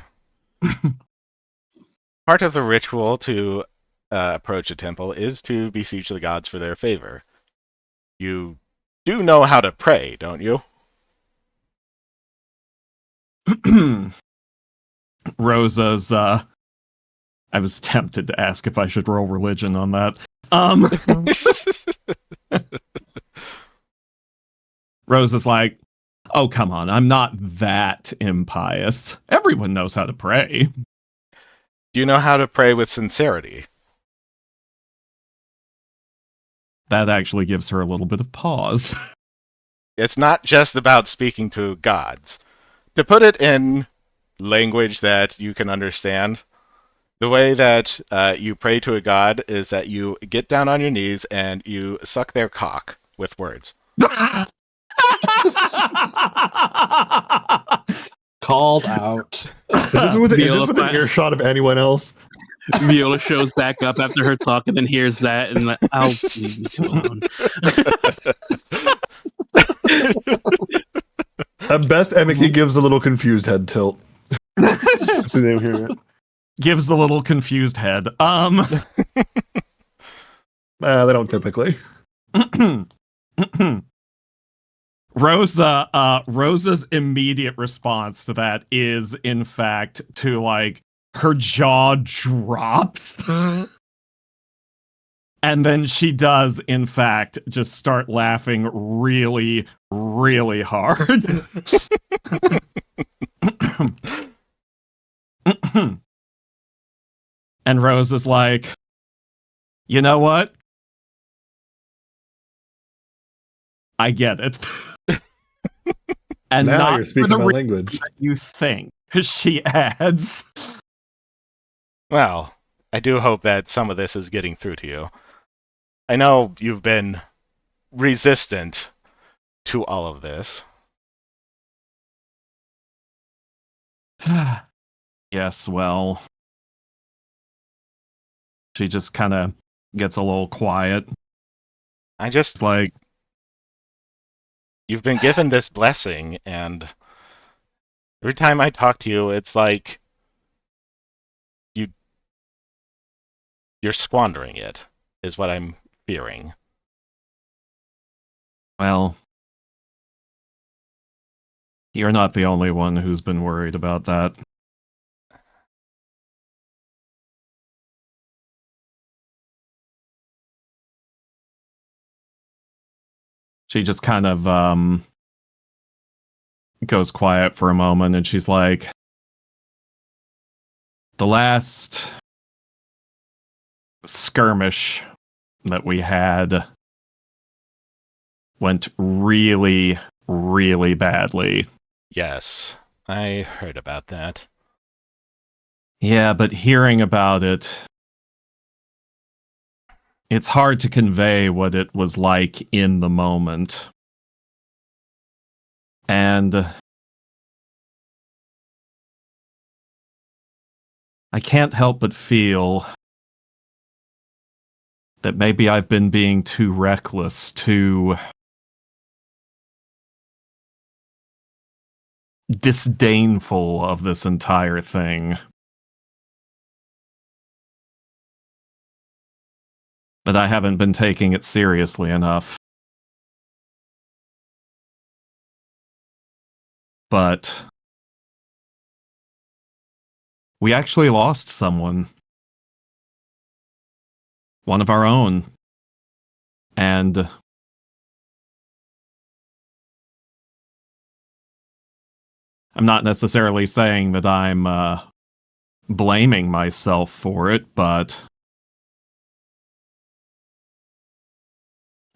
Part of the ritual to approach a temple is to beseech the gods for their favor. You do know how to pray, don't you? Rosa's, I was tempted to ask if I should roll religion on that. Rosa's like, oh, come on, I'm not that impious. Everyone knows how to pray. Do you know how to pray with sincerity? That actually gives her a little bit of pause. It's not just about speaking to gods. To put it in language that you can understand, the way that you pray to a god is that you get down on your knees and you suck their cock with words. Called out. Is this within Viola, earshot of anyone else? Viola shows back up after her talk and then hears that and like, I'll leave you two alone. At best, Emiki gives a little confused head tilt. Gives a little confused head. They don't typically. Rosa's immediate response to that is, in fact, to like her jaw drops. And then she does, in fact, just start laughing really, really hard. And Rose is like, you know what? I get it. And Now not you're speaking for the my reason language. that you think, she adds. Well, I do hope that some of this is getting through to you. I know you've been resistant to all of this. Yes, well, she just kind of gets a little quiet. It's like, you've been given this blessing, and every time I talk to you, it's like you're squandering it, is what I'm fearing. well, you're not the only one who's been worried about that. She just kind of goes quiet for a moment, and she's like, the last skirmish that we had went really, really badly. Yes, I heard about that. Yeah, but hearing about it, it's hard to convey what it was like in the moment. And I can't help but feel that maybe I've been being too reckless, too disdainful of this entire thing. That I haven't been taking it seriously enough. But we actually lost someone. One of our own. And I'm not necessarily saying that I'm blaming myself for it, but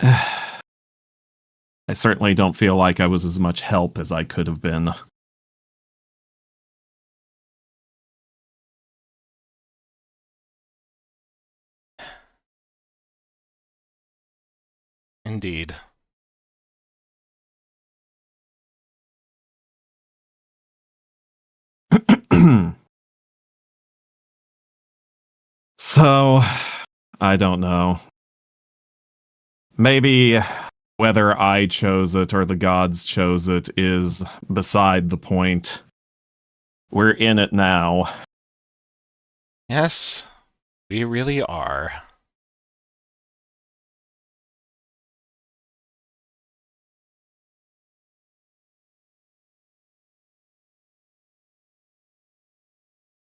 I certainly don't feel like I was as much help as I could have been. Indeed. So So, I don't know. Maybe whether I chose it or the gods chose it is beside the point. We're in it now. Yes, we really are.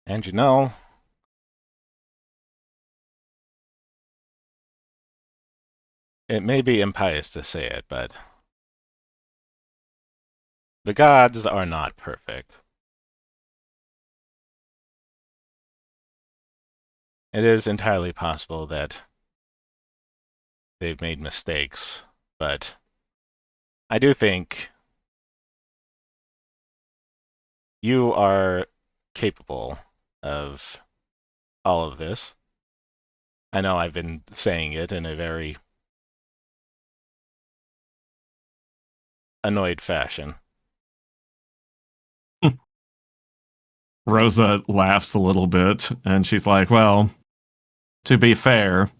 And you know, it may be impious to say it, but the gods are not perfect. It is entirely possible that they've made mistakes, but I do think you are capable of all of this. I know I've been saying it in a very annoyed fashion. Rosa laughs a little bit, and she's like, well, to be fair,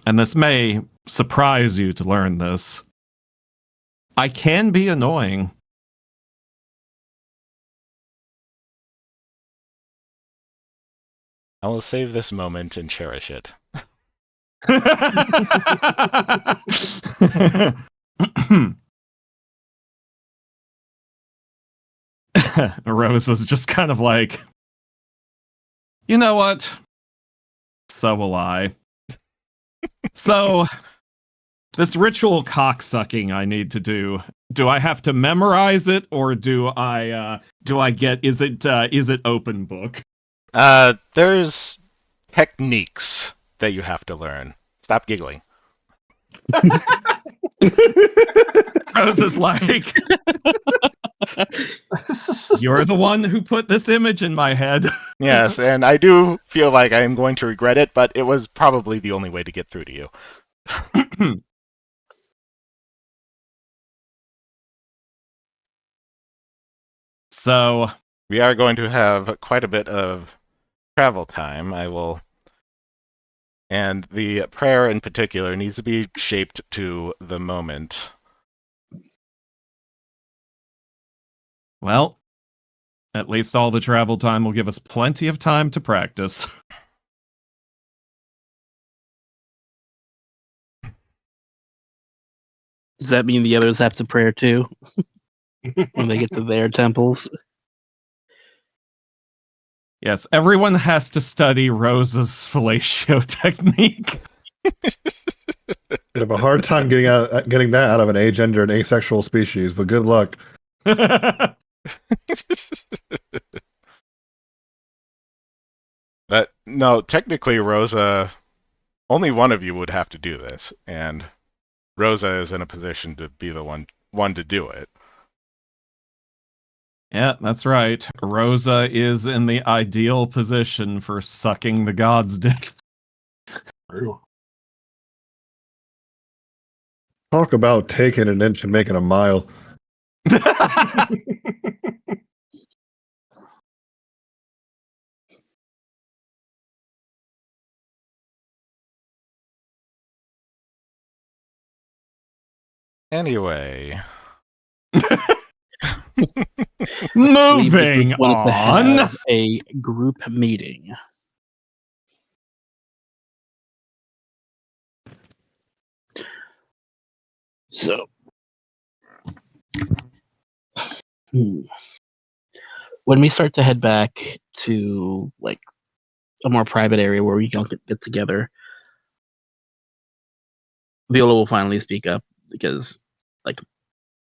and this may surprise you to learn this, I can be annoying. I will save this moment and cherish it. Rosa's just kind of like, you know what? So will I. So, this ritual cocksucking I need to do I have to memorize it, or do I get, is it open book? There's techniques that you have to learn. Stop giggling. Rosa's like, you're the one who put this image in my head. Yes, and I do feel like I am going to regret it, but it was probably the only way to get through to you. So, we are going to have quite a bit of travel time. And the prayer in particular needs to be shaped to the moment. well, at least all the travel time will give us plenty of time to practice. Does that mean the others have to pray too when they get to their temples? Yes, everyone has to study Rosa's fellatio technique. I'd have a hard time getting that out of an agender and asexual species, but good luck. But no, technically, Rosa, only one of you would have to do this, and Rosa is in a position to be the one to do it. Yeah, that's right. Rosa is in the ideal position for sucking the god's dick. Talk about taking an inch and making a mile. Anyway. Moving wanted to on. have a group meeting. So, when we start to head back to like a more private area where we can get together, Viola will finally speak up because, like,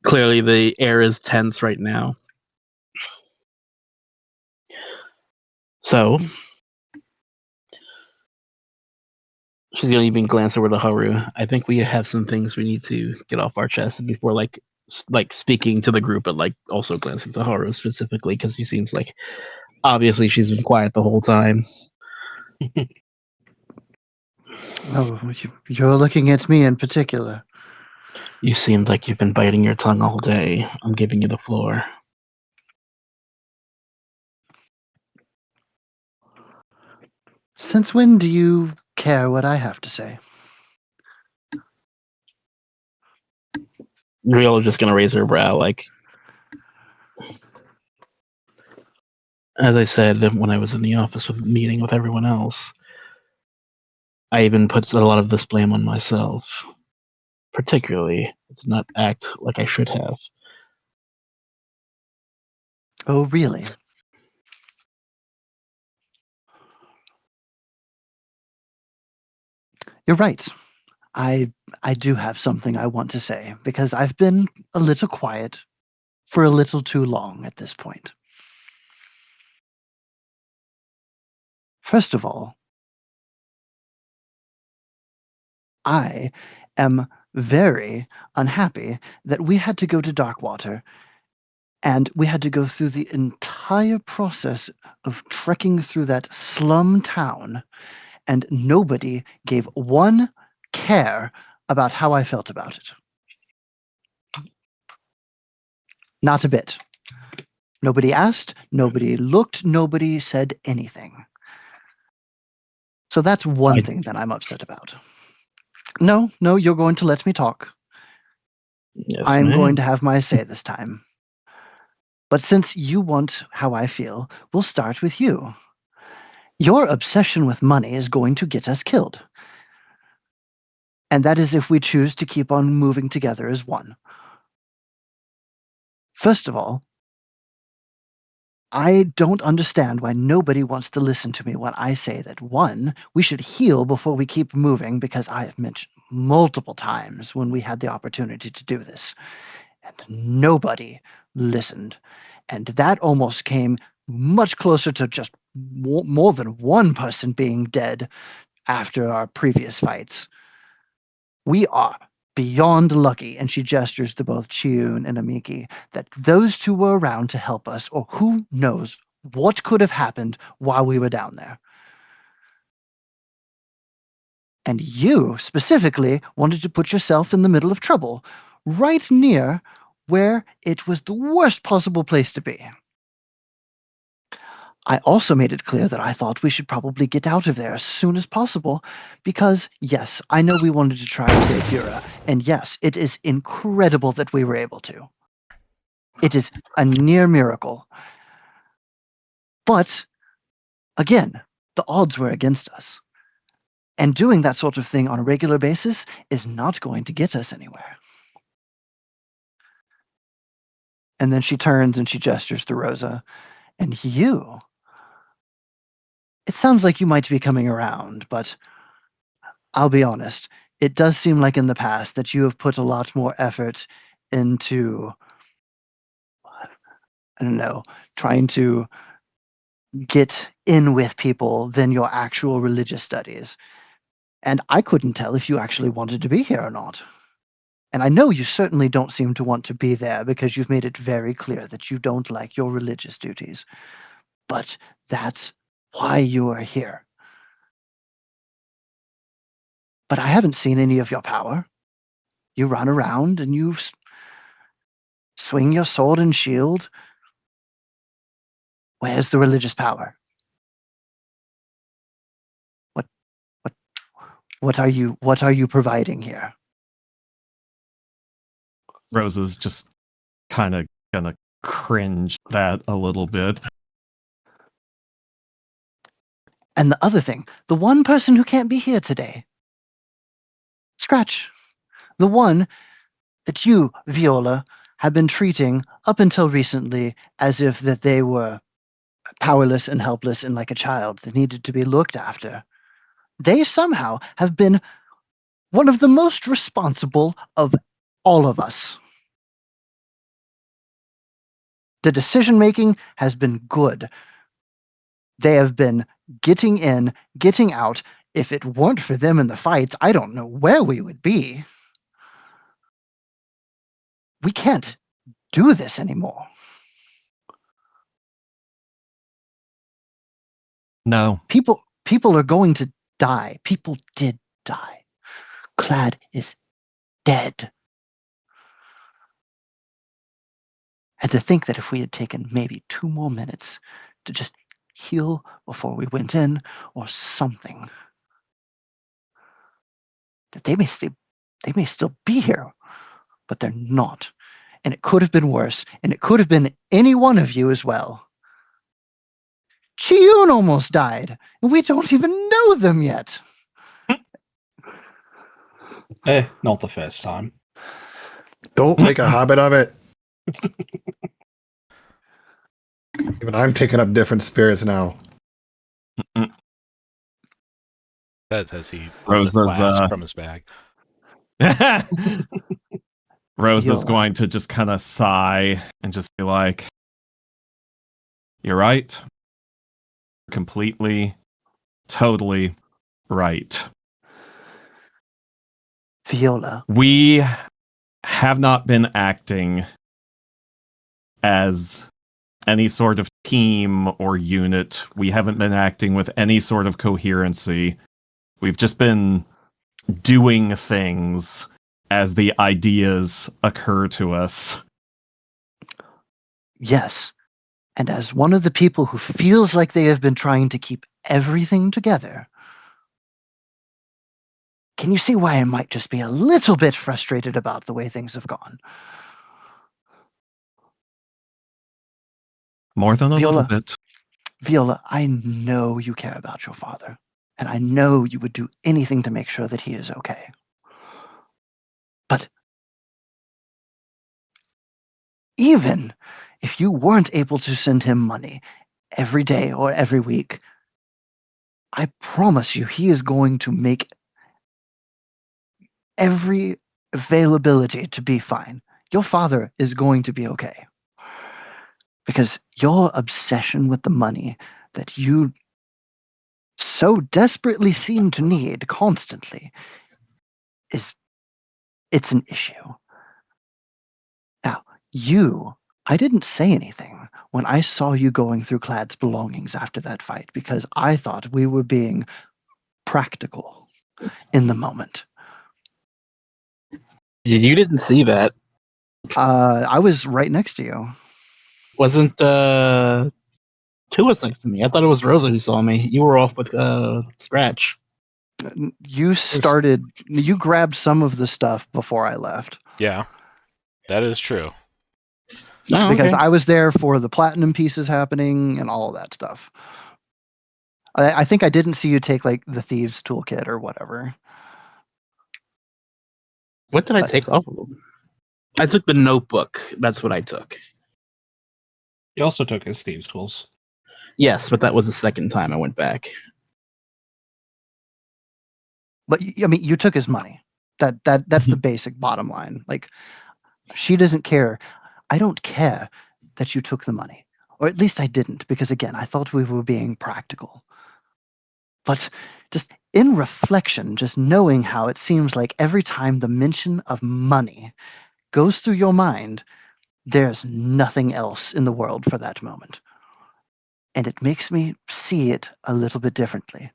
clearly the air is tense right now. So she's gonna even glance over to Haru. I think we have some things we need to get off our chests before like speaking to the group, but like also glancing to Haru specifically because she seems like obviously she's been quiet the whole time. Oh, you're looking at me in particular. You seemed like you've been biting your tongue all day. I'm giving you the floor. Since when do you care what I have to say? Riola just gonna raise her brow, like, as I said when I was in the office meeting with everyone else, I even put a lot of this blame on myself, particularly to not act like I should have. Oh, really? You're right. I do have something I want to say because I've been a little quiet for a little too long at this point. First of all, I am very unhappy that we had to go to Darkwater and we had to go through the entire process of trekking through that slum town, and nobody gave one care about how I felt about it. Not a bit. Nobody asked, nobody looked, nobody said anything. So that's one thing that I'm upset about. No, you're going to let me talk. Yes, I'm ma'am. going to have my say this time. But since you want how I feel, we'll start with you. Your obsession with money is going to get us killed. And that is if we choose to keep on moving together as one. First of all, I don't understand why nobody wants to listen to me when I say that, one, we should heal before we keep moving, because I have mentioned multiple times when we had the opportunity to do this, and nobody listened. And that almost came much closer to just more than one person being dead after our previous fights. We are beyond lucky, and she gestures to both Chiyun and Amiki, that those two were around to help us, or who knows what could have happened while we were down there. And you, specifically, wanted to put yourself in the middle of trouble, right near where it was the worst possible place to be. I also made it clear that I thought we should probably get out of there as soon as possible because, yes, I know we wanted to try and save Yura, and yes, it is incredible that we were able to. It is a near miracle. But, again, the odds were against us. And doing that sort of thing on a regular basis is not going to get us anywhere. And then she turns and she gestures to Rosa. And you, it sounds like you might be coming around, but I'll be honest, it does seem like in the past that you have put a lot more effort into, I don't know, trying to get in with people than your actual religious studies. And I couldn't tell if you actually wanted to be here or not. And I know you certainly don't seem to want to be there because you've made it very clear that you don't like your religious duties. But that's why you are here. But I haven't seen any of your power. You run around and you swing your sword and shield. Where's the religious power? What what are you providing here? Rosa's just kind of gonna cringe that a little bit. And the other thing, the one person who can't be here today. Scratch. The one that you, Viola, have been treating up until recently as if that they were powerless and helpless and like a child that needed to be looked after. They somehow have been one of the most responsible of all of us. The decision making has been good. They have been getting in, getting out. If it weren't for them in the fights, I don't know where we would be. We can't do this anymore. No. People are going to die. People did die. Clad is dead. And to think that if we had taken maybe 2 more minutes to just heal before we went in or something. That they may still be here, but they're not. And it could have been worse, and it could have been any one of you as well. Chiyun almost died, and we don't even know them yet. Not the first time. Don't make a habit of it. Even I'm taking up different spirits now. That as he pulls Rosa's, a flask from his bag. Rose is Viola. going to just kind of sigh and just be like, "You're right. Completely, totally right. Viola, We have not been acting as any sort of team or unit. We haven't been acting with any sort of coherency. We've just been doing things as the ideas occur to us." yes. And as one of the people who feels like they have been trying to keep everything together, can you see why I might just be a little bit frustrated about the way things have gone? More than a little Viola. bit. Viola, I know you care about your father, and I know you would do anything to make sure that he is okay. But even if you weren't able to send him money every day or every week, I promise you he is going to make every availability to be fine. Your father is going to be okay. Because your obsession with the money that you so desperately seem to need constantly it's an issue. Now, I didn't say anything when I saw you going through Clad's belongings after that fight because I thought we were being practical in the moment. You didn't see that. I was right next to you. Wasn't Two was next to me. I thought it was Rosa who saw me. You were off with Scratch. You grabbed some of the stuff before I left. Yeah, that is true. Oh, Because okay. I was there for the platinum pieces happening and all of that stuff. I think I didn't see you take like the thieves toolkit or whatever. What did I take off of them? I took the notebook. That's what I took. You also took his thieves' tools. Yes, but that was the second time I went back. But I mean, you took his money. That's the basic bottom line. Like, she doesn't care. I don't care that you took the money, or at least I didn't, because again, I thought we were being practical. But just in reflection, just knowing how it seems like every time the mention of money goes through your mind, there's nothing else in the world for that moment. And it makes me see it a little bit differently.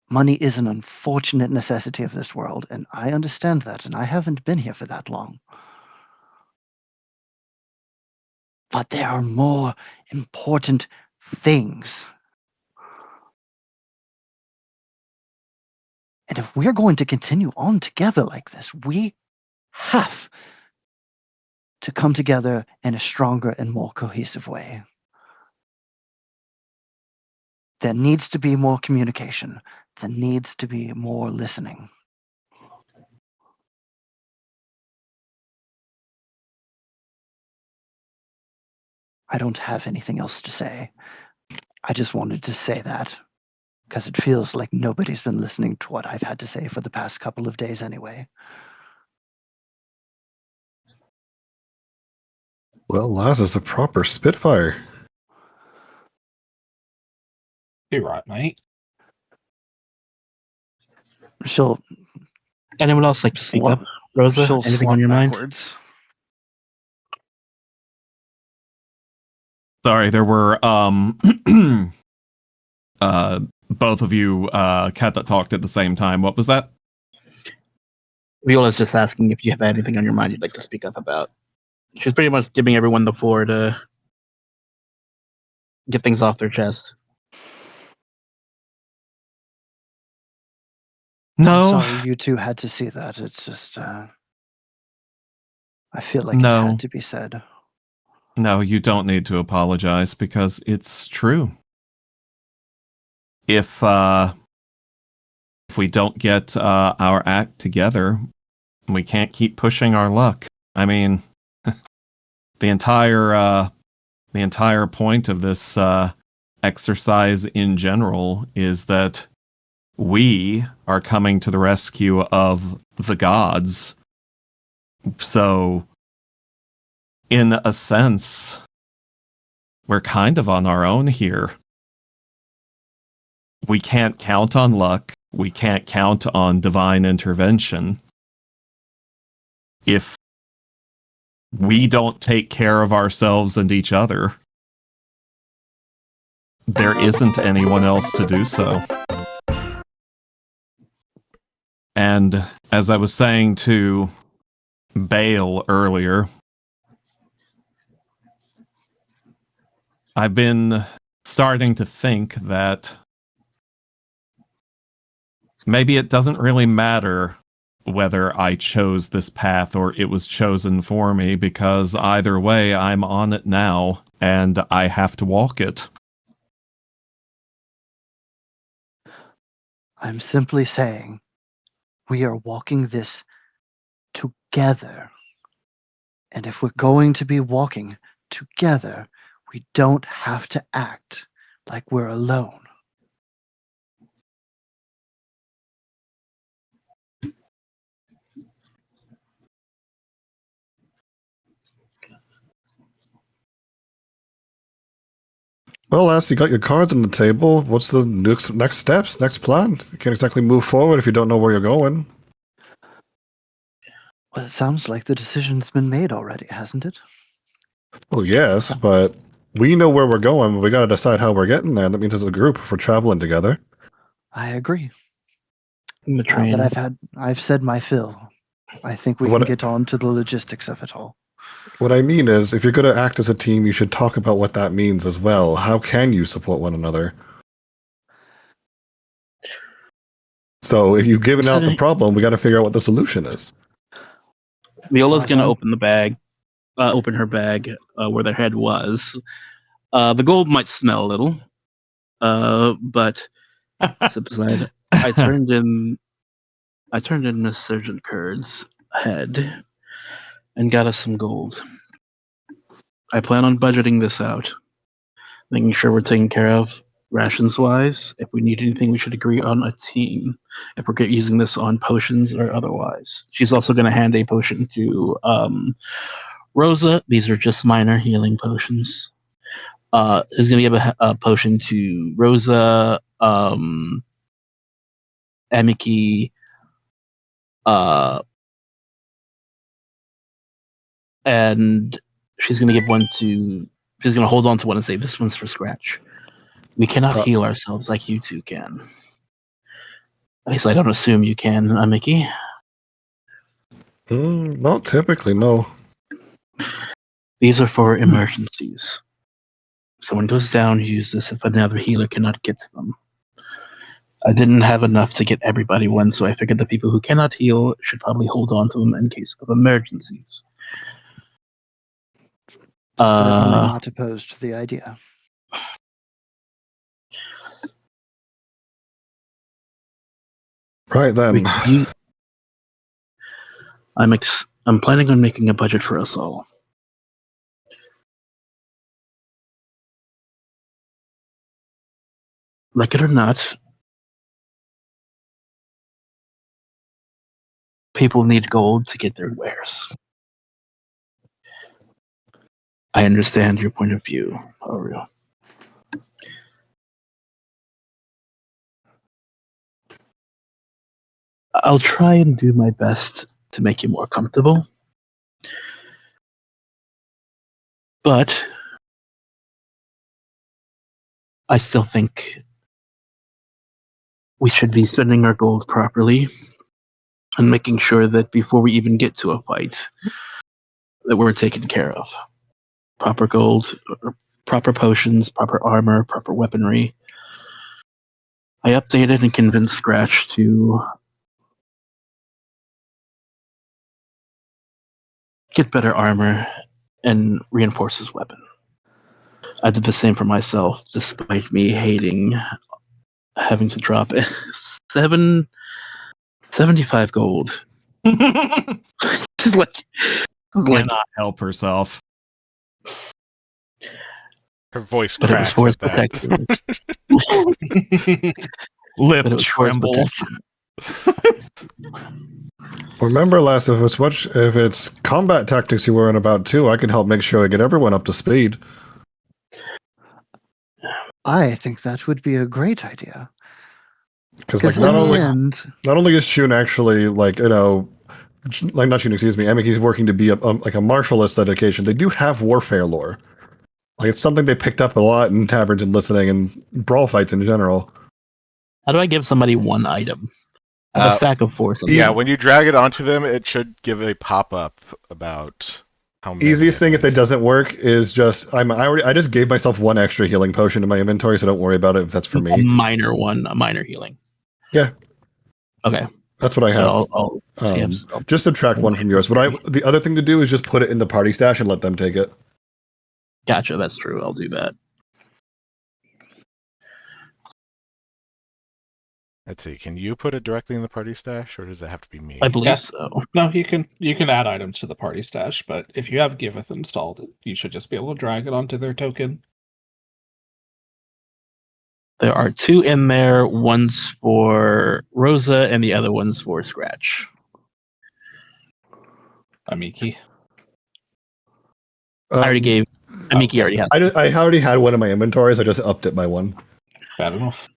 Money is an unfortunate necessity of this world, and I understand that, and I haven't been here for that long. But there are more important things. And if we're going to continue on together like this, we have to come together in a stronger and more cohesive way. There needs to be more communication. There needs to be more listening. I don't have anything else to say. I just wanted to say that because it feels like nobody's been listening to what I've had to say for the past couple of days anyway. Well, Laza's a proper Spitfire. You're right, mate. She'll Anyone else like to speak slump, up? Rosa, she'll anything on slump your mind? backwards. Sorry, there were both of you cat that talked at the same time. What was that? Viola's just asking if you have anything on your mind you'd like to speak up about. She's pretty much giving everyone the floor to get things off their chest. No, I'm sorry you two had to see that. It's just, I feel like it No. had to be said. no, you don't need to apologize because it's true. If we don't get our act together, we can't keep pushing our luck. I mean, the entire point of this exercise in general is that we are coming to the rescue of the gods. So, in a sense, we're kind of on our own here. We can't count on luck. We can't count on divine intervention. If we don't take care of ourselves and each other, there isn't anyone else to do so. And as I was saying to Bale earlier, I've been starting to think that maybe it doesn't really matter whether I chose this path or it was chosen for me, because either way, I'm on it now, and I have to walk it. I'm simply saying we are walking this together. And if we're going to be walking together, we don't have to act like we're alone. Well, Lass, you got your cards on the table. What's the next steps, next plan? You can't exactly move forward if you don't know where you're going. Well, it sounds like the decision's been made already, hasn't it? Well, yes, So- but we know where we're going. But we got to decide how we're getting there. That means as a group, if we're traveling together. I agree. In the Now train. that I've said my fill. I think we What- can get on to the logistics of it all. What I mean is, if you're going to act as a team, you should talk about what that means as well. How can you support one another? So if you've given out the problem, we got to figure out what the solution is. Viola's As gonna I'm- open the bag, open her bag where their head was. The gold might smell a little, but step aside. I turned in Miss Sergeant Curd's head and got us some gold. I plan on budgeting this out, making sure we're taken care of rations wise. If we need anything, we should agree on a team. If we're using this on potions or otherwise, she's also going to hand a potion to Rosa. These are just minor healing potions. Is going to give a potion to Rosa, Amiki, and she's going to give one to. She's going to hold on to one and say, "This one's for Scratch. We cannot heal ourselves like you two can. At least I don't assume you can, Amiki." Not typically, no. These are for emergencies. Someone goes down, use this if another healer cannot get to them. I didn't have enough to get everybody one, so I figured the people who cannot heal should probably hold on to them in case of emergencies. Certainly not opposed to the idea. Right then. I'm planning on making a budget for us all. Like it or not, people need gold to get their wares. I understand your point of view, Oreo. I'll try and do my best to make you more comfortable. But I still think we should be spending our gold properly and making sure that before we even get to a fight, that we're taken care of. Proper gold, or proper potions, proper armor, proper weaponry. I updated and convinced Scratch to get better armor and reinforce his weapon. I did the same for myself, despite me hating having to drop 75 gold. It's like, Cannot help herself. Her voice but it was cracks for his at that. protection. Lip But it was for his trembles. protection. Remember, Les, if it's combat tactics you're worrying about too, I can help make sure I get everyone up to speed. I think that would be a great idea. Because Because like in the end, not only is Shun actually like like not Shun, excuse me, Emiki's working to be like a martialist dedication. They do have warfare lore. Like it's something they picked up a lot in taverns and listening and brawl fights in general. How do I give somebody one item? I have a stack of 4. Yeah, when you drag it onto them, it should give a pop-up about how many. Easiest I thing if think. it doesn't work is just I just gave myself one extra healing potion in my inventory, so don't worry about it if that's for A me. minor one, a minor healing. Yeah. Okay. That's what I have. So I'll see. Just subtract one from yours. The other thing to do is just put it in the party stash and let them take it. Gotcha, that's true. I'll do that. Let's see. Can you put it directly in the party stash, or does it have to be me? I believe Yeah. so. No, you can add items to the party stash, but if you have Giveth installed, you should just be able to drag it onto their token. There are 2 in there. One's for Rosa, and the other one's for Scratch. Amiki. I already gave. Amiki already has. I already had one in my inventories. I just upped it by one. Bad enough.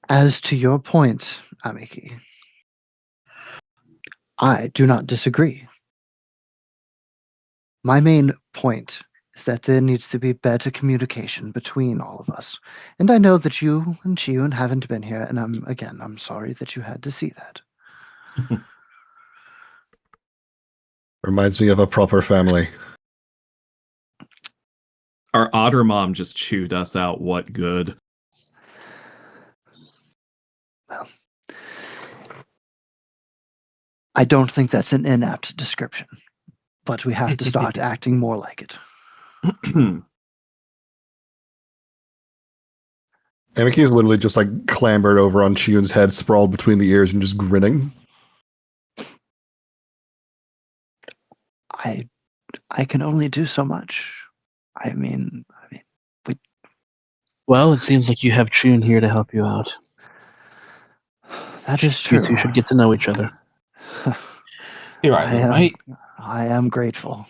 as to your point, Amiki, I do not disagree. My main point is that there needs to be better communication between all of us. And I know that you and Chiyun haven't been here, and I'm sorry that you had to see that. Reminds me of a proper family. Our otter mom just chewed us out. What good? Well, I don't think that's an inapt description, but we have to start acting more like it. Amiki is literally just like clambered over on Chiyun's head, sprawled between the ears, and just grinning. I can only do so much. I mean, Well, it seems like you have Chun here to help you out. that is true. You two should get to know each other. You're right, mate. I am grateful.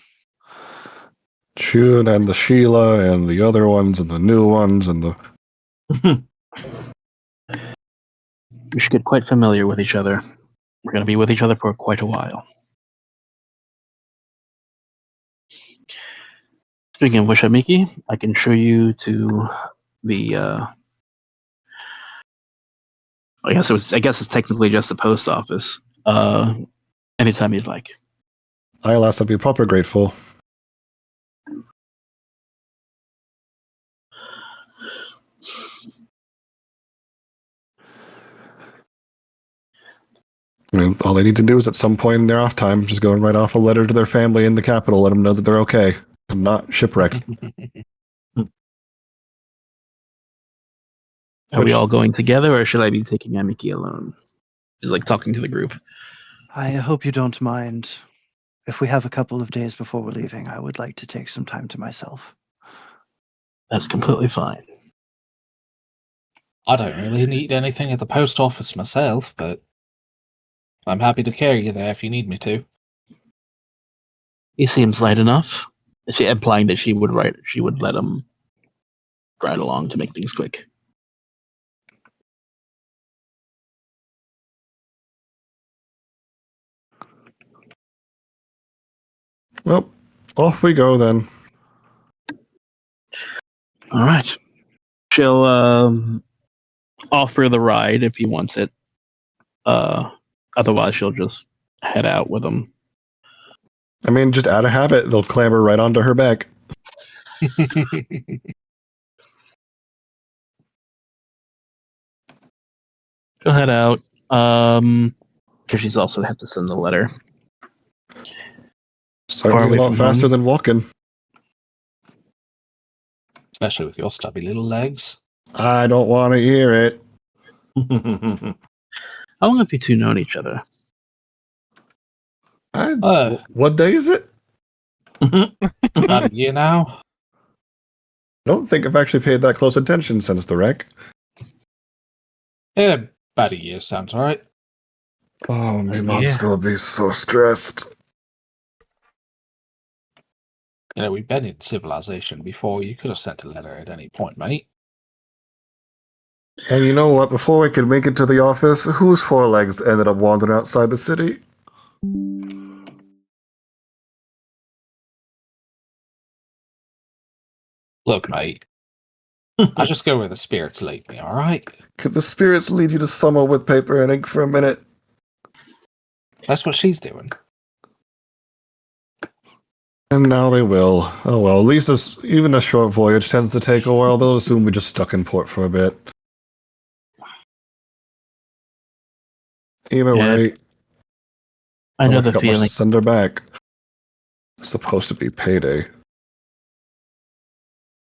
Chun and the Sheila and the other ones and the new ones and the... We should get quite familiar with each other. We're going to be with each other for quite a while. Speaking of which, Amiki, I can show you to the. I guess it's technically just the post office. Anytime you'd like. I'll ask to be proper grateful. I mean, all they need to do is at some point in their off time, just go and write off a letter to their family in the capital, let them know that they're okay and not shipwrecked. Are we all going together, or should I be taking Amiki alone? Just like talking to the group. I hope you don't mind. If we have a couple of days before we're leaving, I would like to take some time to myself. That's completely fine. I don't really need anything at the post office myself, but I'm happy to carry you there if you need me to. He seems light enough. She implying that she would let him ride along to make things quick. Well, off we go then. All right. She'll offer the ride if he wants it. Otherwise, she'll just head out with him. I mean, just out of habit, they'll clamber right onto her back. She'll head out. Because she's also have to send the letter. Certainly a away lot from faster home. than walking. Especially with your stubby little legs. I don't want to hear it. How long have you two known each other? What day is it? About a year now. I don't think I've actually paid that close attention since the wreck. Yeah, about a year sounds alright. Oh, my mom's Yeah. gonna be so stressed. You know, we've been in civilization before. You could have sent a letter at any point, mate. And you know what? Before we could make it to the office, whose forelegs ended up wandering outside the city? Look, mate. I just go where the spirits lead me, alright? Could the spirits lead you to somewhere with paper and ink for a minute? That's what she's doing. And now they will. Oh well, at least even a short voyage tends to take a while. They'll assume we're just stuck in port for a bit. Either Yeah. way, I know don't the got much to feeling. send her back. It's supposed to be payday.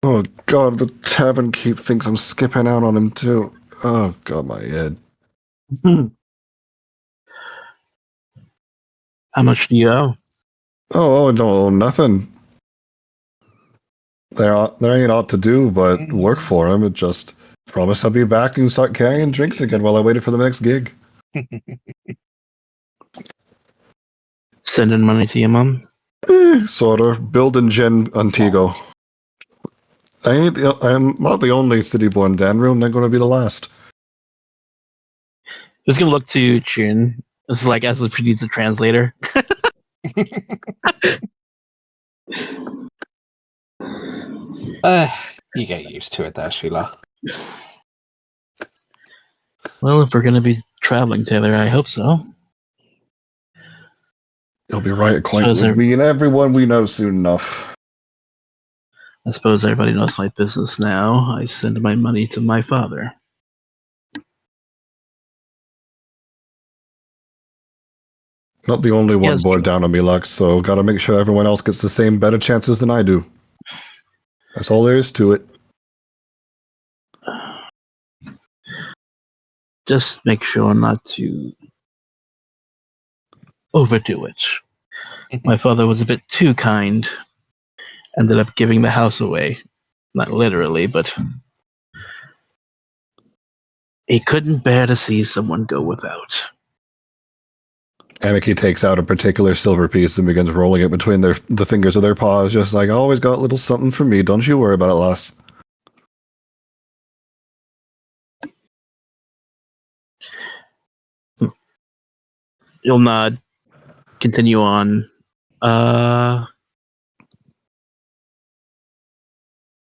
Oh god, the tavern keep thinks I'm skipping out on him too. Oh god, my head. How much do you owe? Oh, no, nothing. There ain't ought to do but work for him. It just promise I'll be back and start carrying drinks again while I waited for the next gig. Sending money to your mom? Sort of. Building Gen Antigo. I'm not the only city-born Danru, and I'm going to be the last. Who's gonna look to Chun? This is like as if she needs a translator. You get used to it there, Sheila. Well, if we're gonna be traveling together, I hope so. You'll be right acquainted Suppose with me and everyone we know soon enough. I suppose everybody knows my business now. I send my money to my father. Not the only one Yes, bored down on me, Lux, so gotta make sure everyone else gets the same better chances than I do. That's all there is to it. Just make sure not to overdo it. My father was a bit too kind. Ended up giving the house away. Not literally, but he couldn't bear to see someone go without. Amiki takes out a particular silver piece and begins rolling it between the fingers of their paws, just like, I always got a little something for me. Don't you worry about it, lass. You'll nod. Continue on.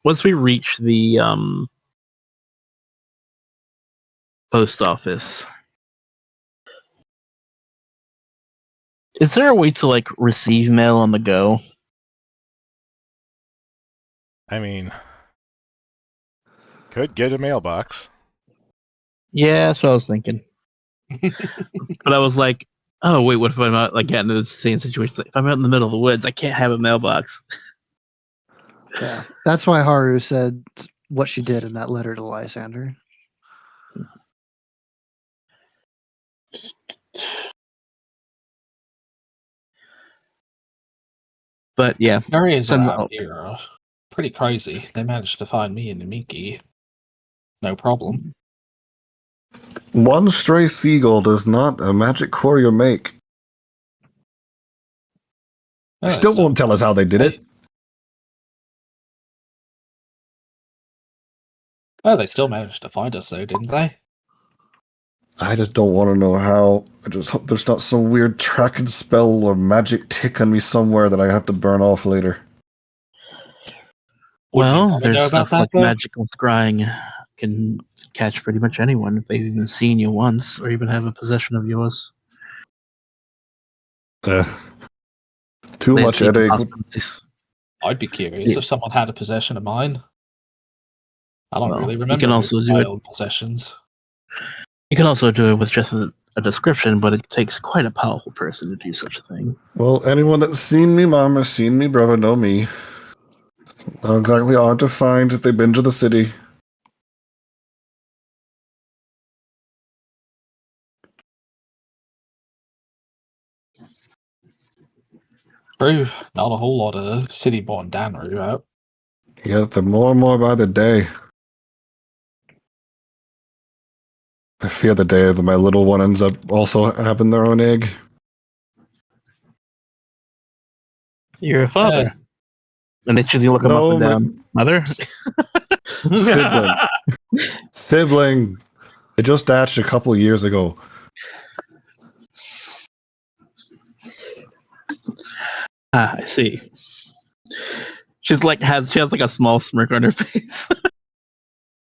Once we reach the post office, is there a way to like receive mail on the go? I mean, could get a mailbox. Yeah, that's what I was thinking. But I was like, oh wait, what if I'm out like getting into the same situation? Like, if I'm out in the middle of the woods, I can't have a mailbox. Yeah, that's why Haru said what she did in that letter to Lysander. But yeah, Areas Send- out here are pretty crazy. They managed to find me in Namiki. No problem. One stray seagull does not a magic courier make. Oh, Still it's won't tell us how they did it. Oh, they still managed to find us, though, didn't they? I just don't want to know how. I just hope there's not some weird tracking spell or magic tick on me somewhere that I have to burn off later. Wouldn't you well, wanna know there's about stuff that, like though? magical scrying can catch pretty much anyone if they've even seen you once or even have a possession of yours. Too They've much seen the headache. possibilities. I'd be curious Yeah. if someone had a possession of mine. I don't Well, really you remember can also do my it. own possessions. You can also do it with just a description, but it takes quite a powerful person to do such a thing. Well, anyone that's seen me mom or seen me brother know me. Not exactly hard to find if they've been to the city. True, not a whole lot of city-born Danru out. You get them more and more by the day. I fear the day that my little one ends up also having their own egg. You're a father. And they just look him up No, and down. Mother? Sibling. Sibling. They just hatched a couple years ago. Ah, I see. She has like a small smirk on her face.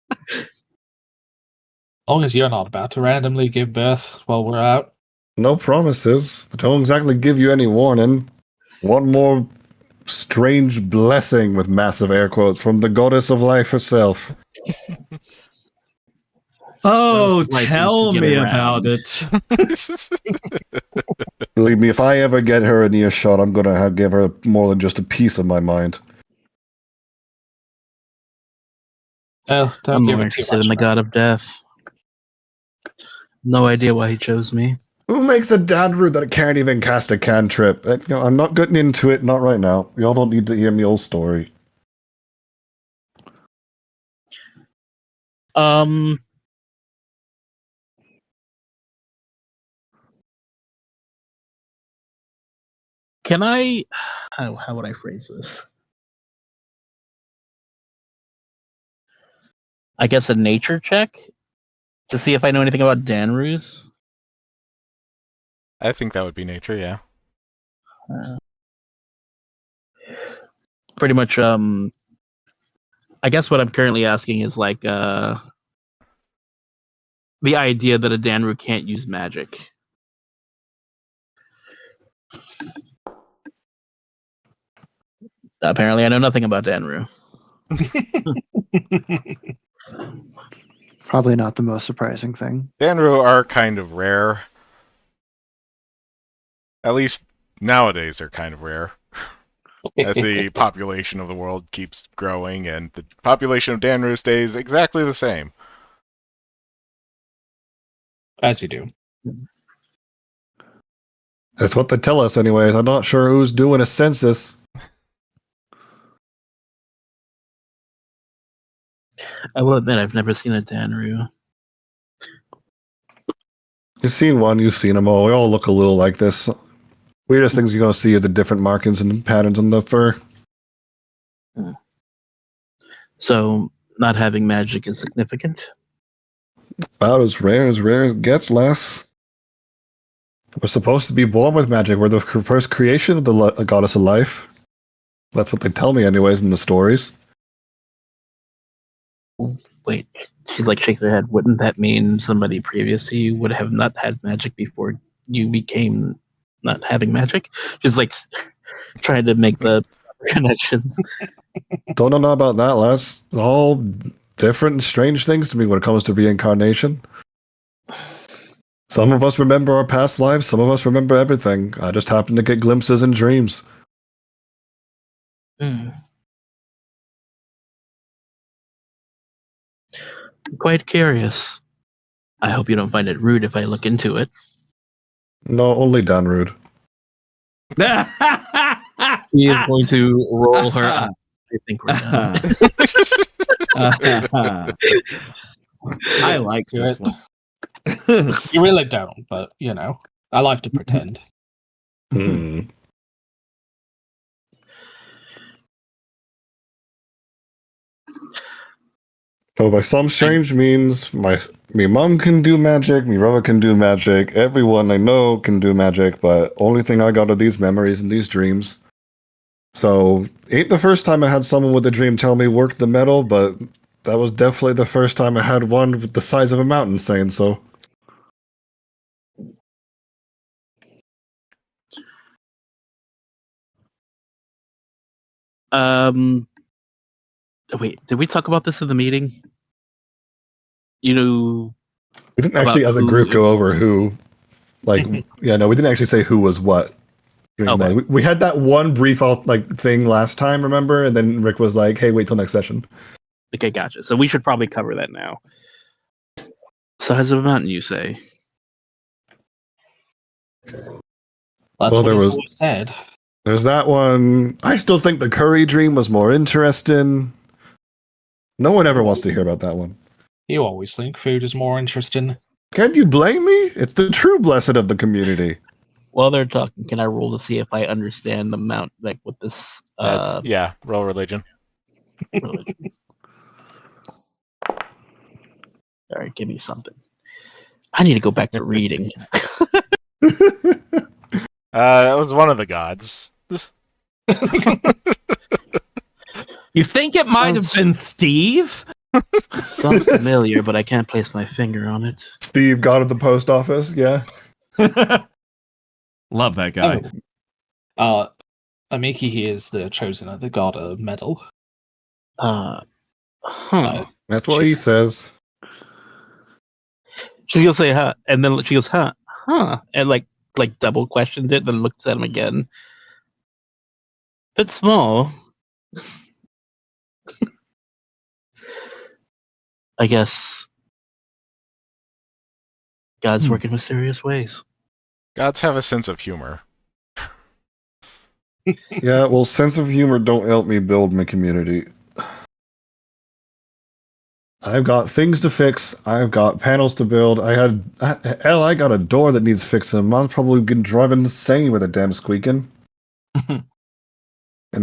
As long as you're not about to randomly give birth while we're out. No promises. I don't exactly give you any warning. One more strange blessing with massive air quotes from the goddess of life herself. Oh, License to tell get me around. about it. Believe me, if I ever get her an earshot, I'm gonna give her more than just a piece of my mind. Well, don't I'm give more it too interested much in the credit. god of death. No idea why he chose me. Who makes a Danru that can't even cast a cantrip? I'm not getting into it, not right now. Y'all don't need to hear me old story. Can I? How would I phrase this? I guess a nature check to see if I know anything about Danrus. I think that would be nature, yeah. Pretty much. I guess what I'm currently asking is like the idea that a Danru can't use magic. Apparently, I know nothing about Danru. Probably not the most surprising thing. Danru are kind of rare. At least nowadays they're kind of rare. As the population of the world keeps growing and the population of Danru stays exactly the same. As you do. That's what they tell us anyways. I'm not sure who's doing a census. I will admit I've never seen a Danru. You've seen one, you've seen them all. We all look a little like this. Weirdest things you're going to see are the different markings and patterns on the fur. So, not having magic is significant. About as rare it gets, less. We're supposed to be born with magic. We're the first creation of the goddess of life. That's what they tell me anyways in the stories. Wait, she's like shakes her head. Wouldn't that mean somebody previous to you would have not had magic before you became not having magic? She's like trying to make the connections. Don't know about that, Les. All different and strange things to me when it comes to reincarnation. Some of us remember our past lives, some of us remember everything. I just happen to get glimpses in dreams. I'm quite curious. I hope you don't find it rude if I look into it. No, only Danrude. He is going to roll her eyes. I think we're done. I like this one. You really don't, but you know, I like to pretend. Hmm. So by some strange means, me mom can do magic, me brother can do magic, everyone I know can do magic, but only thing I got are these memories and these dreams. So ain't the first time I had someone with a dream tell me work the metal, but That was definitely the first time I had one with the size of a mountain saying so. Wait, did we talk about this in the meeting? You know, We didn't about actually, as a who group, go over who. Like, yeah, no, we didn't actually say who was what. Okay. We had that one brief thing last time, remember? And then Rick was like, "Hey, wait till next session." Okay, gotcha. So we should probably cover that now. Size of a mountain, you say? That's Well, what there he's was- always said. There's that one. I still think the curry dream was more interesting. No one ever wants to hear about that one. You always think food is more interesting. Can you blame me? It's the true blessed of the community. While they're talking, can I roll to see if I understand the mount, like what this? That's roll religion. Religion. All right, give me something. I need to go back to reading. That was one of the gods. You think it might have Sounds- been Steve? Sounds familiar, but I can't place my finger on it. Steve, god of the post office. Yeah. Love that guy. Amiki here is the chosen of the god of metal. Huh. That's what he says. She's gonna say huh, and then she goes huh, and like double questioned it, then looks at him again. Bit small. I guess God's work in mysterious ways. Gods have a sense of humor. Yeah, well, sense of humor don't help me build my community. I've got things to fix. I've got panels to build. I got a door that needs fixing. I'm probably getting driven insane with a damn squeaking. And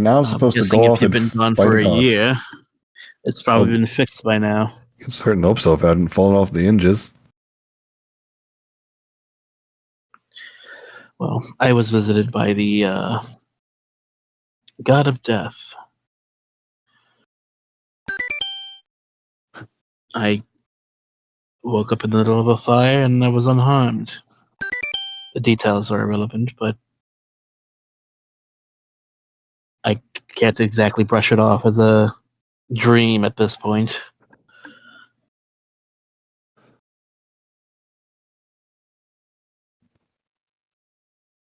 now I'm supposed to Guessing go if off you've and been gone fight for a god. year, it's probably been fixed by now. I certainly hope so if I hadn't fallen off the hinges. Well, I was visited by the god of death. I woke up in the middle of a fire and I was unharmed. The details are irrelevant, but I can't exactly brush it off as a dream at this point.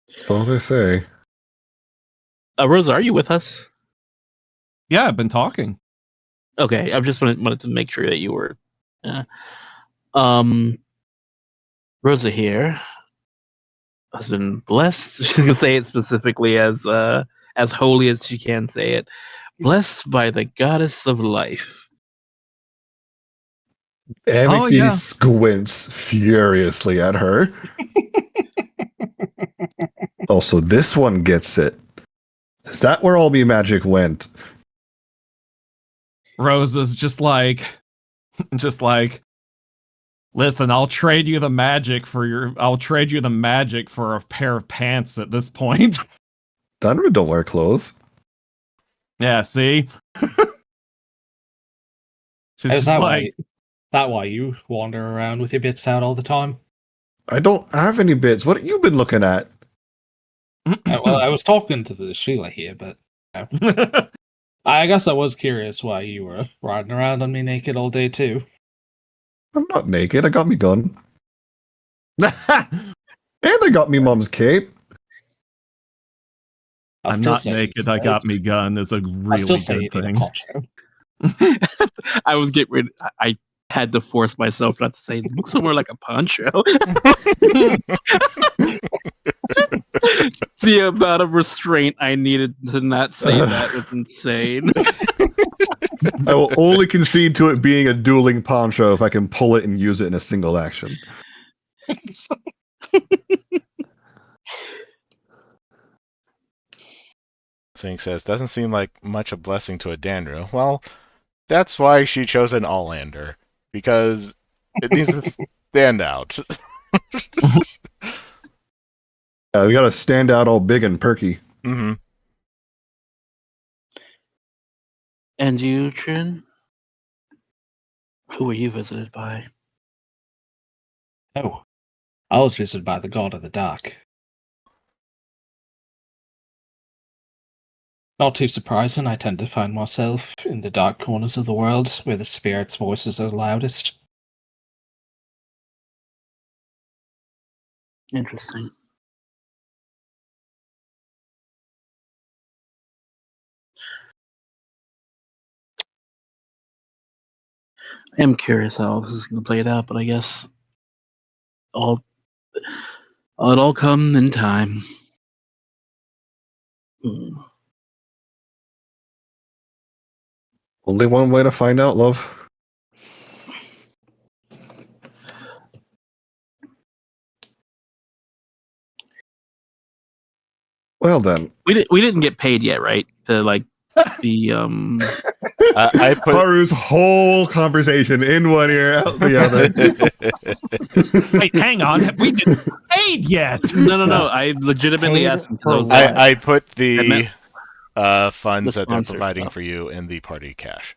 So as I say. Rosa, are you with us? Yeah, I've been talking. Okay, I just wanted to make sure that you were. Rosa here has been blessed. She's gonna say it specifically as holy as she can say it. Blessed by the goddess of life. Amity squints furiously at her. Also, this one gets it. Is that where all me magic went? Rosa's just like, listen, I'll trade you the magic for a pair of pants at this point. Dunra don't wear clothes. Yeah, see? She's Is just that like, why you wander around with your bits out all the time? I don't have any bits. What have you been looking at? Well, I was talking to the Sheila here, but I guess I was curious why you were riding around on me naked all day too. I'm not naked. I got me gun. And I got me mom's cape. I'm not naked, I got me gun is a really good thing. I was getting rid. I had to force myself not to say it looks somewhere like a poncho. The amount of restraint I needed to not say that was insane. I will only concede to it being a dueling poncho if I can pull it and use it in a single action. Sing says, doesn't seem like much a blessing to a Danru. Well, that's why she chose an Allander. Because it needs to stand out. We gotta stand out all big and perky. Mm-hmm. And you, Trin? Who were you visited by? Oh, I was visited by the god of the dark. Not too surprising, I tend to find myself in the dark corners of the world where the spirits' voices are loudest. Interesting. I am curious how this is going to play it out, but I guess all it'll all come in time. Hmm. Only one way to find out, love. Well then, We didn't get paid yet, right? To like the I put. Haru's whole conversation in one ear, out the other. Wait, hang on. We didn't get paid yet. no. I legitimately Paid asked him for because what? I put I the meant funds the that they're sponsor providing stuff. for you in the party cash.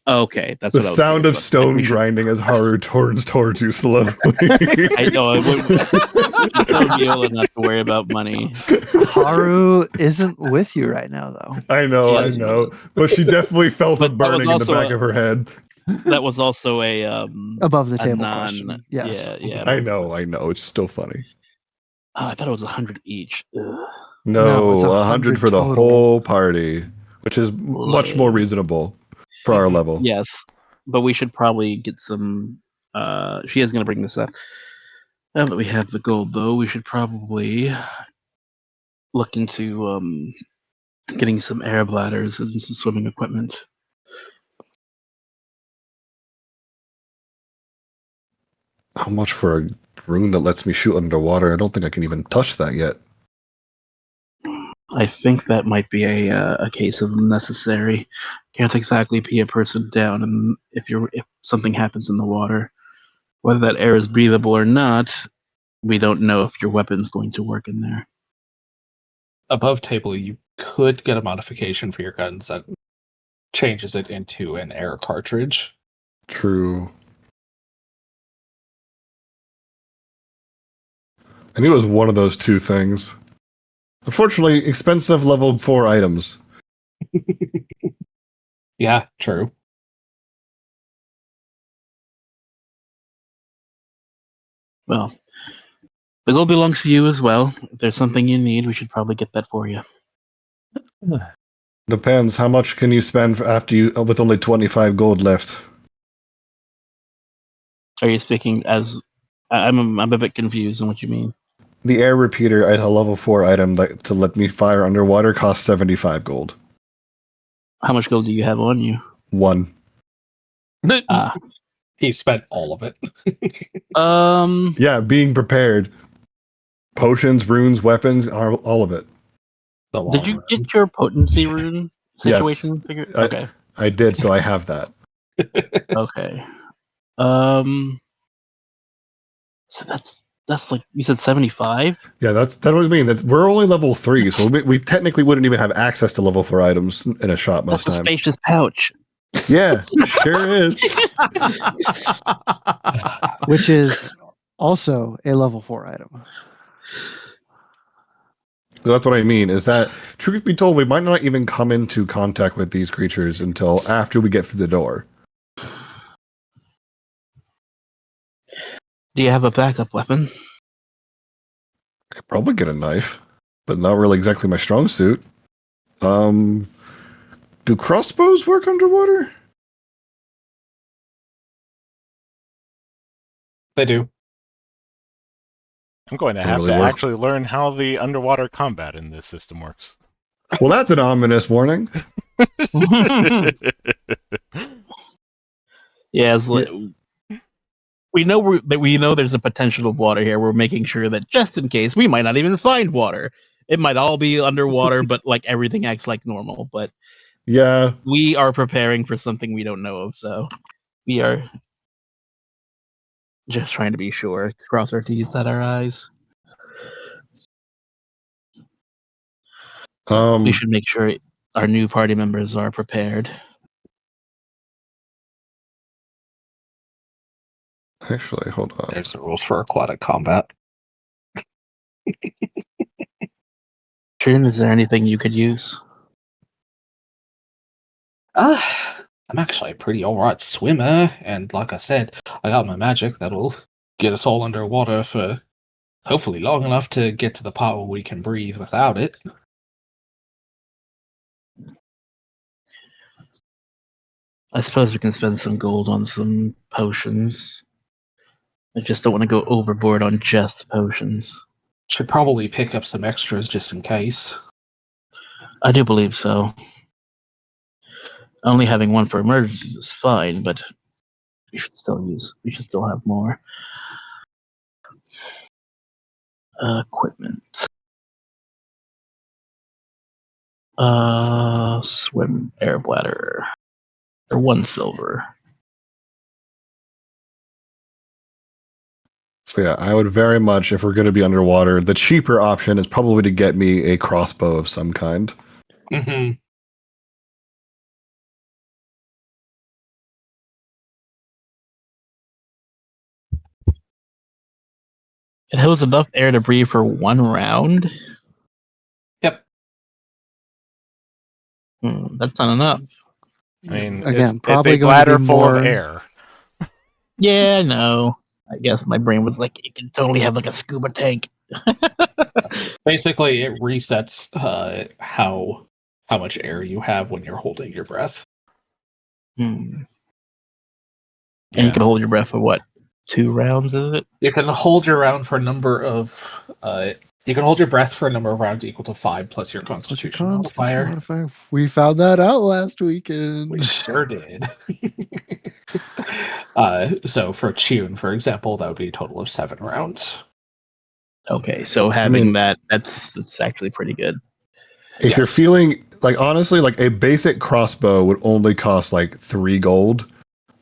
Okay, that's The what I was sound curious of about. stone We should- grinding as Haru turns towards you slowly. I know I would still be able not to worry about money. Haru isn't with you right now, though. I know, She I is know. But she definitely felt But it that was burning in the also back a- of her head. That was also a Above the a table non. question. Yes. Yeah. I know. It's still funny. Oh, I thought it was 100 each. Ugh. No, it's No, 100 for the total. whole party, which is much more Lame. reasonable for our level. Yes, but we should probably get some. She is going to bring this up. Now that we have the gold, though, we should probably look into getting some air bladders and some swimming equipment. How much for a room that lets me shoot underwater? I don't think I can even touch that yet. I think that might be a case of necessary. Can't exactly pee a person down, and if something happens in the water, whether that air is breathable or not, we don't know if your weapon's going to work in there. Above table, you could get a modification for your guns that changes it into an air cartridge. True. I knew it was one of those two things. Unfortunately, expensive level 4 items. Yeah, true. Well, the gold belongs to you as well. If there's something you need, we should probably get that for you. Depends. How much can you spend after you with only 25 gold left? Are you speaking as? I'm a bit confused on what you mean. The air repeater as a level 4 item to let me fire underwater costs 75 gold. How much gold do you have on you? 1. Ah, He spent all of it. Yeah, being prepared. Potions, runes, weapons, all of it. The did long you run. get your potency rune situation Yes. figured? I- Okay, I did, so I have that. okay. So that's like you said 75. Yeah, that's what I mean. We're only level 3, so we technically wouldn't even have access to level 4 items in a shop most That's a times. spacious pouch. Yeah, sure is. Which is also a level 4 item. That's what I mean, is that, truth be told, we might not even come into contact with these creatures until after we get through the door. Do you have a backup weapon? I could probably get a knife, but not really exactly my strong suit. Do crossbows work underwater? They do. I'm going to Don't have really to work. actually learn how the underwater combat in this system works. Well, that's an ominous warning. Yeah, we know we know there's a potential of water here. We're making sure that just in case, we might not even find water. It might all be underwater, but like everything acts like normal. But Yeah, we are preparing for something we don't know of, so we are just trying to be sure. Cross our T's, dot our I's. We should make sure our new party members are prepared. Actually, hold on. There's the rules for aquatic combat. June, is there anything you could use? I'm actually a pretty alright swimmer, and like I said, I got my magic that'll get us all underwater for hopefully long enough to get to the part where we can breathe without it. I suppose we can spend some gold on some potions. I just don't want to go overboard on just potions. Should probably pick up some extras just in case. I do believe so. Only having one for emergencies is fine, but we should still have more. Equipment. Swim air bladder. Or 1 silver. So yeah, I would very much, if we're going to be underwater, the cheaper option is probably to get me a crossbow of some kind. Mm-hmm. It holds enough air to breathe for 1 round? Yep. That's not enough. I mean, Again, it's probably a going to bladder be full more. of air. Yeah, I know. I guess my brain was like, it can totally have like a scuba tank. Basically, it resets how much air you have when you're holding your breath. And Yeah. you can hold your breath for what? 2 rounds, is it? You can hold your round for a number of. You can hold your breath for a number of rounds equal to 5 plus your What's your Constitution modifier. modifier? We found that out last weekend. We sure did. So for Tune, for example, that would be a total of 7 rounds. Okay, so having that's actually pretty good. If you're Yes. feeling like, honestly, like a basic crossbow would only cost like 3 gold,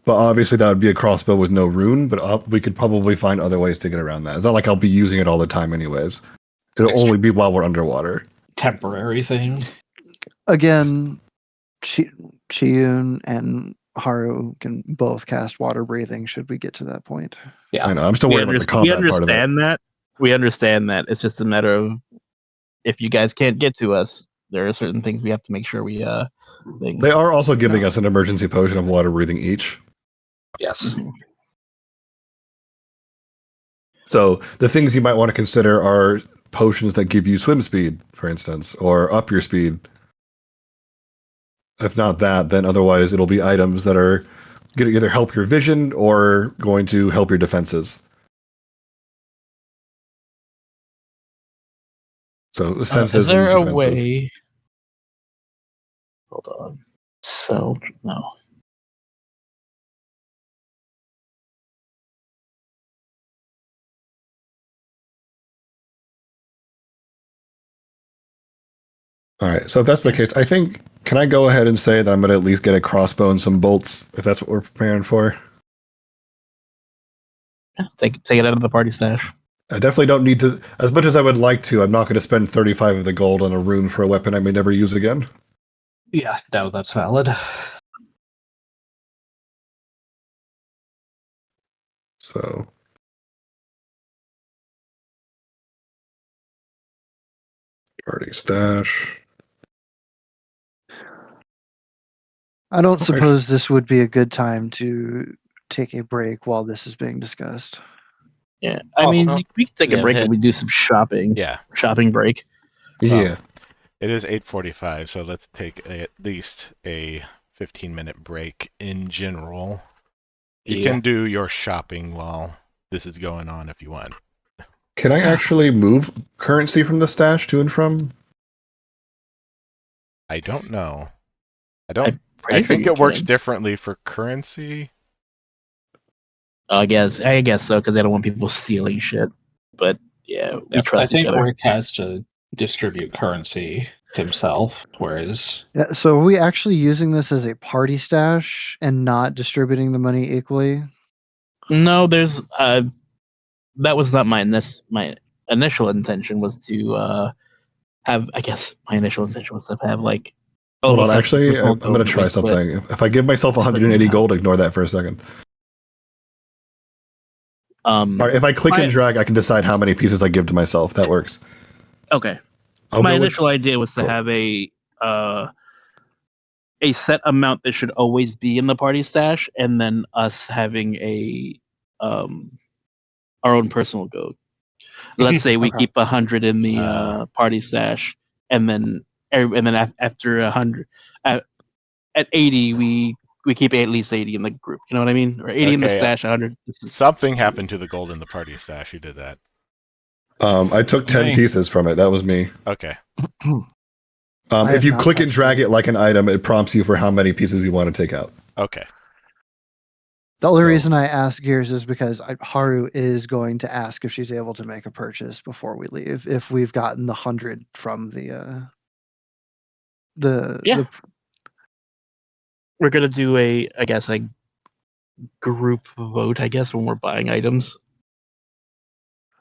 but obviously that would be a crossbow with no rune. But we could probably find other ways to get around that. It's not like I'll be using it all the time, anyways. It'll Extra- only be while we're underwater. Temporary thing. Again, Chiyun and Haru can both cast water breathing should we get to that point. Yeah. I know. I'm still worried about the we combat part of it. understand that. We understand that. It's just a matter of if you guys can't get to us, there are certain things we have to make sure we things. They are also giving us an emergency potion of water breathing each. Yes. So the things you might want to consider are potions that give you swim speed, for instance, or up your speed. If not that, then otherwise it'll be items that are going to either help your vision or going to help your defenses. So the senses is there and a defenses. way? Hold on. So no. All right. So if that's the case, I think, can I go ahead and say that I'm going to at least get a crossbow and some bolts, if that's what we're preparing for? Yeah, take it out of the party stash. I definitely don't need to, as much as I would like to, I'm not going to spend 35 of the gold on a rune for a weapon I may never use again. Yeah, no, that's valid. So. Party stash. I don't suppose this would be a good time to take a break while this is being discussed. Yeah, I mean, we can take a Yeah, break hit- and we do some shopping. Yeah. Shopping break. Yeah. It is 8:45, so let's take at least a 15-minute break in general. You Yeah. can do your shopping while this is going on if you want. Can I actually move currency from the stash to and from? I don't know. I Pretty think sure it you works can. differently for currency. I guess so because they don't want people stealing shit. But yeah, we trust I think each other. Rick has to distribute currency himself, whereas Yeah, so are we actually using this as a party stash and not distributing the money equally? No, there's that was not my initial intention was to have. I guess my initial intention was to have like. Hold on, almost have actually, I'm full going to gold try we split. something. If I give myself 180 gold, ignore that for a second. All right, if I click my- and drag, I can decide how many pieces I give to myself. That works. Okay. I'll My go with- initial idea was to Cool. have a set amount that should always be in the party stash, and then us having our own personal goat. Let's say we Okay. keep 100 in the party stash, and then after 100, at 80 we keep at least 80 in the group. You know what I mean? Or 80 in the Okay, stash, 100. Something happened to the gold in the party stash. You did that. I took 10 Me. pieces from it. That was me. Okay. I If have you not click and touched drag it. it like an item, it prompts you for how many pieces you want to take out. Okay. The only So- reason I ask Gears is because Haru is going to ask if she's able to make a purchase before we leave. If we've gotten the 100 from Yeah. the We're gonna do a group vote. I guess when we're buying items,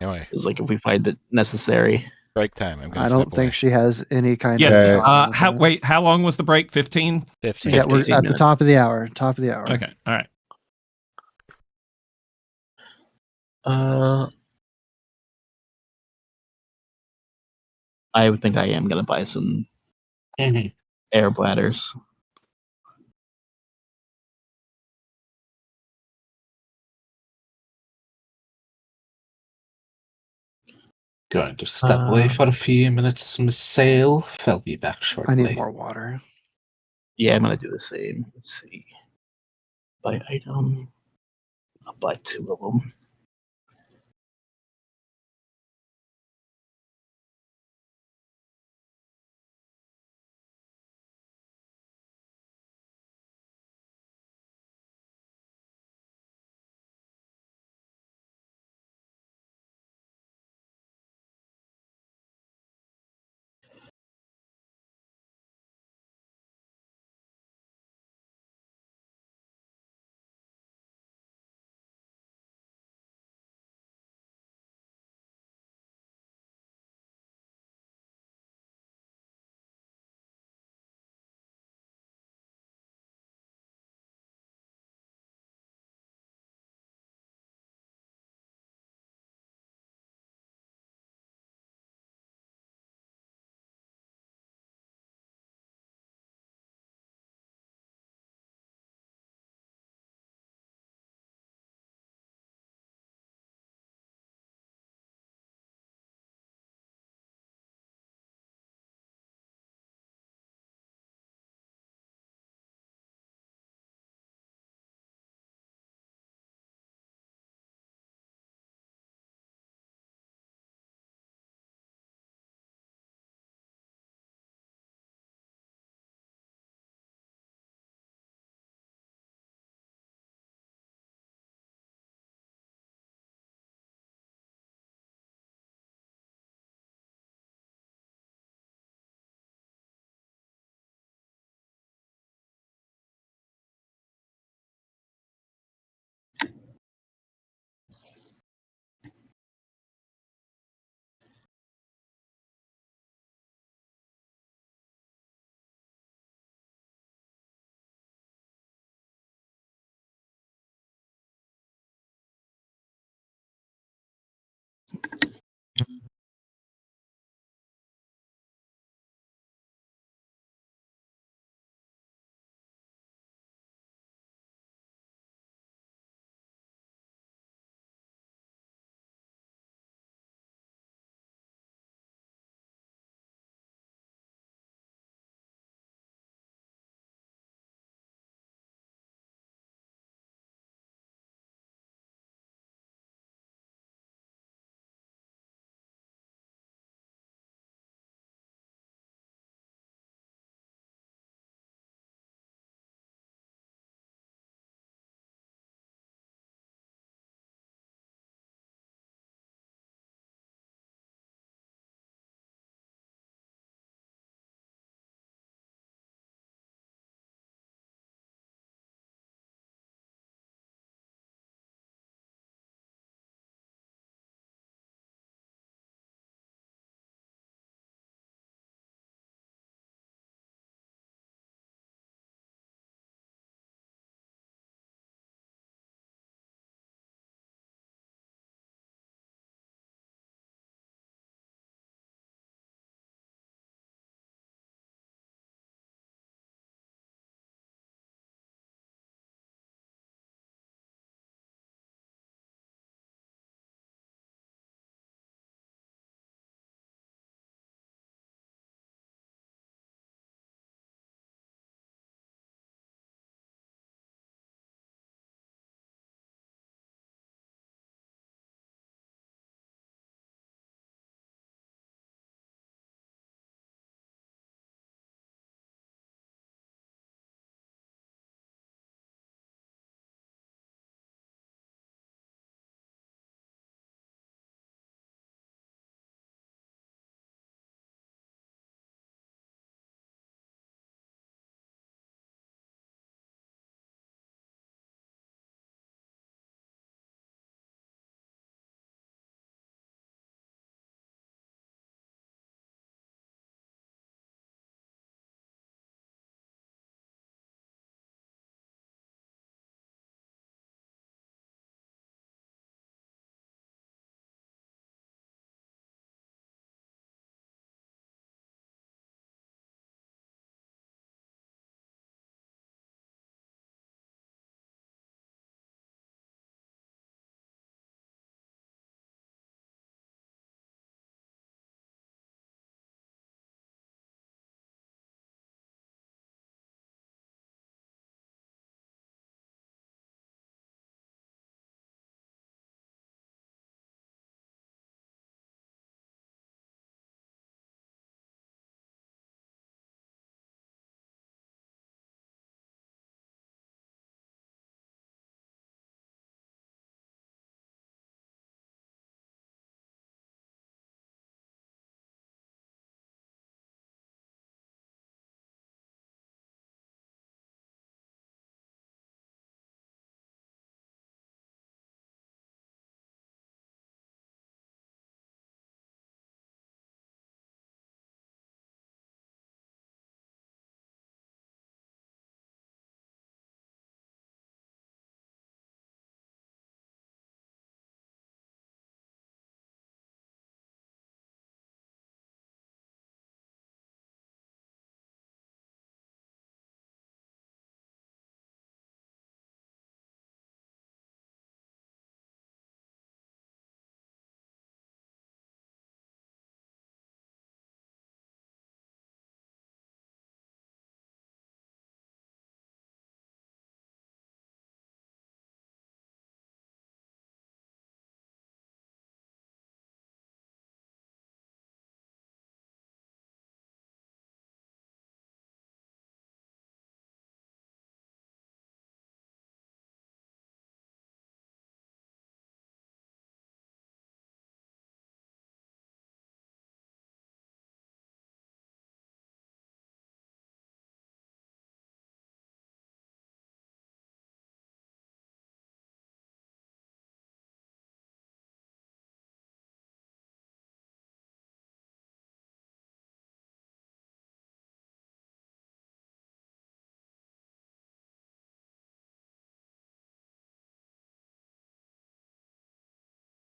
Anyway, it's like if we find it necessary. break time. I'm going I to don't step think away. she has any kind Yes. of. Okay. problem with that. Wait, how long was the break? 15? 15. Yeah, we're 15 at the minutes. top of the hour. Top of the hour. Okay. All right. I would think I am gonna buy some Mhm. air bladders. Going to step away for a few minutes myself. I'll be back shortly. I need more water. Yeah, I'm gonna do the same. Let's see. Buy item. I'll buy 2 of them.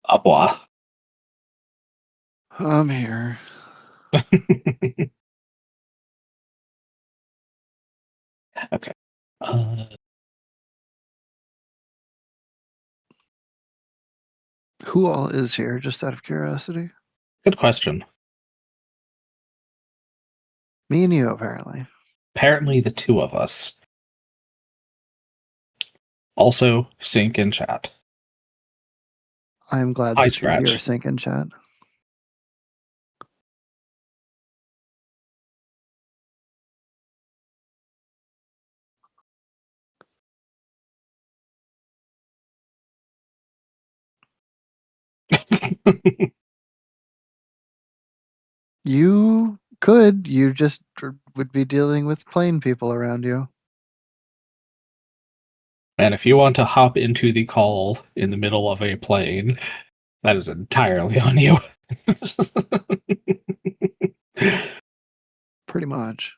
Au revoir. I'm here. Okay. Who all is here, just out of curiosity? Good question. Me and you, apparently. Apparently, the two of us. Also, sync in chat. I'm glad Hi, that you're here, Scratch. Sync in chat. You could. You just would be dealing with plain people around you. And if you want to hop into the call in the middle of a plane, that is entirely on you. Pretty much.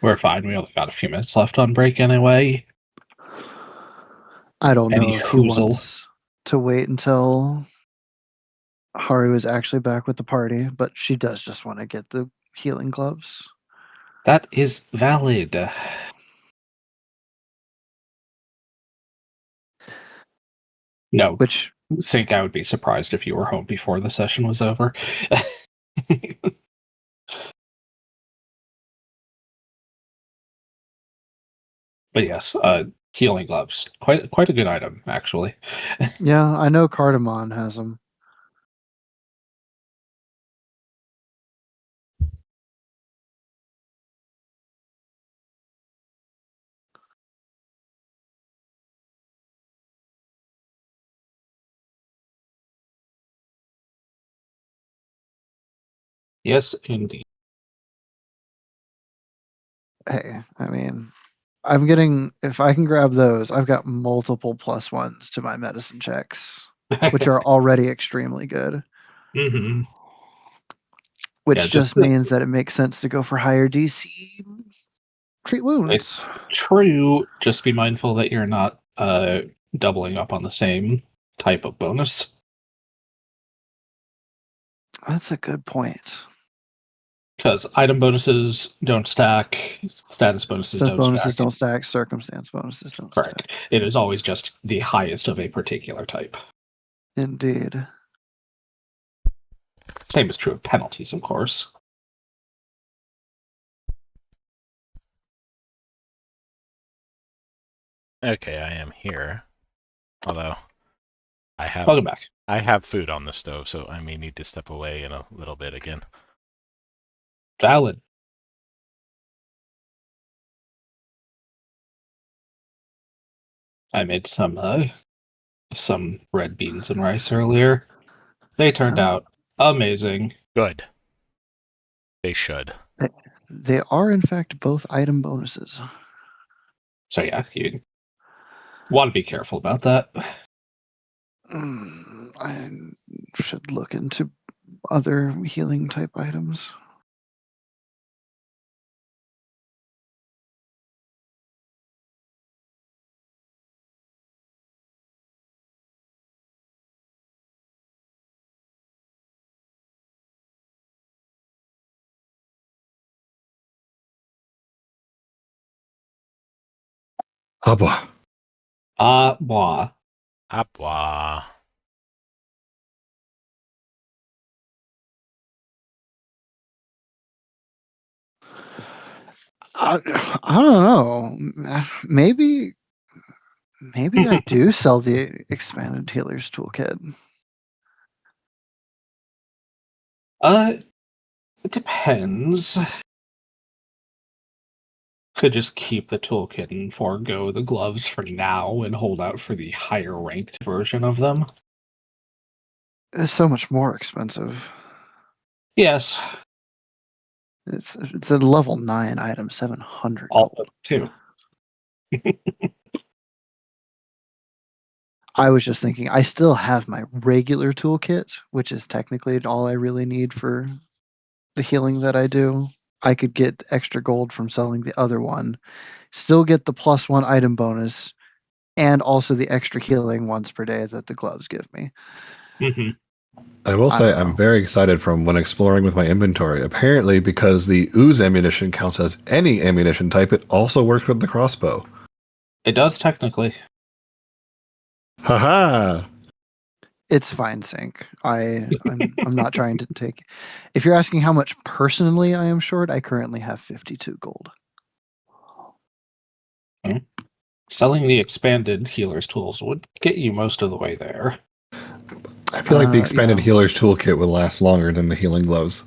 We're fine. We only got a few minutes left on break anyway. I don't know Any if he hoozle. wants to wait until Haru is actually back with the party, but she does just want to get the healing gloves. That is valid. No, Which, Sync, I would be surprised if you were home before the session was over. But yes, healing gloves. Quite a good item, actually. yeah, I know Cardamom has them. Yes, indeed. Hey, I mean, I'm getting, if I can grab those, I've got multiple +1s to my medicine checks, which are already extremely good. Mm-hmm. Which Yeah, just means that it makes sense to go for higher DC treat wounds. It's true. Just be mindful that you're not doubling up on the same type of bonus. That's a good point. Because item bonuses don't stack, status bonuses Since don't bonuses stack. don't stack, circumstance bonuses don't Correct. stack. It is always just the highest of a particular type. Indeed. Same is true of penalties, of course. Okay, I am here. Although Welcome back. I have food on the stove, so I may need to step away in a little bit again. Valid. I made some red beans and rice earlier. They turned out amazing. Good. They should. They are, in fact, both item bonuses. So yeah, you want to be careful about that. I should look into other healing type items. Haba. Bois. Apwa. I don't know. Maybe I do sell the expanded healers toolkit. It depends. Could just keep the toolkit and forego the gloves for now and hold out for the higher ranked version of them. It's so much more expensive. Yes. It's a level 9 item, 700 All gold. too. I was just thinking, I still have my regular toolkit, which is technically all I really need for the healing that I do. I could get extra gold from selling the other one, still get the +1 item bonus, and also the extra healing once per day that the gloves give me. Mm-hmm. I will I say don't I'm know. very excited from when exploring with my inventory. Apparently, because the ooze ammunition counts as any ammunition type, it also works with the crossbow. It does technically. Haha! It's fine, Sync. I'm not trying to take. If you're asking how much personally I am short, I currently have 52 gold. Selling the expanded healer's tools would get you most of the way there. I feel like the expanded Yeah. healer's toolkit would last longer than the healing gloves.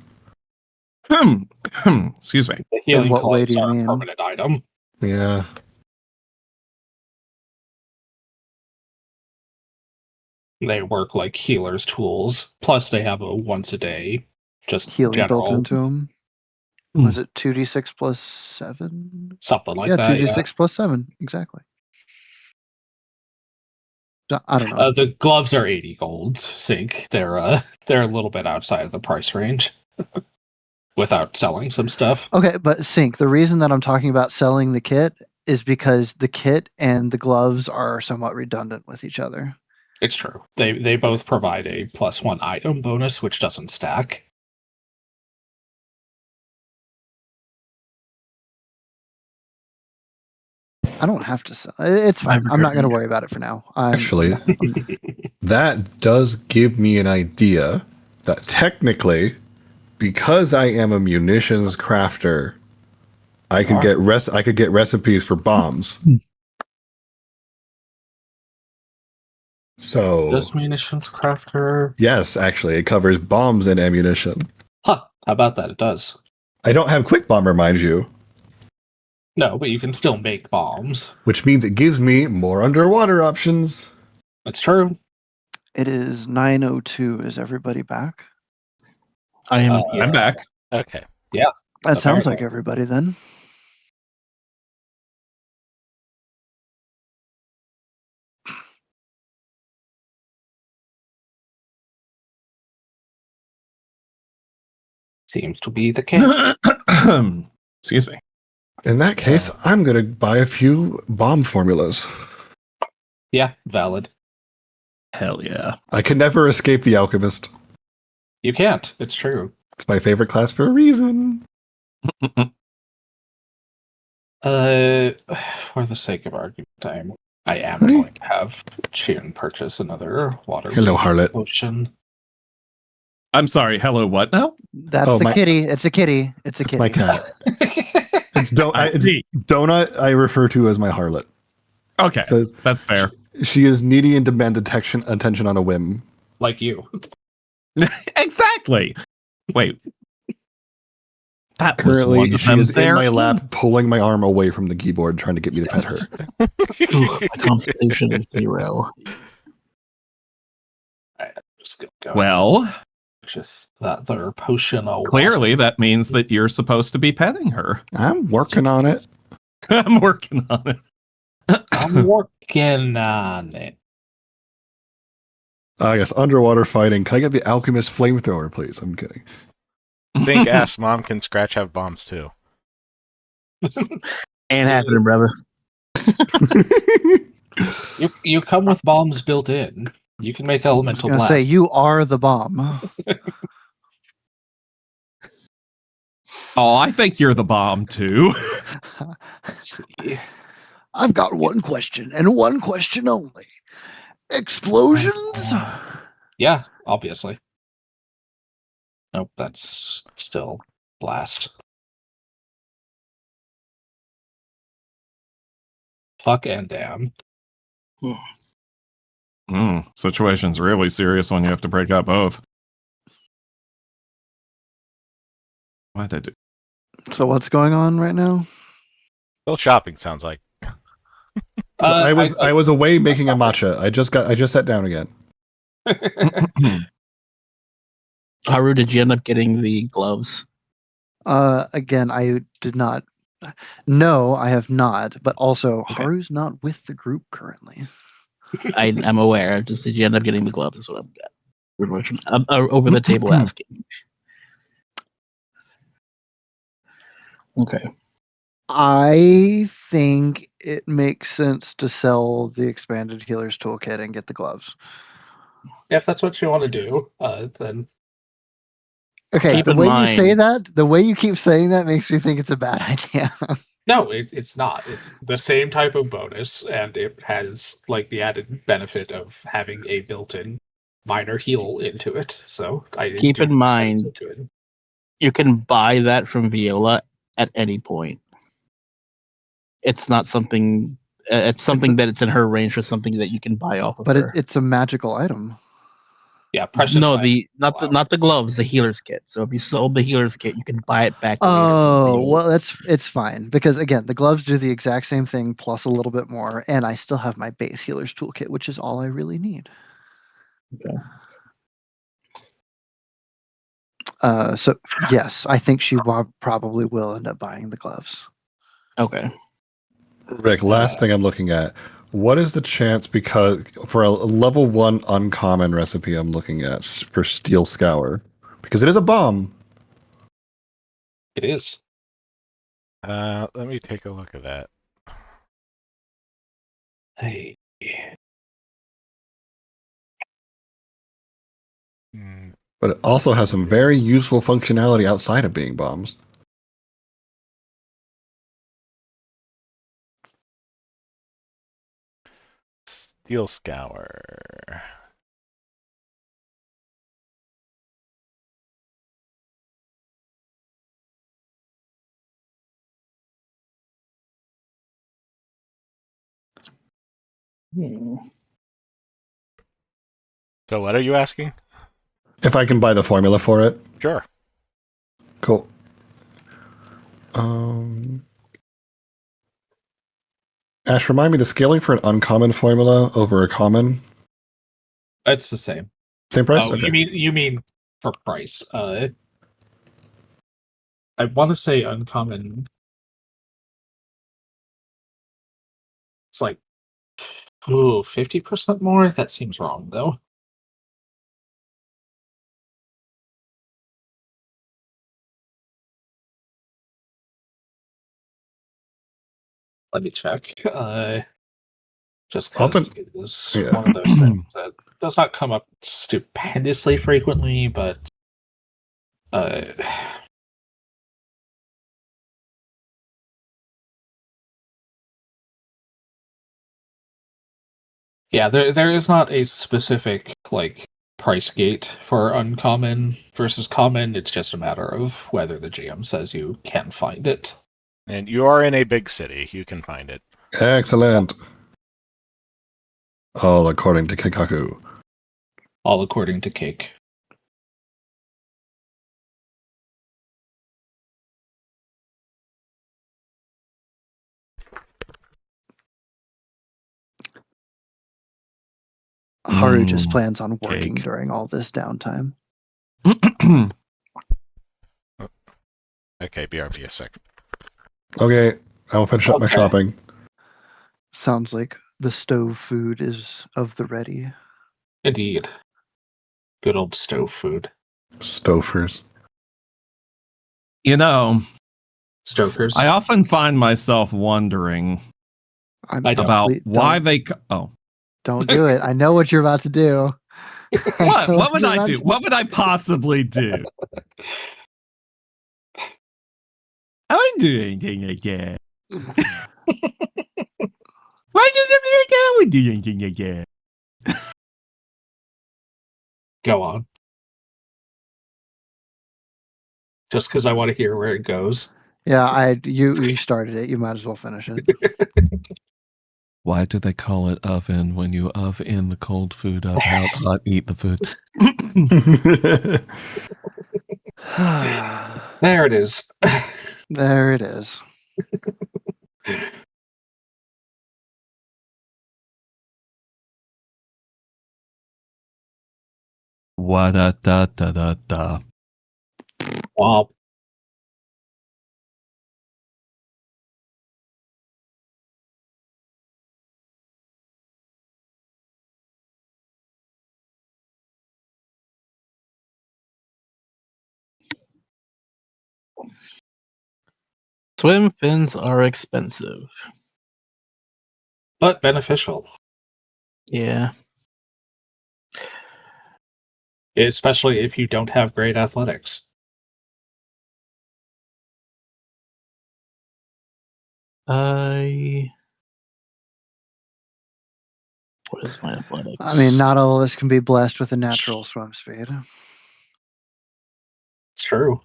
Excuse me. The healing what way gloves do you are mean? a permanent item. Yeah. They work like healer's tools. Plus, they have a once a day, just Healing general, built into them. Was it 2d6 plus 7? something like Yeah, that. 2d6 plus 7. Exactly. So, I don't know. The gloves are 80 gold. Sync. They're a little bit outside of the price range. Without selling some stuff. Okay, but Sync, the reason that I'm talking about selling the kit is because the kit and the gloves are somewhat redundant with each other. It's true. They both provide a +1 item bonus, which doesn't stack. I don't have to sell. It's fine. I'm not going to worry about it for now. Actually, that does give me an idea that technically, because I am a munitions crafter, I could get recipes for bombs. So Does munitions crafter? yes, actually, it covers bombs and ammunition. Huh. How about that? It does. I don't have quick bomber, mind you, No, but you can still make bombs. which means it gives me more underwater options. That's true. It is 9:02. Is everybody back? I am. I'm back. Okay. That sounds Apparently. like everybody then. Seems to be the case. Excuse me. In that case, I'm gonna buy a few bomb formulas. Yeah, valid. Hell yeah. I can never escape the alchemist. You can't. It's true. It's my favorite class for a reason. For the sake of argument, I am going to have Chin purchase another water Hello, harlot. potion. I'm sorry. Hello, what now? That's Oh, the my- kitty. It's a kitty. It's a kitty. My cat. It's I see. Donut. I refer to as my harlot. Okay, 'Cause that's fair. She is needy and demands attention on a whim. Like you. Exactly. Wait. That was Currently, one of she them is in there. my lap, pulling my arm away from the keyboard, trying to get me to pet her. Ooh, my constitution is 0. Just go Well, purchase that other potion. Of clearly that means that you're supposed to be petting her. I'm working on it. I'm working on it. I'm working on it. Yes, underwater fighting. Can I get the alchemist flamethrower, please? I'm kidding. Think ass mom can scratch have bombs too. Ain't happening, brother. You come with bombs built in. You can make I was elemental going to blast. say, you are the bomb. Oh, I think you're the bomb too. Let's see. I've got one question, and one question only. Explosions? Yeah, obviously. Nope, that's still blast. Fuck and damn. Situation's really serious when you have to break up both. What did I do? So what's going on right now? Still shopping sounds like. I was away making a matcha. I just sat down again. Haru, did you end up getting the gloves? Again, I did not. No, I have not. But also, Haru's not with the group currently. I'm aware. Just did you end up getting the gloves? Is what I'm over the table asking. Okay. I think it makes sense to sell the expanded healer's toolkit and get the gloves. If that's what you want to do, then Okay, Keep the in way you say mind- that, the way you keep saying that makes me think it's a bad idea. no, it's not. It's the same type of bonus, and it has like the added benefit of having a built-in minor heal into it. So I Keep do in think that mind- it's good. You can buy that from Viola at any point. It's not something. It's something that it's in her range, or something that you can buy off of But her. it's a magical item. Yeah, precious. No, items not allowed. the gloves, the healer's kit. So if you sold the healer's kit, you can buy it back later. from Oh, Viola. well, it's fine because again, the gloves do the exact same thing plus a little bit more, and I still have my base healer's toolkit, which is all I really need. Okay. So yes, I think she probably will end up buying the gloves. Okay. Rick, last thing I'm looking at. What is the chance, because for a level 1 uncommon recipe I'm looking at for Steel Scour? Because it is a bomb. It is. Let me take a look at that. Hey. Hmm, But it also has some very useful functionality outside of being bombs. Steel Scour. Hmm. So what are you asking? If I can buy the formula for it. Sure. Cool. Ash, remind me, the scaling for an uncommon formula over a common? It's the same. Same price? Oh, Okay. you mean for price? I want to say uncommon. It's like 50% more. That seems wrong though. Let me check. Just because Often- it is yeah. one of those things that does not come up stupendously frequently, but uh, yeah, there is not a specific like price gate for uncommon versus common. It's just a matter of whether the GM says you can find it. And you are in a big city. You can find it. Excellent. All according to Kikaku. All according to Cake. Haru just Mm, plans on working cake. during all this downtime. Okay, BRB a second. Okay, I'll finish up my Okay. shopping. Sounds like the stove food is of the ready. Indeed. Good old stove food. Stofers. You know, Stokers. I often find myself wondering I'm I don't. about why don't, they. Oh, don't do it. I know what you're about to do. I what? know What would you're I about do? to What would I possibly do? I wouldn't do anything like that. Why does it mean I would do anything like that? Go on. Just because I want to hear where it goes. Yeah, you started it. You might as well finish it. Why do they call it oven when you oven the cold food up helps not eat the food? There it is. There it is. Wa da da da da da. Womp. Swim fins are expensive. But beneficial. Yeah. Especially if you don't have great athletics. What is my athletics? I mean, not all of us can be blessed with a natural swim speed. It's true.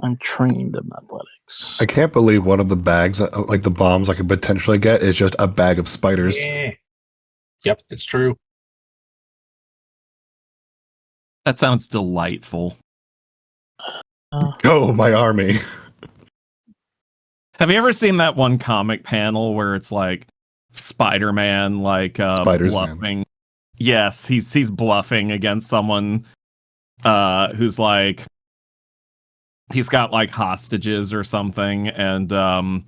I'm trained in athletics. I can't believe one of the bags, like the bombs I could potentially get, is just a bag of spiders. Yeah. Yep, it's true. That sounds delightful. Oh, my army. Have you ever seen that one comic panel where it's like Spider-Man Spiders, bluffing? man. Yes, he's bluffing against someone who's like he's got like hostages or something, and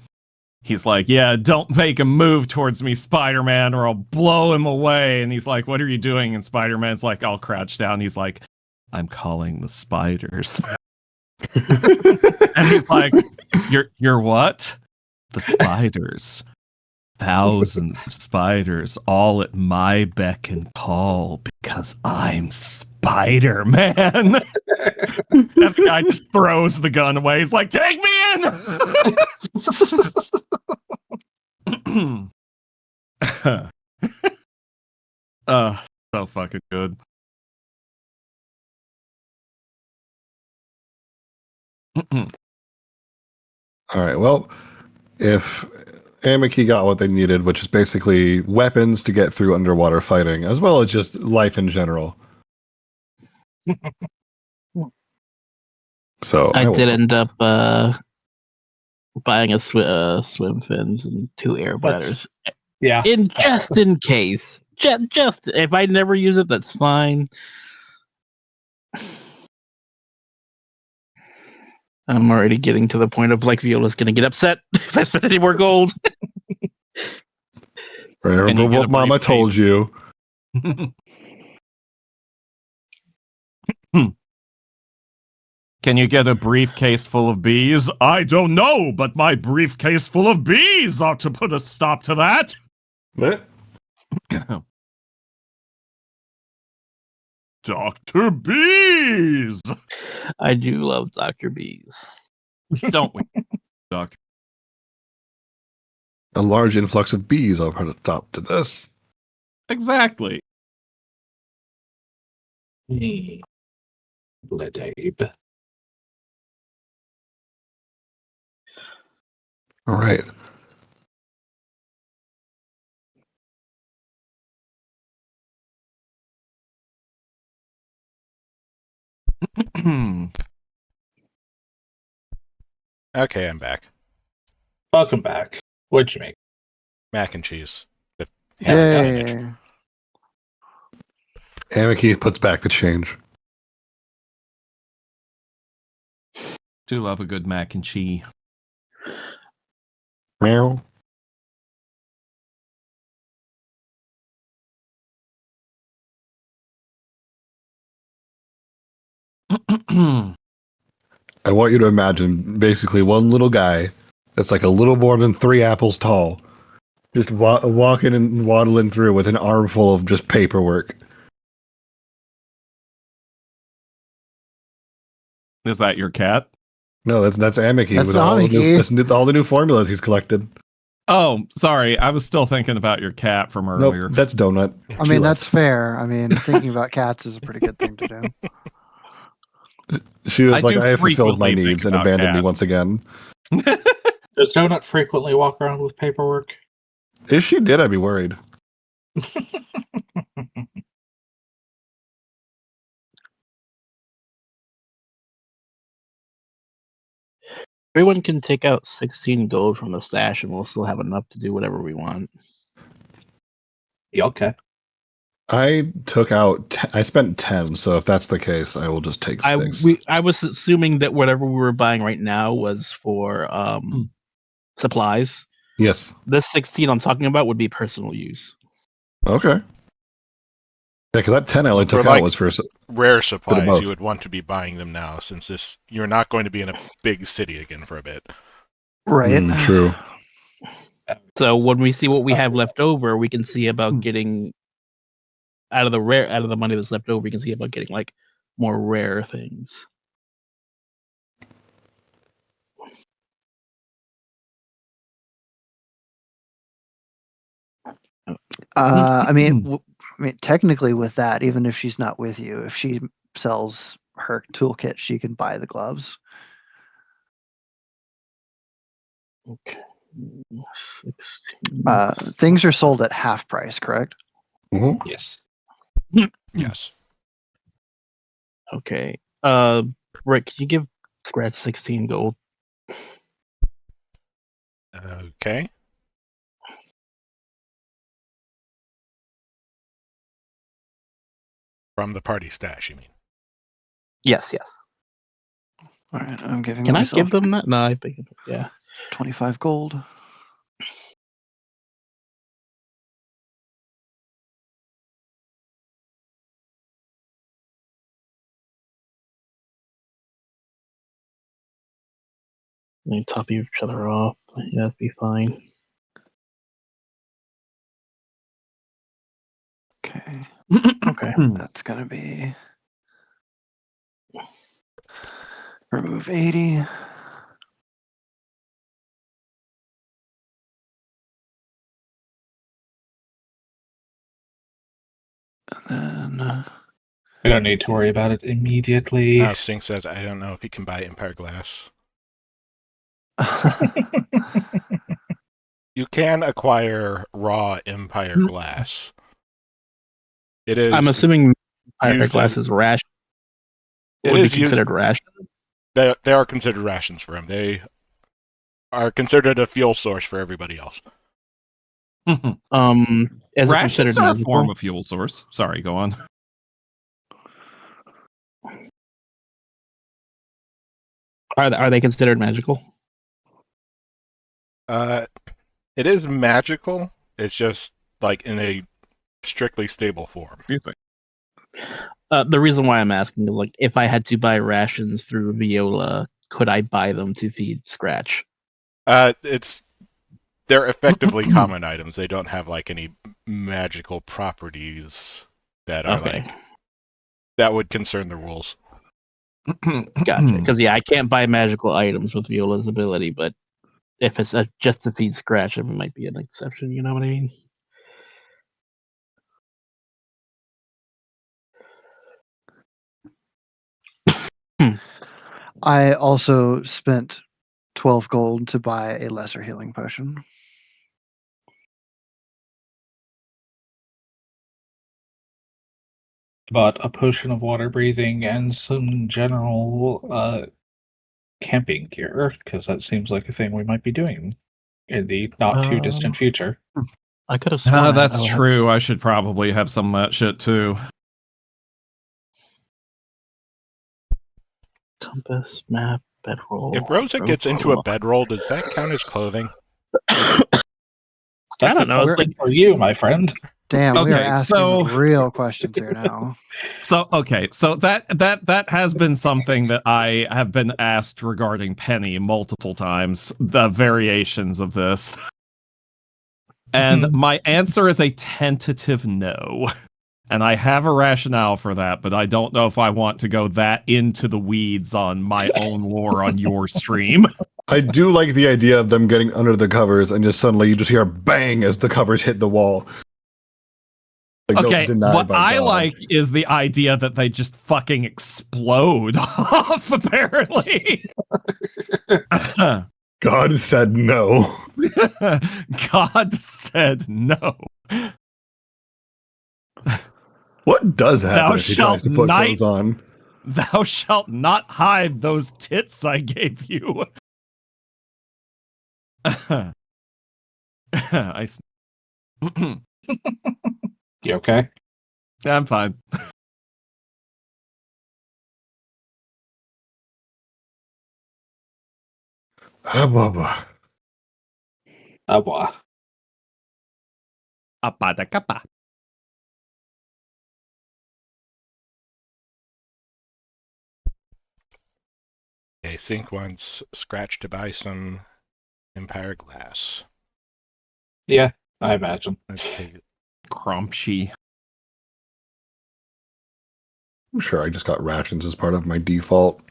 he's like, yeah, don't make a move towards me, Spider-Man, or I'll blow him away. And he's like, what are you doing? And Spider-Man's like, I'll crouch down. He's like, I'm calling the spiders. And he's like, you're what? The spiders. Thousands of spiders, all at my beck and call, because I'm Spider-Man. And the guy just throws the gun away. He's like, take me in! So fucking good. All right, well, if Amiki got what they needed, which is basically weapons to get through underwater fighting, as well as just life in general. So I did end up buying a swim fins and 2 air bladders. Yeah. Just in case. Just if I never use it, that's fine. I'm already getting to the point of like Viola's gonna get upset if I spend any more gold. Remember what Mama told you. Can you get a briefcase full of bees? I don't know, but my briefcase full of bees ought to put a stop to that. What? Dr. Bees! I do love Dr. Bees. Don't we, Doctor? A large influx of bees are put a stop to this. Exactly. Bledabe. All right. Okay, I'm back. Welcome back. What'd you make? Mac and cheese with ham and spinach. Yay. Amiki puts back the change. Do love a good mac and cheese. Meow. I want you to imagine basically one little guy that's like a little more than 3 apples tall, just walking and waddling through with an armful of just paperwork. Is that your cat? No, that's Amiki. That's with all Amiki. all the new formulas he's collected. Oh, sorry. I was still thinking about your cat from earlier. Nope, that's Donut. I mean, that's fair. I mean, thinking about cats is a pretty good thing to do. She was I like, do I have fulfilled my frequently needs think and about abandoned me cats. once again. Does Donut frequently walk around with paperwork? If she did, I'd be worried. Everyone can take out 16 gold from the stash and we'll still have enough to do whatever we want. Yeah, okay. I took out. I spent 10, so if that's the case, I will just take 6. I was assuming that whatever we were buying right now was for supplies. Yes. This 16 I'm talking about would be personal use. Okay. Yeah, because that 10 I only For, took like, out was for rare supplies, both. you would want to be buying them now, since you're not going to be in a big city again for a bit. Right. True. So when we see what we have left over, we can see about getting out of the money that's left over. We can see about getting like more rare things. I mean, technically, with that, even if she's not with you, if she sells her toolkit, she can buy the gloves. Okay. 16. Things are sold at half price, correct? Mm-hmm. Yes. Yes. Okay. Rick, can you give Scratch 16 gold? Okay. From the party stash, you mean? Yes, yes. All right, I'm giving Can I myself give them that? No, I think yeah. 25 gold. They top each other off. Yeah, that'd be fine. Okay. Okay. That's going to be remove 80. And then We don't need to worry about it immediately. Now Sink says, I don't know if he can buy Empire Glass. You can acquire raw Empire Glass. It is. I'm assuming Empire used Glass as- is ration. It Would be is used- considered ration. They are considered rations for him. They are considered a fuel source for everybody else. Is it Rations considered are a magical? form of fuel source. Sorry, go on. Are they considered magical? It is magical. It's just like in a strictly stable form. The reason why I'm asking is like if I had to buy rations through Viola, could I buy them to feed Scratch? They're effectively common items. They don't have like any magical properties that are Okay. like that would concern the rules. Gotcha. Because I can't buy magical items with Viola's ability, but if it's just to feed Scratch, it might be an exception. You know what I mean? I also spent 12 gold to buy a lesser healing potion. But a potion of water breathing and some general camping gear, because that seems like a thing we might be doing in the not too distant future. I could have sworn That's I had- true. I should probably have some of that shit too. Compass, map, bedroll. If Rosa gets into a bedroll, does that count as clothing? That's don't know, a it's question for you, my friend. Damn, we are Okay, asking so- real questions here now. So that has been something that I have been asked regarding Penny multiple times, the variations of this. And my answer is a tentative no. And I have a rationale for that, but I don't know if I want to go that into the weeds on my own lore on your stream. I do like the idea of them getting under the covers and just suddenly you just hear a bang as the covers hit the wall. Like, no, Okay, denied what by I God. like is the idea that they just fucking explode off, apparently. God said no. God said no. What does Thou happen if he tries shalt to put not- clothes on? Thou shalt not hide those tits I gave you. You okay? I'm fine. Ah, blah. Wow. Apada capa. I think wants Scratch to buy some Empire glass. Yeah, I imagine. Let's take it. Crumpshy. I'm sure I just got rations as part of my default.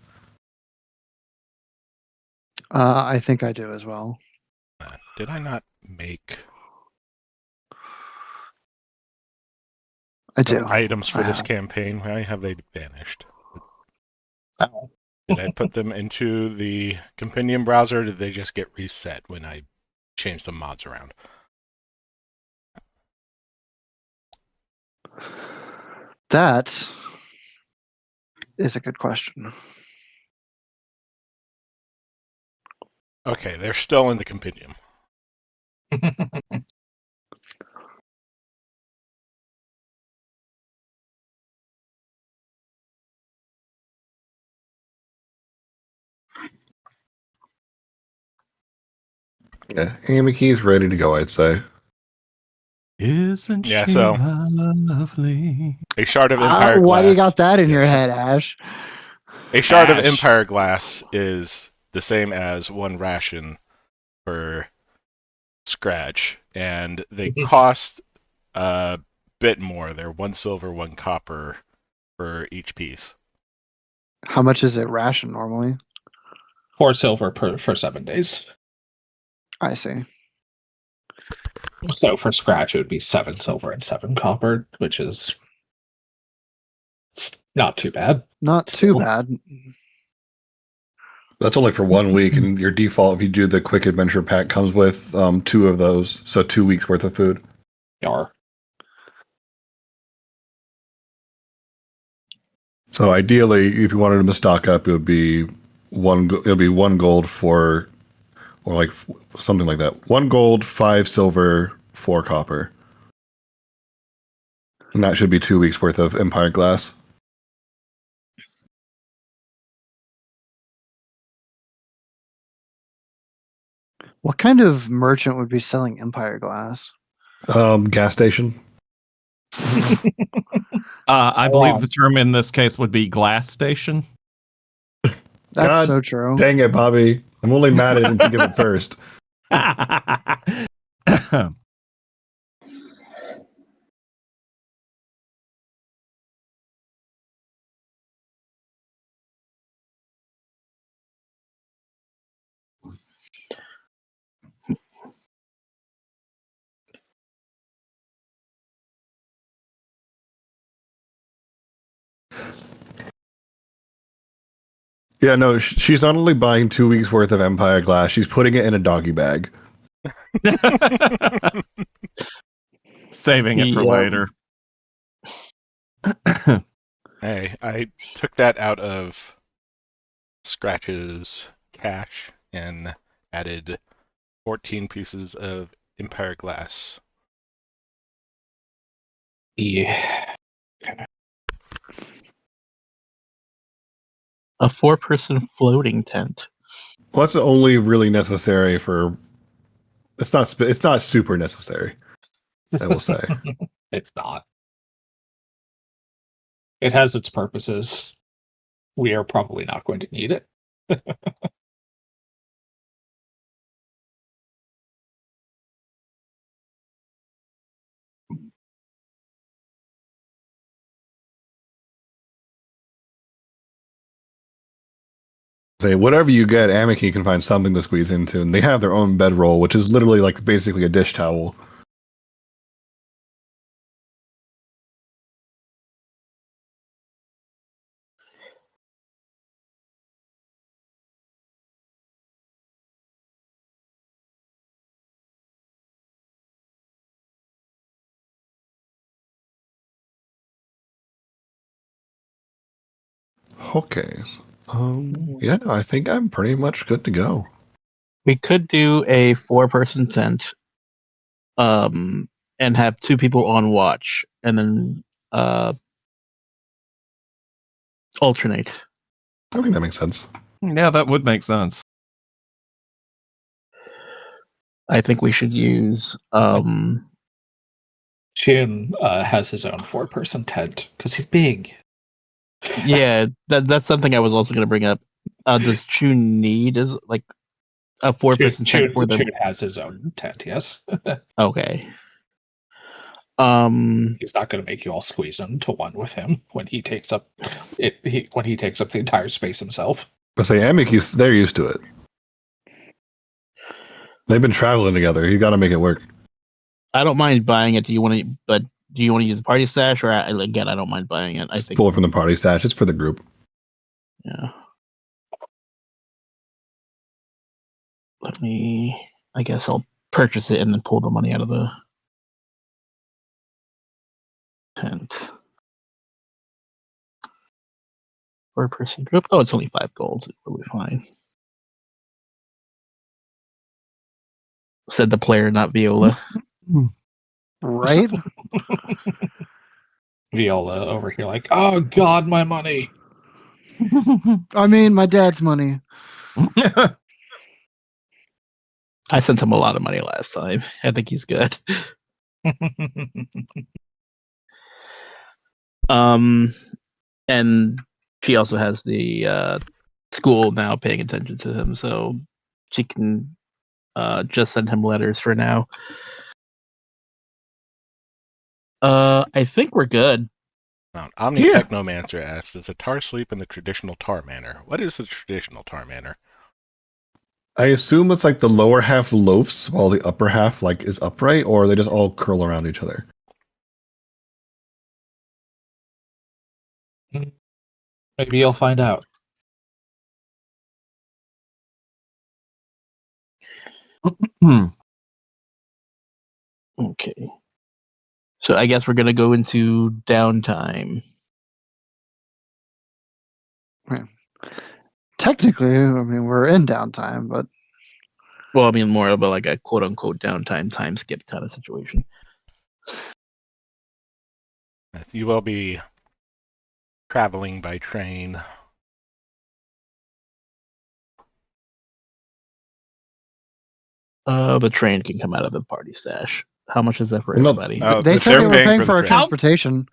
I think I do as well. Did I not make I do. items for I this have. campaign? Why have they vanished? Oh. Did I put them into the compendium browser, or did they just get reset when I changed the mods around? That is a good question. Okay, they're still in the compendium. Yeah, Amiki's ready to go, I'd say. Isn't Yeah, she so- lovely? A shard of Empire glass. Why do you got that in your Yes. head, Ash? A shard of Ash. Empire glass is the same as one ration for Scratch, and they cost a bit more. They're 1 silver, 1 copper for each piece. How much is it ration normally? 4 silver for 7 days. I see. So for Scratch, it would be 7 silver and 7 copper, which is not too bad. Not too bad. That's only for 1 week, and your default, if you do the quick adventure pack, comes with 2 of those, so 2 weeks worth of food. Yar. So ideally, if you wanted to stock up, it would be one gold for, or like something like that. 1 gold, 5 silver, 4 copper, and that should be 2 weeks worth of Empire glass. What kind of merchant would be selling Empire glass? Gas station. I believe the term in this case would be glass station. That's God so true. Dang it, Bobby! I'm only mad I didn't think of it first. Yeah, no, she's not only buying 2 weeks worth of Empire glass, she's putting it in a doggy bag. Saving it for Yep. later. Hey, I took that out of Scratch's cache and added 14 pieces of Empire glass. Yeah. A 4-person floating tent. Well, that's only really necessary for. It's not super necessary, I will say. It's not. It has its purposes. We are probably not going to need it. Say whatever you get, Amiki can find something to squeeze into, and they have their own bedroll, which is literally like basically a dish towel. Okay. Yeah, no, I think I'm pretty much good to go. We could do a 4-person tent, and have 2 people on watch, and then alternate. I think that makes sense. Yeah, that would make sense. I think we should use Jim has his own 4-person tent because he's big. yeah, that's something I was also going to bring up. Does Chun need is like a 4-person tent for the? Chun has his own tent. Yes. Okay. He's not going to make you all squeeze into one with him when he takes up when he takes up the entire space himself. I say, Amiki's, they're used to it. They've been traveling together. You got to make it work. I don't mind buying it. Do you want to use the party stash, or again, I don't mind buying it. I think Pull it from the party stash. It's for the group. Yeah. I guess I'll purchase it and then pull the money out of the tent. 4-person group. Oh, it's only 5 gold. It's really fine. Said the player, not Viola. Right? Viola over here, like, oh God, my money. I mean, my dad's money. I sent him a lot of money last time. I think he's good. And she also has the school now paying attention to him, so she can just send him letters for now. I think we're good. Omni Technomancer asks, does a tar sleep in the traditional tar manner? What is the traditional tar manner? I assume it's like the lower half loafs while the upper half like is upright, or they just all curl around each other. Maybe you'll find out. Okay. So I guess we're gonna go into downtime. Technically, I mean, we're in downtime, but Well, I mean more of like a quote unquote downtime time skip kind of situation. You will be traveling by train. The train can come out of the party stash. How much is that for everybody? they said they were paying for our train. transportation.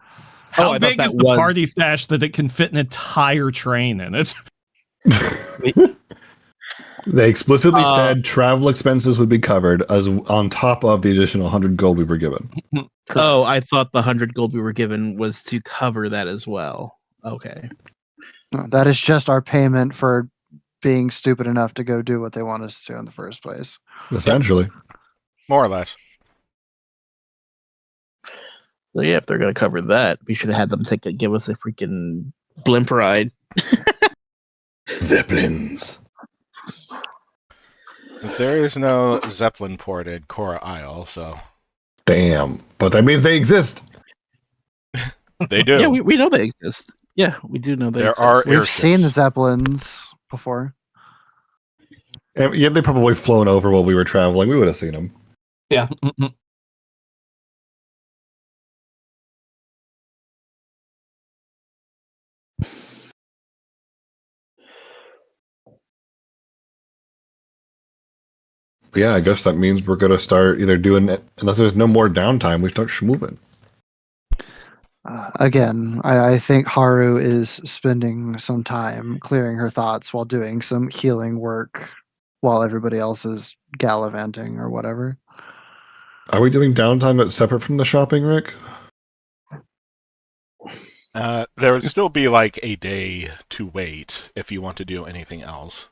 How I thought big that is the was- party stash that it can fit an entire train in it? They explicitly said travel expenses would be covered as on top of the additional 100 gold we were given. Oh, I thought the 100 gold we were given was to cover that as well. Okay. No, that is just our payment for being stupid enough to go do what they want us to in the first place. Essentially. More or less. So yeah, if they're gonna cover that, we should have had them give us a freaking blimp ride. Zeppelins. There is no Zeppelin port at Cora Isle, so Damn. But that means they exist. they do. Yeah, we know they exist. Yeah, we do know they There exist. are We've airships. seen the Zeppelins before. Yeah, they probably flown over while we were traveling. We would have seen them. Yeah. But yeah, I guess that means we're going to start either doing it, unless there's no more downtime, we start schmoving. Again, I think Haru is spending some time clearing her thoughts while doing some healing work while everybody else is gallivanting or whatever. Are we doing downtime that's separate from the shopping, Rick? There would still be like a day to wait if you want to do anything else.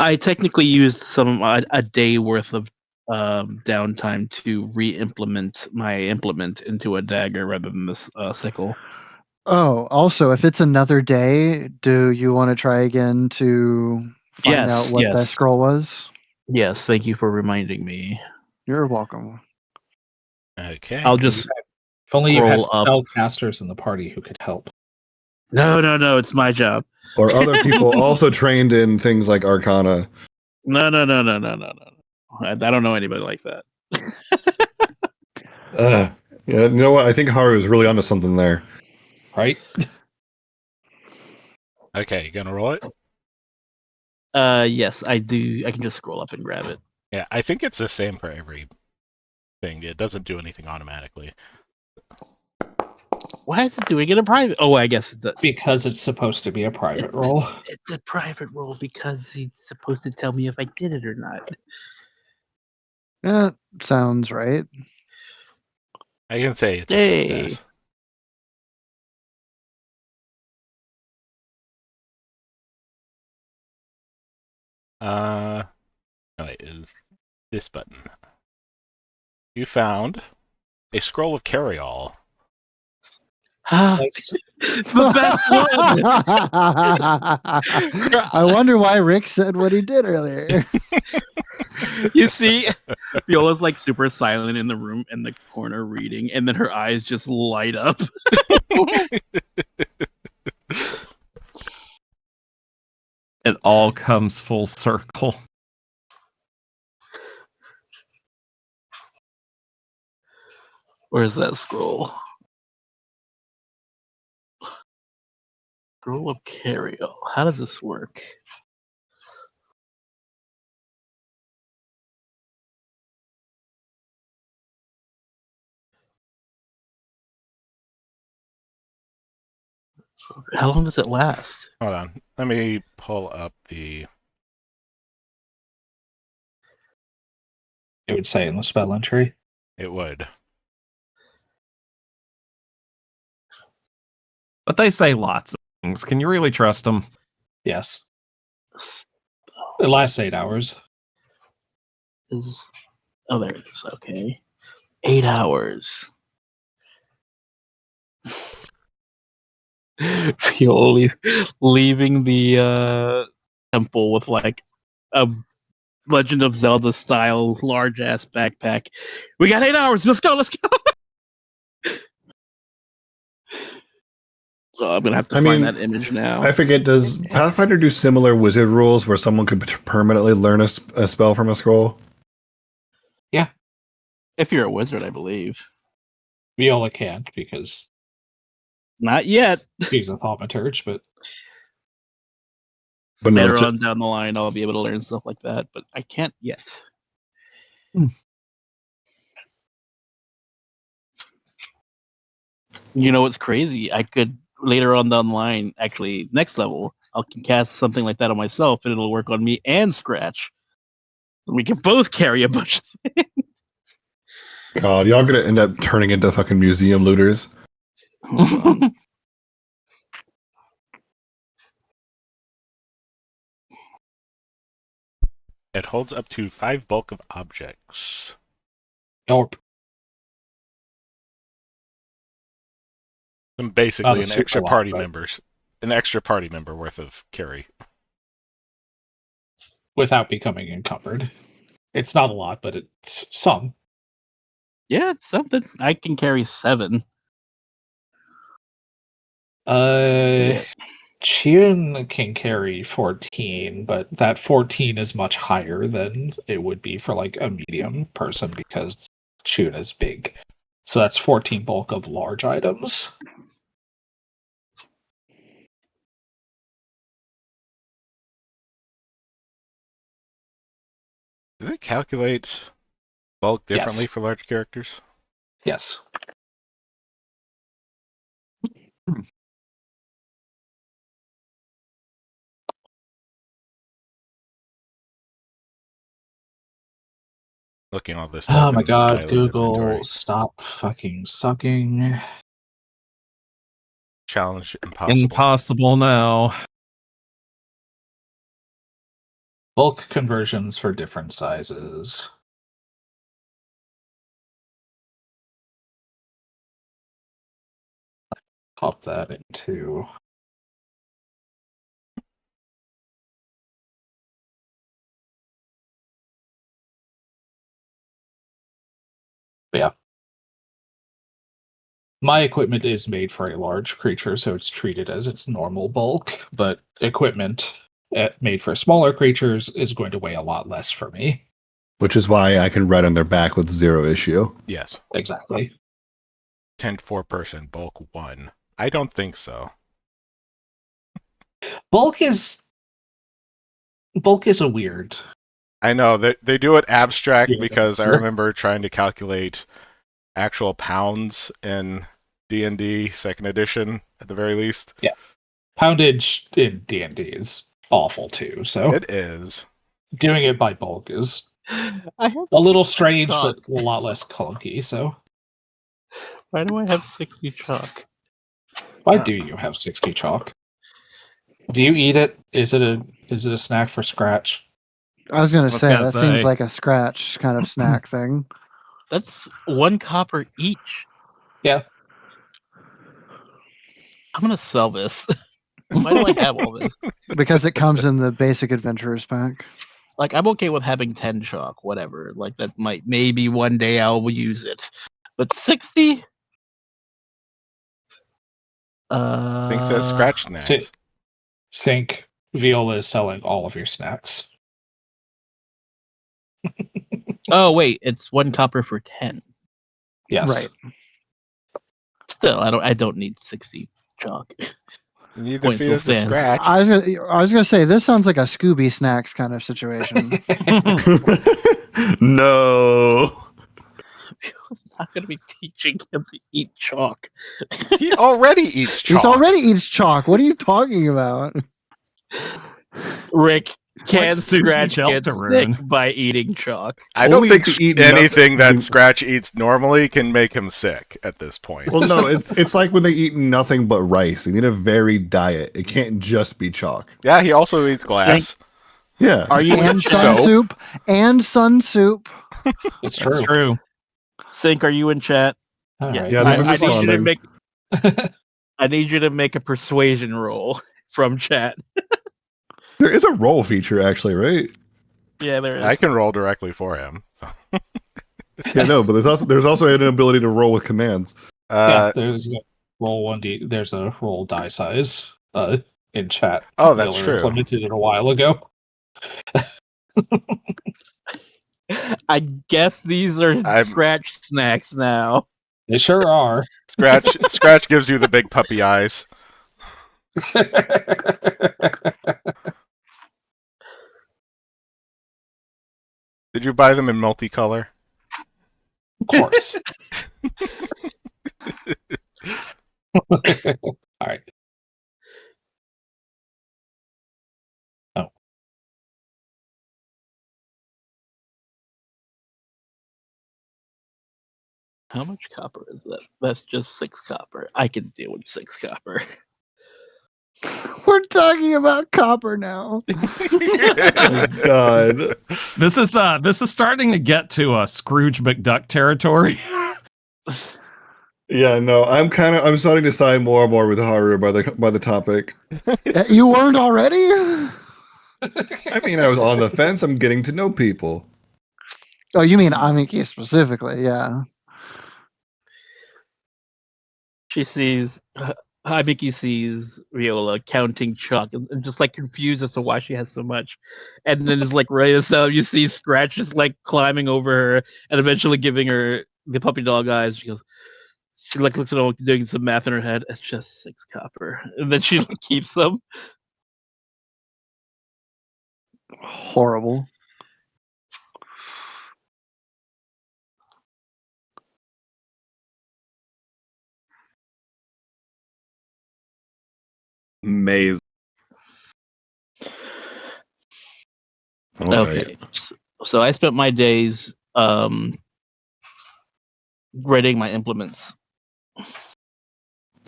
I technically used a day worth of downtime to re-implement my implement into a dagger rather than this sickle. Oh, also, if it's another day, do you want to try again to find Yes, out what that yes. scroll was? Yes, thank you for reminding me. You're welcome. Okay. I'll just If only you had scroll up. spellcasters in the party who could help. No, it's my job. Or other people also trained in things like Arcana? No. I don't know anybody like that. Yeah, you know what? I think Haru is really onto something there. Right? Okay, you gonna roll it? Yes, I do. I can just scroll up and grab it. Yeah, I think it's the same for every thing. It doesn't do anything automatically. Why is it doing it in private? Oh, I guess it's Because it's supposed to be a private roll. It's a private roll because he's supposed to tell me if I did it or not. Sounds right. I can say it's a Hey. success. No, it is this button. You found a scroll of carry-all. The best one. I wonder why Rick said what he did earlier. You see, Viola's like super silent in the room in the corner reading, and then her eyes just light up. It all comes full circle. Where's that scroll? Scroll of carry-all. How does this work? How long does it last? Hold on. Let me pull up the... It would say in the spell entry. It would. But they say lots of things. Can you really trust them? Yes. It lasts 8 hours. Oh, there it is. Okay. 8 hours. Viola leaving the temple with like a Legend of Zelda style large ass backpack. We got 8 hours. Let's go. So I'm gonna have to find that image now. I forget, does Pathfinder do similar wizard rules where someone could permanently learn a spell from a scroll? Yeah. If you're a wizard, I believe. Viola can't because not yet. She's a thaumaturge, but later on down the line, I'll be able to learn stuff like that, but I can't yet. You know what's crazy? I could later on down the line, actually next level, I can cast something like that on myself, and it'll work on me and Scratch. We can both carry a bunch of things. God, y'all gonna end up turning into fucking museum looters. It holds up to 5 bulk of objects. Nope. And basically an extra party member worth of carry. Without becoming encumbered. It's not a lot, but it's some. Yeah, it's something. I can carry 7. Chun can carry 14, but that 14 is much higher than it would be for like a medium person because Chun is big. So that's 14 bulk of large items. Do they calculate bulk differently for large characters? Yes. Looking all this Oh up my in god, Kylo's Google, inventory. stop fucking sucking. Challenge impossible. Impossible now. Bulk conversions for different sizes. Pop that into... But yeah. My equipment is made for a large creature, so it's treated as its normal bulk, but equipment made for smaller creatures is going to weigh a lot less for me. Which is why I can ride on their back with 0 issue. Yes. Exactly. 10-4 person, bulk 1. I don't think so. Bulk is a weird. I know they do it abstract because I remember trying to calculate actual pounds in D&D Second Edition at the very least. Poundage in D&D is awful too, so It is. doing it by bulk is I have a little 60 strange, chalk. but a lot less clunky. So Why do I have 60 chalk? why do you have 60 chalk? Do you eat it? Is it a snack for Scratch? I was gonna was say gonna that seems say. like a scratch kind of snack thing. That's 1 copper each. Yeah. I'm gonna sell this. Why do I have all this? Because it comes in the basic adventurers pack. Like, I'm okay with having 10 chalk, whatever. Like, that might, maybe one day I'll use it. But 60? Thinks that Scratch snacks. Think Viola is selling all of your snacks. Oh, wait, it's 1 copper for 10. Yes. Right. Still, I don't need 60 chalk. You need to Point feed still it to stands. Scratch. I was gonna say this sounds like a Scooby Snacks kind of situation. No. It's not gonna be teaching him to eat chalk. He already eats chalk. He's already eats chalk. What are you talking about? Rick, It's like can Susie Scratch get Deltarune. sick by eating chalk? I don't Only think if you eat anything nothing- that Scratch eats normally can make him sick at this point. Well, no, it's like when they eat nothing but rice. They need a varied diet. It can't just be chalk. Yeah, he also eats glass. Yeah. Are you in And sun Soap. soup. And sun soup. It's That's true. true. Sync? Are you in chat? All right. Yeah, I, they've been I need you to responding. make. I need you to make a persuasion roll from chat. There is a roll feature, actually, right? Yeah, there is. I can roll directly for him. So. Yeah, no, but there's also an ability to roll with commands. Yeah, there's a roll 1d. There's a roll die size in chat. Oh, that's Miller true. implemented it a while ago. I guess these are I'm- Scratch snacks now. They sure are. Scratch gives you the big puppy eyes. Did you buy them in multicolor? Of course. All right. Oh. How much copper is that? That's just 6 copper. I can deal with 6 copper. We're talking about copper now. Oh, God. This is starting to get to Scrooge McDuck territory. Yeah, no, I'm starting to side more and more with Haru by the topic. You weren't already? I mean, I was on the fence. I'm getting to know people. Oh, you mean Amiki specifically, yeah. Hibiki sees Viola counting chalk and just like confused as to why she has so much. And then is like ready to sell. You see Scratch just like climbing over her and eventually giving her the puppy dog eyes. She like looks at him doing some math in her head. It's just 6 copper. And then she like, keeps them. Horrible. Maze. All Okay. right. So I spent my days grading my implements.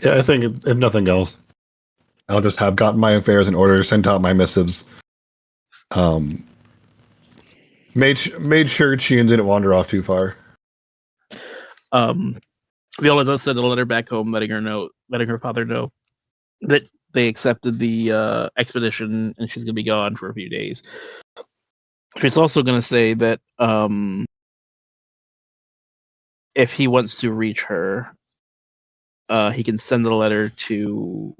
Yeah, I think if nothing else, I'll just have gotten my affairs in order, sent out my missives. Made sure Chian didn't wander off too far. Viola does send a letter back home letting her father know that they accepted the expedition and she's gonna be gone for a few days. She's also gonna say that if he wants to reach her, he can send the letter to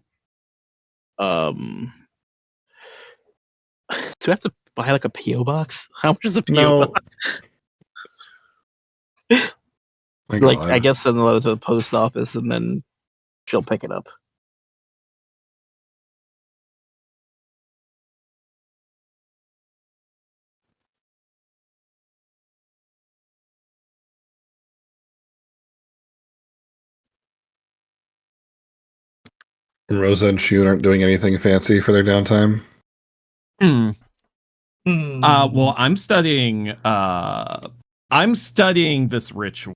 do we have to buy like a PO box? How much is a PO No. box? My Like God. I guess send the letter to the post office and then she'll pick it up. Rosa and Shun aren't doing anything fancy for their downtime. Hmm. Hmm. Well, I'm studying this ritual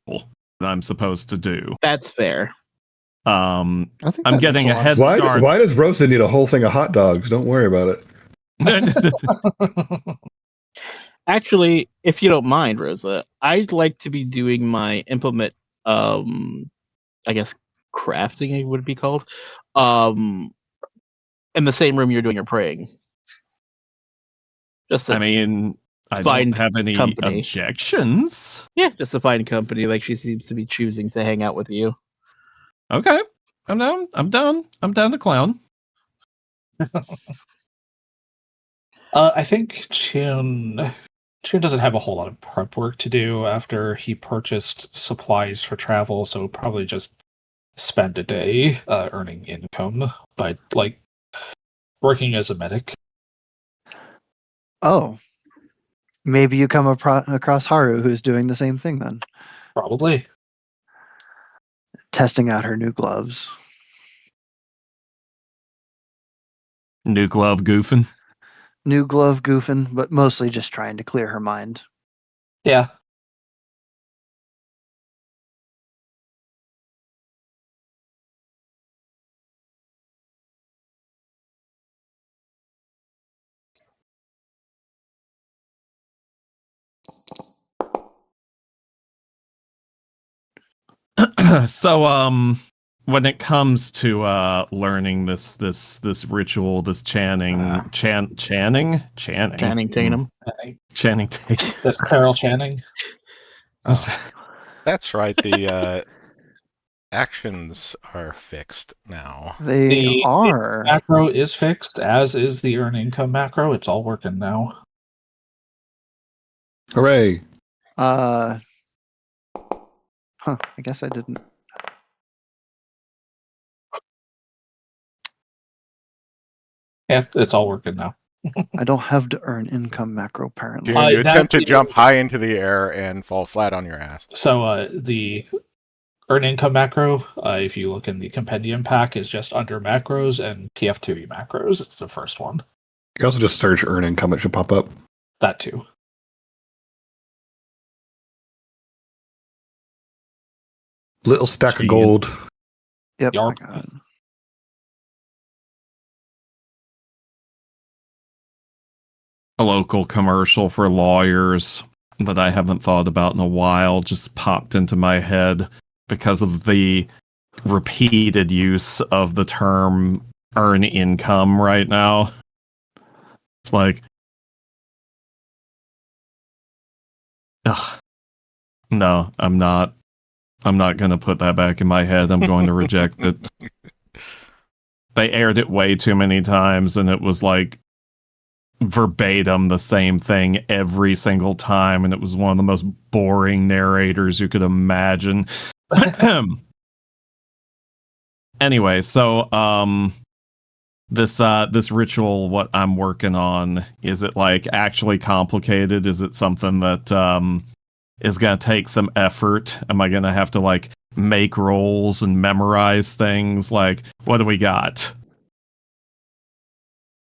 that I'm supposed to do. That's fair. I think I'm that getting makes a lot of head sense. start. Why does Rosa need a whole thing of hot dogs? Don't worry about it. Actually, if you don't mind, Rosa, I'd like to be doing my implement, I guess crafting it would be called, in the same room you're doing your praying. Just to I mean, I don't find have any company. objections. Yeah, just to find company. Like she seems to be choosing to hang out with you. Okay. I'm down. I'm down to clown. I think Chun doesn't have a whole lot of prep work to do after he purchased supplies for travel, so probably just spend a day earning income by like working as a medic. Oh, maybe you come across Haru, who's doing the same thing then, Probably. testing out her new gloves. New glove goofing. New glove goofing, but mostly just trying to clear her mind. Yeah. So when it comes to learning this ritual, this chanting. Channing Tatum. Channing Tatum. That's Carol Channing. That's right. The actions are fixed now. They The are. macro is fixed, as is the earn income macro. It's all working now. Hooray! I guess I didn't. Yeah, it's all working now. I don't have to earn income macro apparently. You that attempt to is- jump high into the air and fall flat on your ass. So the earn income macro, if you look in the compendium pack, is just under macros and PF2E macros. It's the first one. You also just search earn income; it should pop up. That too. Little stack Jeez. of gold. Yep, I Yarp. got it. A local commercial for lawyers that I haven't thought about in a while just popped into my head because of the repeated use of the term earn income right now. It's like, ugh, no, I'm not going to put that back in my head. I'm going to reject it. They aired it way too many times, and it was like verbatim the same thing every single time, and it was one of the most boring narrators you could imagine. Anyway, so this ritual, what I'm working on, is it like actually complicated? Is it something that is gonna take some effort? Am I gonna have to like make rolls and memorize things? Like, what do we got?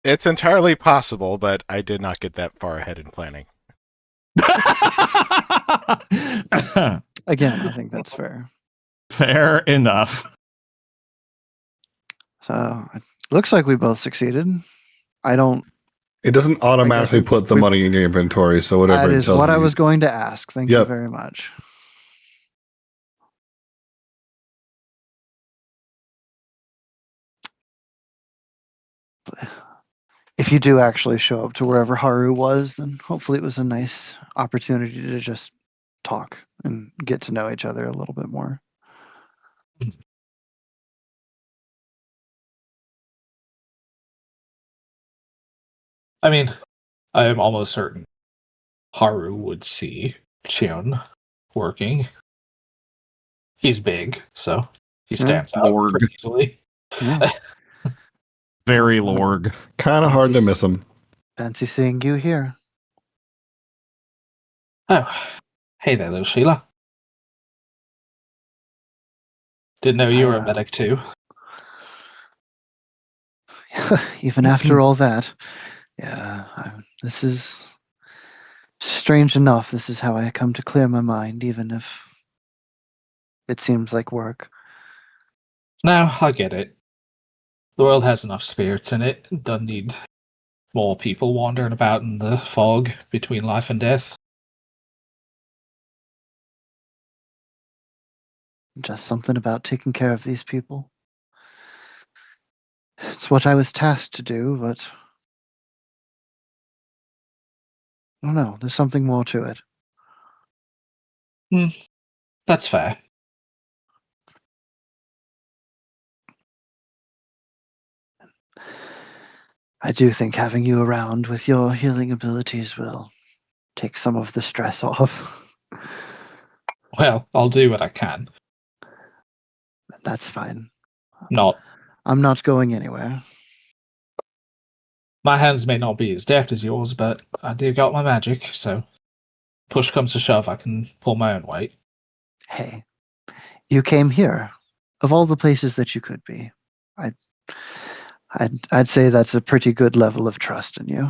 It's entirely possible, but I did not get that far ahead in planning. Again, I think that's fair. Fair enough. So it looks like we both succeeded. I don't. It doesn't automatically put the money in your inventory, so whatever That it is tells what you. I was going to ask. Thank you Yep. very much. If you do actually show up to wherever Haru was, then hopefully it was a nice opportunity to just talk and get to know each other a little bit more. I mean, I am almost certain Haru would see Chun working. He's big, so he stands out Lorg. pretty easily. Yeah. Very Lorg. Kind of hard to miss them. Fancy seeing you here. Oh, hey there, little Sheila. Didn't know you were a medic too. Even after all that, this is strange enough. This is how I come to clear my mind, even if it seems like work. Now, I get it. The world has enough spirits in it. It doesn't need more people wandering about in the fog between life and death. Just something about taking care of these people. It's what I was tasked to do, but I don't know. There's something more to it. That's fair. I do think having you around with your healing abilities will take some of the stress off. Well, I'll do what I can. That's fine. Not. I'm not going anywhere. My hands may not be as deft as yours, but I do got my magic, so push comes to shove, I can pull my own weight. Hey, you came here. Of all the places that you could be, I'd say that's a pretty good level of trust in you.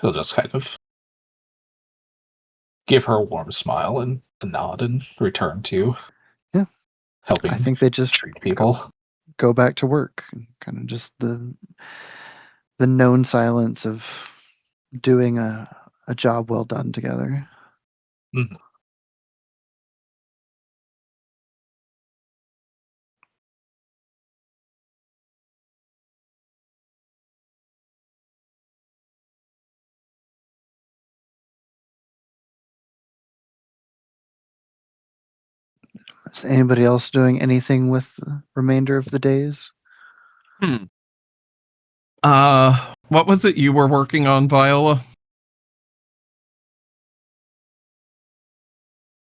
He'll just kind of give her a warm smile and a nod and return to helping I think they just treat people. go back to work. Kind of just the known silence of doing a job well done together. Mhm. Is anybody else doing anything with the remainder of the days? What was it you were working on, Viola?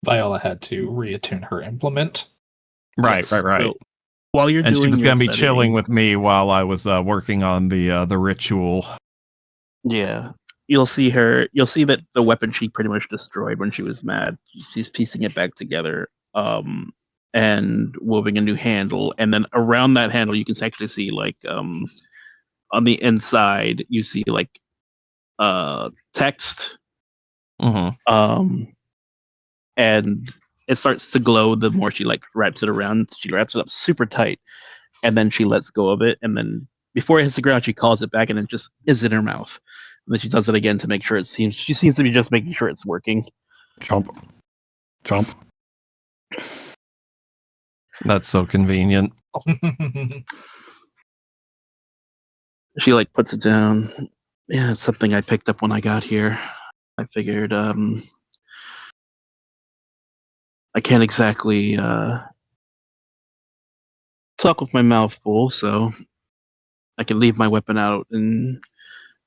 Viola had to reattune her implement. Right. So, while you're And doing she was your going to be setting, chilling with me while I was working on the ritual. Yeah. You'll see her. You'll see that the weapon she pretty much destroyed when she was mad. She's piecing it back together, and woven a new handle. And then around that handle, you can actually see like on the inside, you see like text. Mm-hmm. And it starts to glow the more she like wraps it around. She wraps it up super tight, and then she lets go of it. And then before it hits the ground, she calls it back, and it just is in her mouth. And then she does it again to make sure she seems to be just making sure it's working. Chomp. Chomp. That's so convenient. She like puts it down. Yeah, it's something I picked up when I got here. I figured I can't exactly talk with my mouth full, so I can leave my weapon out and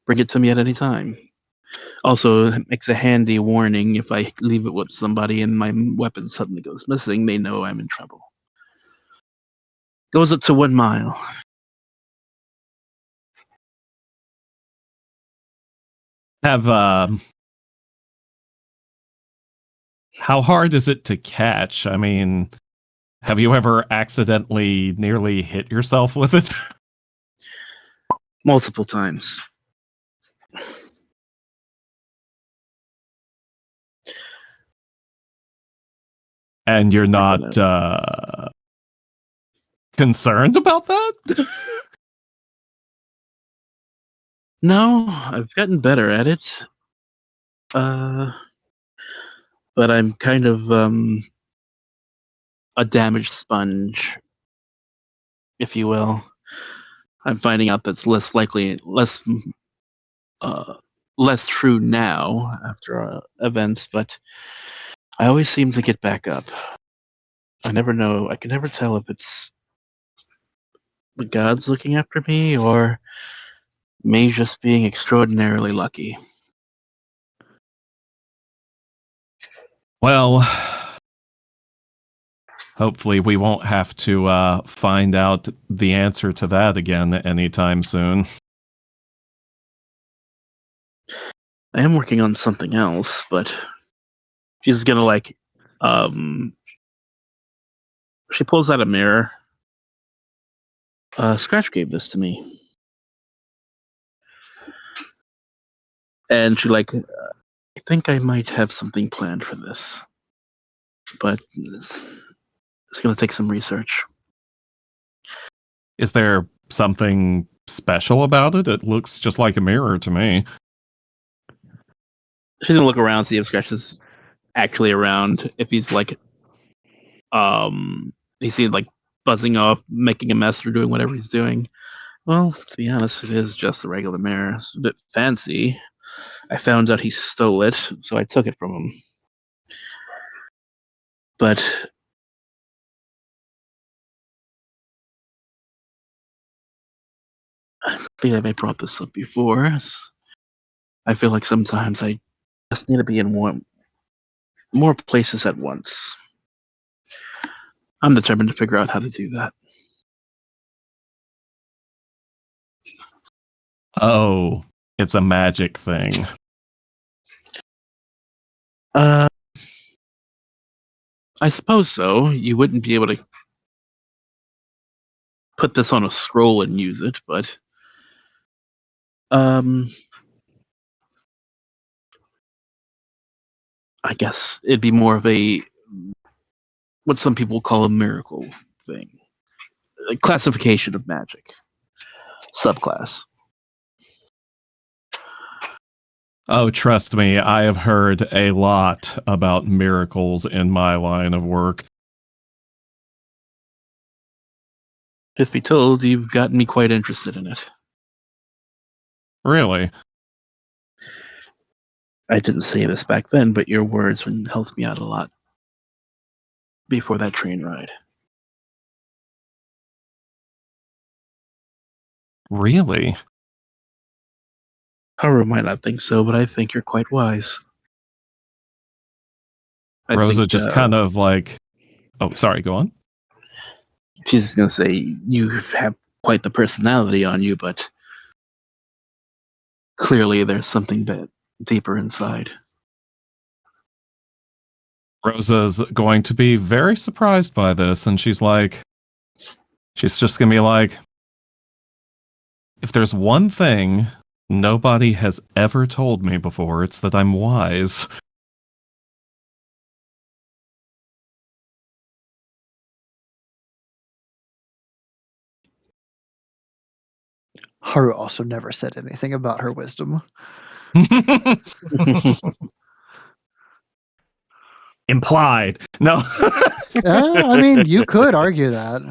bring it to me at any time. Also, it makes a handy warning if I leave it with somebody and my weapon suddenly goes missing, they know I'm in trouble. Goes up to 1 mile. Have how hard is it to catch? I mean, have you ever accidentally nearly hit yourself with it? Multiple times. And you're not concerned about that? No, I've gotten better at it. But I'm kind of a damaged sponge, if you will. I'm finding out that's less true now after events, but I always seem to get back up. I never know. I can never tell if it's the gods looking after me or me just being extraordinarily lucky. Well, hopefully we won't have to find out the answer to that again anytime soon. I am working on something else, but she's gonna like She pulls out a mirror. Scratch gave this to me. And she I think I might have something planned for this. But it's going to take some research. Is there something special about it? It looks just like a mirror to me. She's going to look around, see if Scratch is actually around. If he's buzzing off, making a mess, or doing whatever he's doing. Well, to be honest, it is just a regular mirror. It's a bit fancy. I found out he stole it, so I took it from him. But I feel like I brought this up before. I feel like sometimes I just need to be in more places at once. I'm determined to figure out how to do that. Oh, it's a magic thing. I suppose so. You wouldn't be able to put this on a scroll and use it, but I guess it'd be more of what some people call a miracle thing. A classification of magic. Subclass. Oh, trust me, I have heard a lot about miracles in my line of work. Truth be told, you've gotten me quite interested in it. Really? I didn't say this back then, but your words helped me out a lot before that train ride. Really? Haru might not think so, but I think you're quite wise. Rosa just kind of like... Oh, sorry, go on. She's going to say, you have quite the personality on you, but clearly there's something deeper inside. Rosa's going to be very surprised by this, and she's just going to be like, if there's one thing nobody has ever told me before, it's that I'm wise. Haru also never said anything about her wisdom. Implied. No. I mean, you could argue that,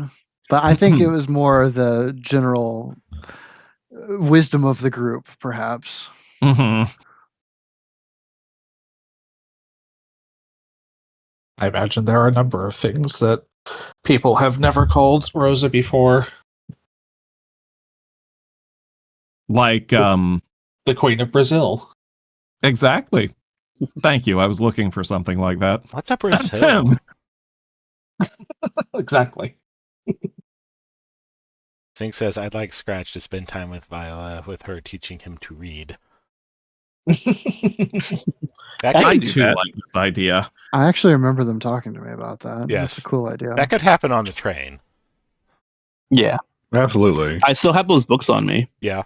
but I think it was more the general wisdom of the group, perhaps. Mm-hmm. I imagine there are a number of things that people have never called Rosa before. Like, The Queen of Brazil. exactly. Thank you. I was looking for something like that. What's up, Brazil? Exactly. Zink says, I'd like Scratch to spend time with Viola, with her teaching him to read. That I could, too like this idea. I actually remember them talking to me about that. Yes. That's a cool idea. that could happen on the train. Yeah. Absolutely. I still have those books on me. Yeah.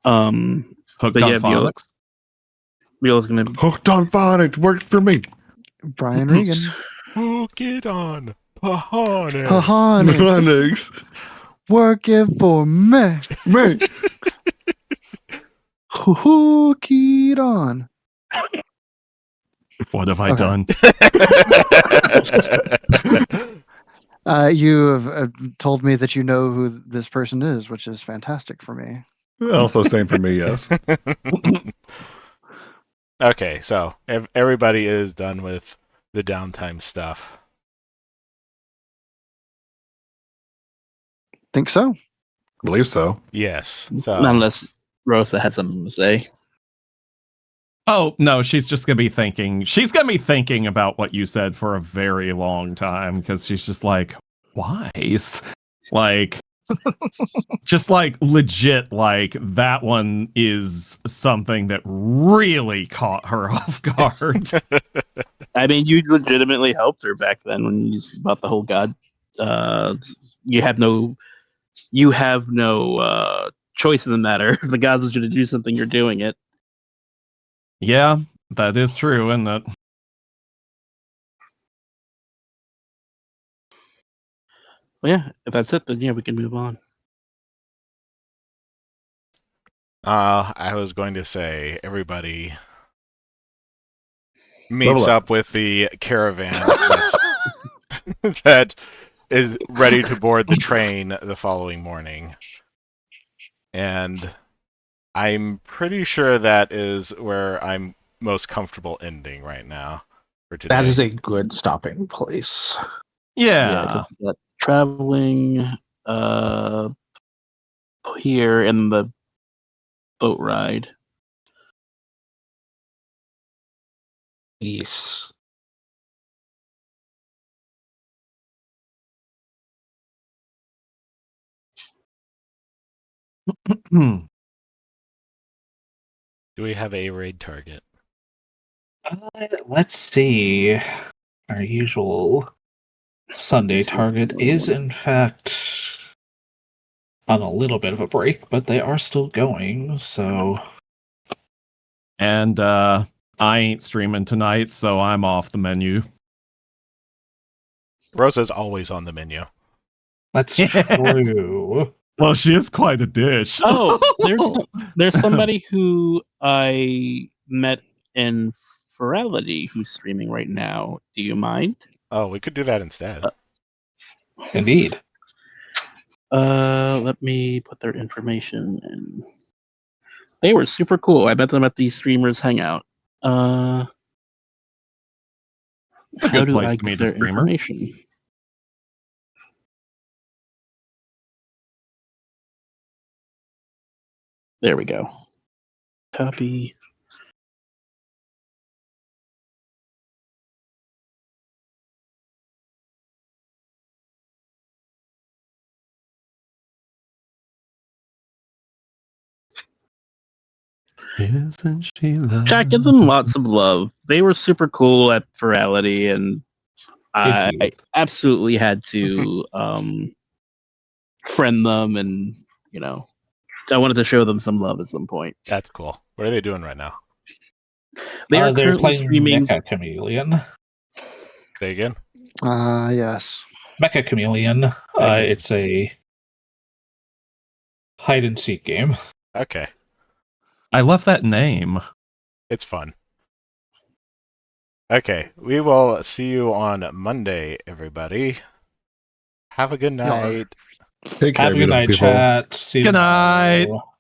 Hooked But on yeah, Viola- phonics. Viola's gonna Hooked on phonics worked for me. Brian Regan. Hook it on. Pahane. Pahanics, Phonics. working for me. Man. Hook it on. What have I Okay. done? You have told me that you know who this person is, which is fantastic for me. Also, same for me, yes. Okay, so everybody is done with the downtime stuff. Think so? Believe so. Yes. So unless Rosa had something to say. Oh, no, she's just going to be thinking. She's going to be thinking about what you said for a very long time because she's just like, wise? Like, Just like legit, like that one is something that really caught her off guard. I mean, you legitimately helped her back then when you about the whole god. You have no choice in the matter. If the gods want you to do something, you're doing it. Yeah, that is true, isn't it? Well, yeah, if that's it, then yeah, we can move on. I was going to say everybody meets up with the caravan that is ready to board the train the following morning. And I'm pretty sure that is where I'm most comfortable ending right now for today. That is a good stopping place. Yeah. just got traveling here in the boat ride. Yes. Do we have a raid target? Let's see. Our usual Sunday target is, in fact, on a little bit of a break, but they are still going, so... And I ain't streaming tonight, so I'm off the menu. Rosa's always on the menu. That's true. Well, she is quite a dish. Oh, there's somebody who I met in Ferality who's streaming right now. Do you mind? Oh, we could do that instead. Indeed. Let me put their information in. They were super cool. I met them at the Streamers Hangout. It's a How good do place I to meet get a their streamer. information? There we go. Copy. Isn't she lovely? Jack, give them lots of love. They were super cool at Ferality, and I Indeed. absolutely had to friend them, and I wanted to show them some love at some point. That's cool. What are they doing right now? They are They're currently playing streaming. Mecha Chameleon. Say again? Yes. Mecha Chameleon. Okay. It's a hide and seek game. Okay. I love that name. It's fun. Okay. We will see you on Monday, everybody. Have a good night. Take care, Have a good beautiful night, people. chat. See you Good night. tomorrow.